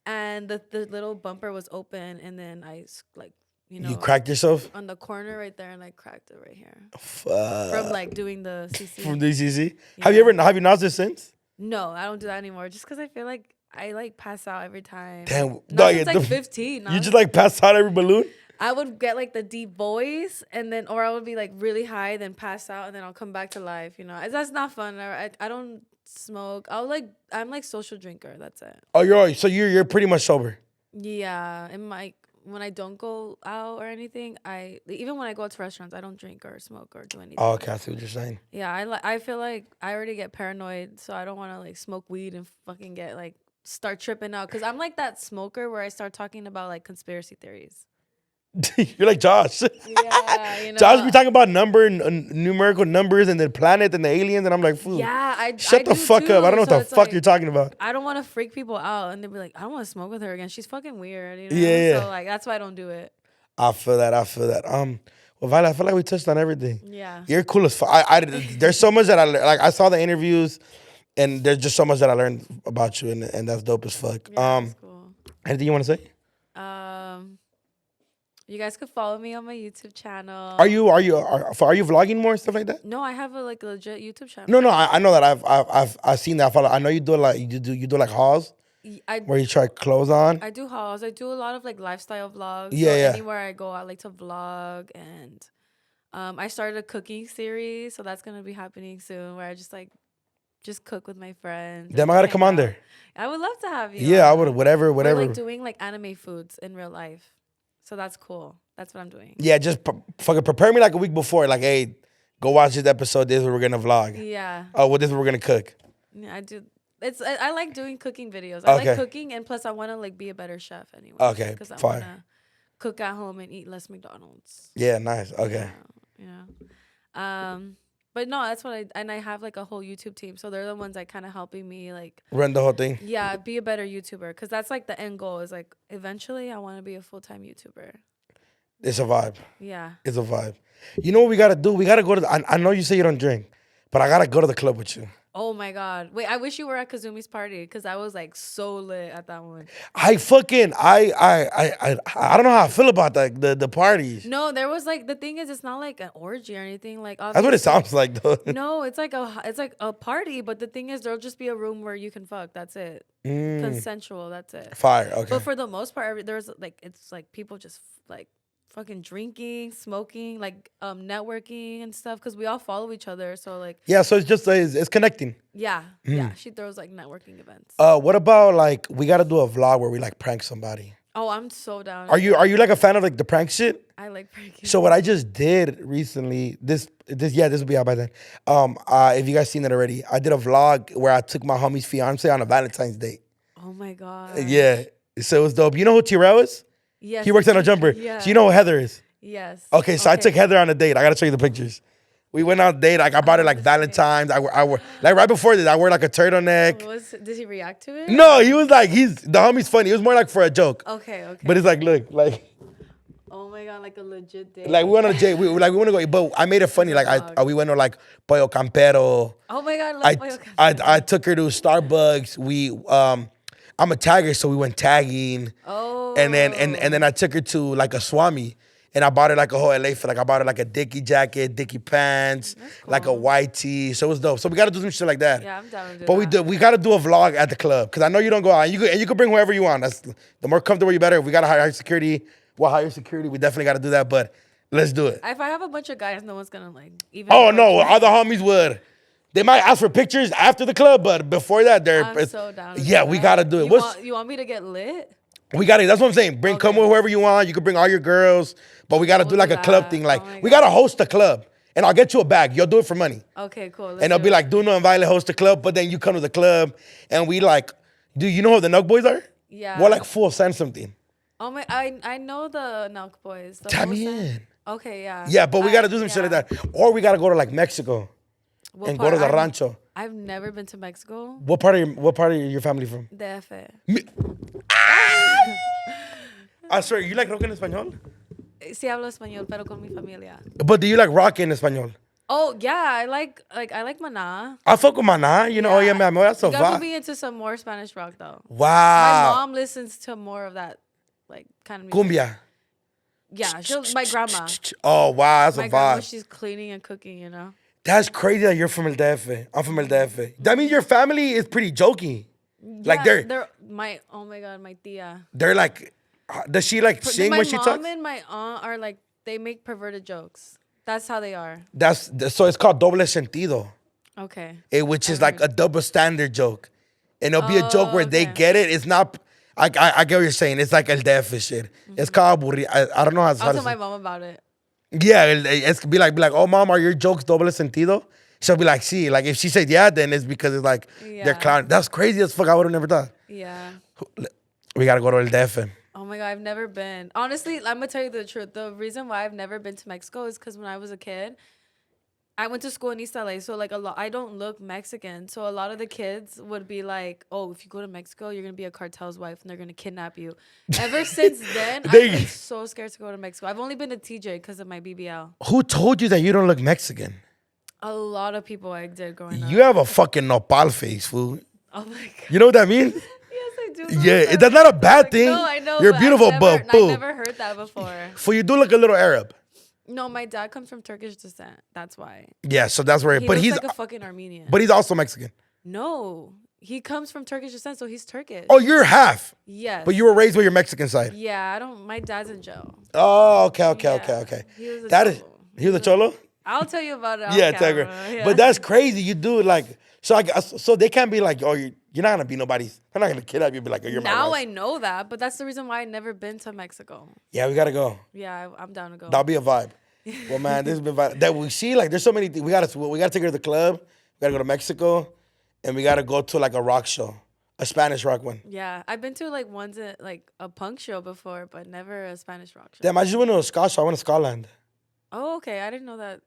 And the little bumper was open. And then I like, you know. You cracked yourself? On the corner right there, and I cracked it right here. Fuck. From like doing the CC. From DCC? Yeah. Have you noticed this since? No, I don't do that anymore. Just because I feel like I like pass out every time. Damn. Not since like 15. You just like pass out every balloon? I would get like the deep voice, and then, or I would be like really high, then pass out, and then I'll come back to life. You know, that's not fun. I don't smoke. I'm like social drinker. That's it. Oh, you're pretty much sober. Yeah, and when I don't go out or anything, even when I go to restaurants, I don't drink or smoke or do anything. Oh, okay, I see what you're saying. Yeah, I feel like I already get paranoid, so I don't want to like smoke weed and fucking get like start tripping out, because I'm like that smoker where I start talking about like conspiracy theories. You're like Josh. Yeah, you know. Josh be talking about numerical numbers and the planet and the aliens, and I'm like, fool. Yeah, Shut the fuck up. I don't know what the fuck you're talking about. I don't want to freak people out, and they'll be like, I don't want to smoke with her again. She's fucking weird. You know? Yeah. So like that's why I don't do it. I feel that. Well, Violet, I feel like we touched on everything. Yeah. You're cool as fuck. There's so much that I saw the interviews, and there's just so much that I learned about you, and that's dope as fuck. Yeah, that's cool. Anything you want to say? You guys could follow me on my YouTube channel. Are you vlogging more and stuff like that? No, I have a like legit YouTube channel. No, I know that. I've seen that. I know you do like hauls where you try clothes on. I do hauls. I do a lot of like lifestyle vlogs. Yeah. Anywhere I go, I like to vlog, and I started a cooking series, so that's gonna be happening soon, where I just cook with my friends. Damn, I gotta come on there. I would love to have you. Yeah, I would. Whatever. We're like doing like anime foods in real life. So that's cool. That's what I'm doing. Yeah, just fucking prepare me like a week before. Like, hey, go watch this episode. This is what we're gonna vlog. Yeah. Oh, well, this is what we're gonna cook. Yeah, I do. I like doing cooking videos. Okay. Like cooking, and plus I want to like be a better chef anyway. Okay, because I fine. want to cook at home and eat less McDonald's. Yeah, nice. Okay. Yeah. But no, that's what I have like a whole YouTube team. So they're the ones that kind of helping me like run the whole thing. Yeah, be a better YouTuber, because that's like the end goal. Is like eventually I want to be a full-time YouTuber. It's a vibe. Yeah. It's a vibe. You know what we gotta do? We gotta go to. I know you say you don't drink, but I gotta go to the club with you. Oh my God! Wait, I wish you were at Kazumi's party, because I was like so lit at that one. I don't know how I feel about that. The parties. No, there was like, the thing is, it's not like an orgy or anything. Like that's what it sounds like though. No, it's like a party, but the thing is, there'll just be a room where you can fuck. That's it. Consensual. That's it. Fire. Okay. But for the most part, there's like, it's like people just like fucking drinking, smoking, like networking and stuff, because we all follow each other. So like, yeah, so it's just it's connecting. Yeah. Yeah. She throws like networking events. What about like we gotta do a vlog where we like prank somebody? Oh, I'm so down. Are you like a fan of like the prank shit? I like pranking. So what I just did recently, this will be out by then. If you guys seen it already, I did a vlog where I took my homie's fiance on a Valentine's date. Oh my God. Yeah. So it was dope. You know who Tyrell is? Yes. He works at a jumper. Yeah. So you know who Heather is? Yes. Okay, so I took Heather on a date. I gotta show you the pictures. We went on a date. Like I bought her like Valentine's. I wore like right before this. I wore like a turtleneck. Did he react to it? No, he was like the homie's funny. It was more like for a joke. Okay. But it's like look like. Oh my God, like a legit date. Like we went on a date. We want to go, but I made it funny. Like we went to like Pollo Campero. Oh my God, I love Pollo Campero. I took her to Starbucks. I'm a tagger, so we went tagging. Oh. And then I took her to like a Swami. And I bought her like a whole LA fit. Like I bought her like a Dickie jacket, Dickie pants, cool. Like a white tee. So it was dope. So we gotta do some shit like that. Yeah, I'm down to do that. But we gotta do a vlog at the club. Cause I know you don't go out. You can bring whoever you want. That's the more comfortable you better. If we gotta hire security, we'll hire security. We definitely gotta do that. But let's do it. If I have a bunch of guys, no one's gonna like even. Oh no, other homies would. They might ask for pictures after the club, but before that, I'm so down. Yeah, we gotta do it. You want me to get lit? We got it. That's what I'm saying. Come with whoever you want. You can bring all your girls, but we gotta do like a club thing. Like we gotta host a club, and I'll get you a bag. You'll do it for money. Okay, cool. And it'll be like DoKnow and Violet host a club, but then you come to the club, and we like, do you know who the Nug Boys are? Yeah. We're like full send something. Oh my, I know the Nug Boys. Tap me in. Okay, yeah. Yeah, but we gotta do some shit like that, or we gotta go to like Mexico, and go to the rancho. I've never been to Mexico. What part of your family from? DF. I swear, you like rock en español? Sí hablo español, pero con mi familia. But do you like rock en español? Oh yeah, I like Maná. I fuck with Maná, you know. Yeah. Oh yeah, man, that's so vibe. You gotta be into some more Spanish rock though. Wow. My mom listens to more of that, like kind of music. Cumbia. Yeah, my grandma. Oh, wow, that's My a grandma, vibe. she's cleaning and cooking, you know? That's crazy that you're from El DF. I'm from El DF. That means your family is pretty jokey. Like they're oh my God, my tia. they're like, does she like sing when she talks? My mom and my aunt are like, they make perverted jokes. That's how they are. So it's called doble sentido, Okay. which is like a double standard joke. And it'll be a joke where they get it. It's not, I get what you're saying. It's like El DF shit. It's called aburri. I don't know how to say. I'll tell my mom about it. Yeah, it's be like, oh, mom, are your jokes doble sentido? She'll be like, sí. Like, if she said yeah, then it's because it's like, they're clowning. That's crazy as fuck. I would have never thought. Yeah. We got to go to El DF. Oh my God, I've never been. Honestly, I'm going to tell you the truth. The reason why I've never been to Mexico is because when I was a kid, I went to school in East LA. So, like, I don't look Mexican. So, a lot of the kids would be like, oh, if you go to Mexico, you're going to be a cartel's wife and they're going to kidnap you. Ever since then, I've been so scared to go to Mexico. I've only been to TJ because of my BBL. Who told you that you don't look Mexican? A lot of people I did growing up. You have a fucking nopal face, fool. Oh my God. You know what that means? Yes, I do. Yeah, that's not a bad thing. No, I know. You're beautiful, but I've never heard that before. Fool, you do look a little Arab. No, my dad comes from Turkish descent. That's why. Yeah, so that's where. But looks he's like a fucking Armenian. But he's also Mexican. No, he comes from Turkish descent, so he's Turkish. Oh, you're half. Yes. But you were raised with your Mexican side. Yeah, I don't. My dad's in jail. Oh, okay. He was a That cholo. is. He was a cholo. I'll tell you about it. Yeah, tell her. Yeah. But that's crazy. You do it like so they can't be like, oh, you're not gonna be nobody's. They're not gonna kidnap you. Be like, oh, you're my now wife. I know that, but that's the reason why I've never been to Mexico. Yeah, we gotta go. Yeah, I'm down to go. That'll be a vibe. Well, man, this has been vibe. That we see. Like, there's so many things. We gotta take her to the club. We gotta go to Mexico, and we gotta go to like a rock show, a Spanish rock one. Yeah, I've been to like ones at like a punk show before, but never a Spanish rock show. Damn, I just went to a ska show. I went to Scotland. Oh, okay. I didn't know that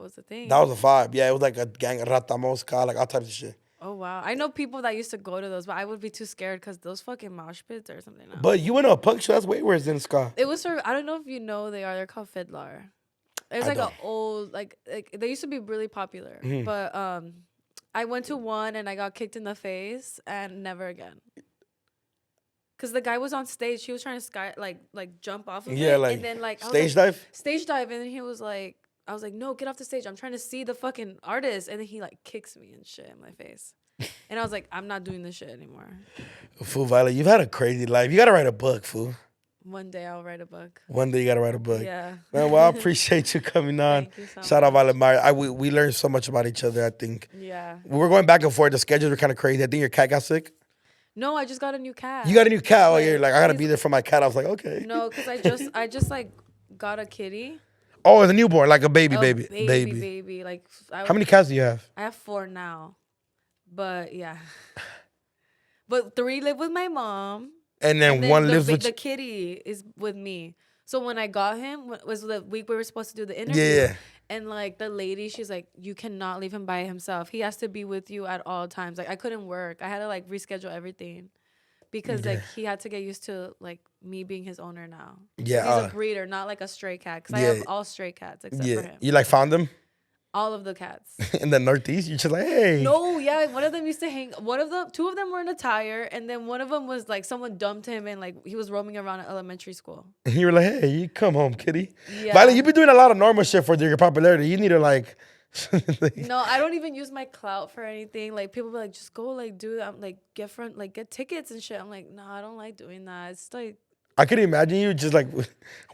was a thing. That was a vibe. Yeah, it was like a gang, Ratamos, ska, like all types of shit. Oh, wow. I know people that used to go to those, but I would be too scared because those fucking mosh pits or something. Else. But you went to a punk show. That's way worse than ska. It was I don't know if you know they are. They're called Fiddler. It's like an old, like they used to be really popular. Mm-hmm. But I went to one and I got kicked in the face and never again. Because the guy was on stage. He was trying to like jump off of it. Like, and then like stage dive? Stage dive. And then he was like, I was like, no, get off the stage. I'm trying to see the fucking artist. And then he like kicks me and shit in my face. And I was like, I'm not doing this shit anymore. Fool, Violet, you've had a crazy life. You got to write a book, fool. One day I'll write a book. One day you got to write a book. Yeah. Man, well, I appreciate you coming on. Thank you so Shout out much. Violet. We learned so much about each other, I think. Yeah. We were going back and forth. The schedules were kind of crazy. I think your cat got sick. No, I just got a new cat. You got a new cat? Oh, you're like, I got to be there for my cat. I was like, okay. No, because I just like got a kitty. Oh, it's a newborn, like a baby. Like, how many cats do you have? I have 4 now, but yeah, but 3 live with my mom, and then one lives with the kitty is with me. So when I got him was the week we were supposed to do the interview. Yeah. And like the lady, she's like, you cannot leave him by himself. He has to be with you at all times. Like I couldn't work. I had to like reschedule everything. Because like he had to get used to like me being his owner now. Yeah, he's a breeder, not like a stray cat. Because I have all stray cats except for him. You like found them all of the cats in the Northeast. You're just like, hey. No, yeah, one of them used to hang. 2 of them were in a tire, and then one of them was like someone dumped him, and like he was roaming around at elementary school. And you were like, hey, you come home, kitty. Yeah. Violet, you've been doing a lot of normal shit for your popularity. You need to like. No, I don't even use my clout for anything. Like people be like, just go like do that. I'm like get tickets and shit. I'm like, no, I don't like doing that. It's like I could imagine you just like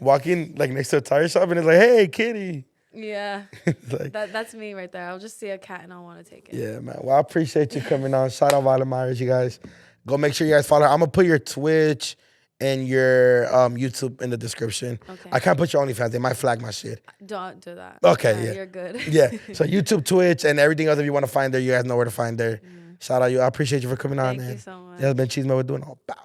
walking like next to a tire shop and it's like, hey, kitty. Yeah, like, that's me right there. I'll just see a cat and I'll want to take it. Yeah, man. Well, I appreciate you coming on. Shout out Violet Myers, you guys. Go make sure you guys follow her. I'm gonna put your Twitch and your YouTube in the description. Okay. I can't put your OnlyFans. They might flag my shit. Don't do that. Okay, yeah. You're good. Yeah. So YouTube, Twitch, and everything else if you want to find her, you guys know where to find her. Shout out you. I appreciate you for coming on, man. Thank you so much. It has been Chisme. We're doing all bad.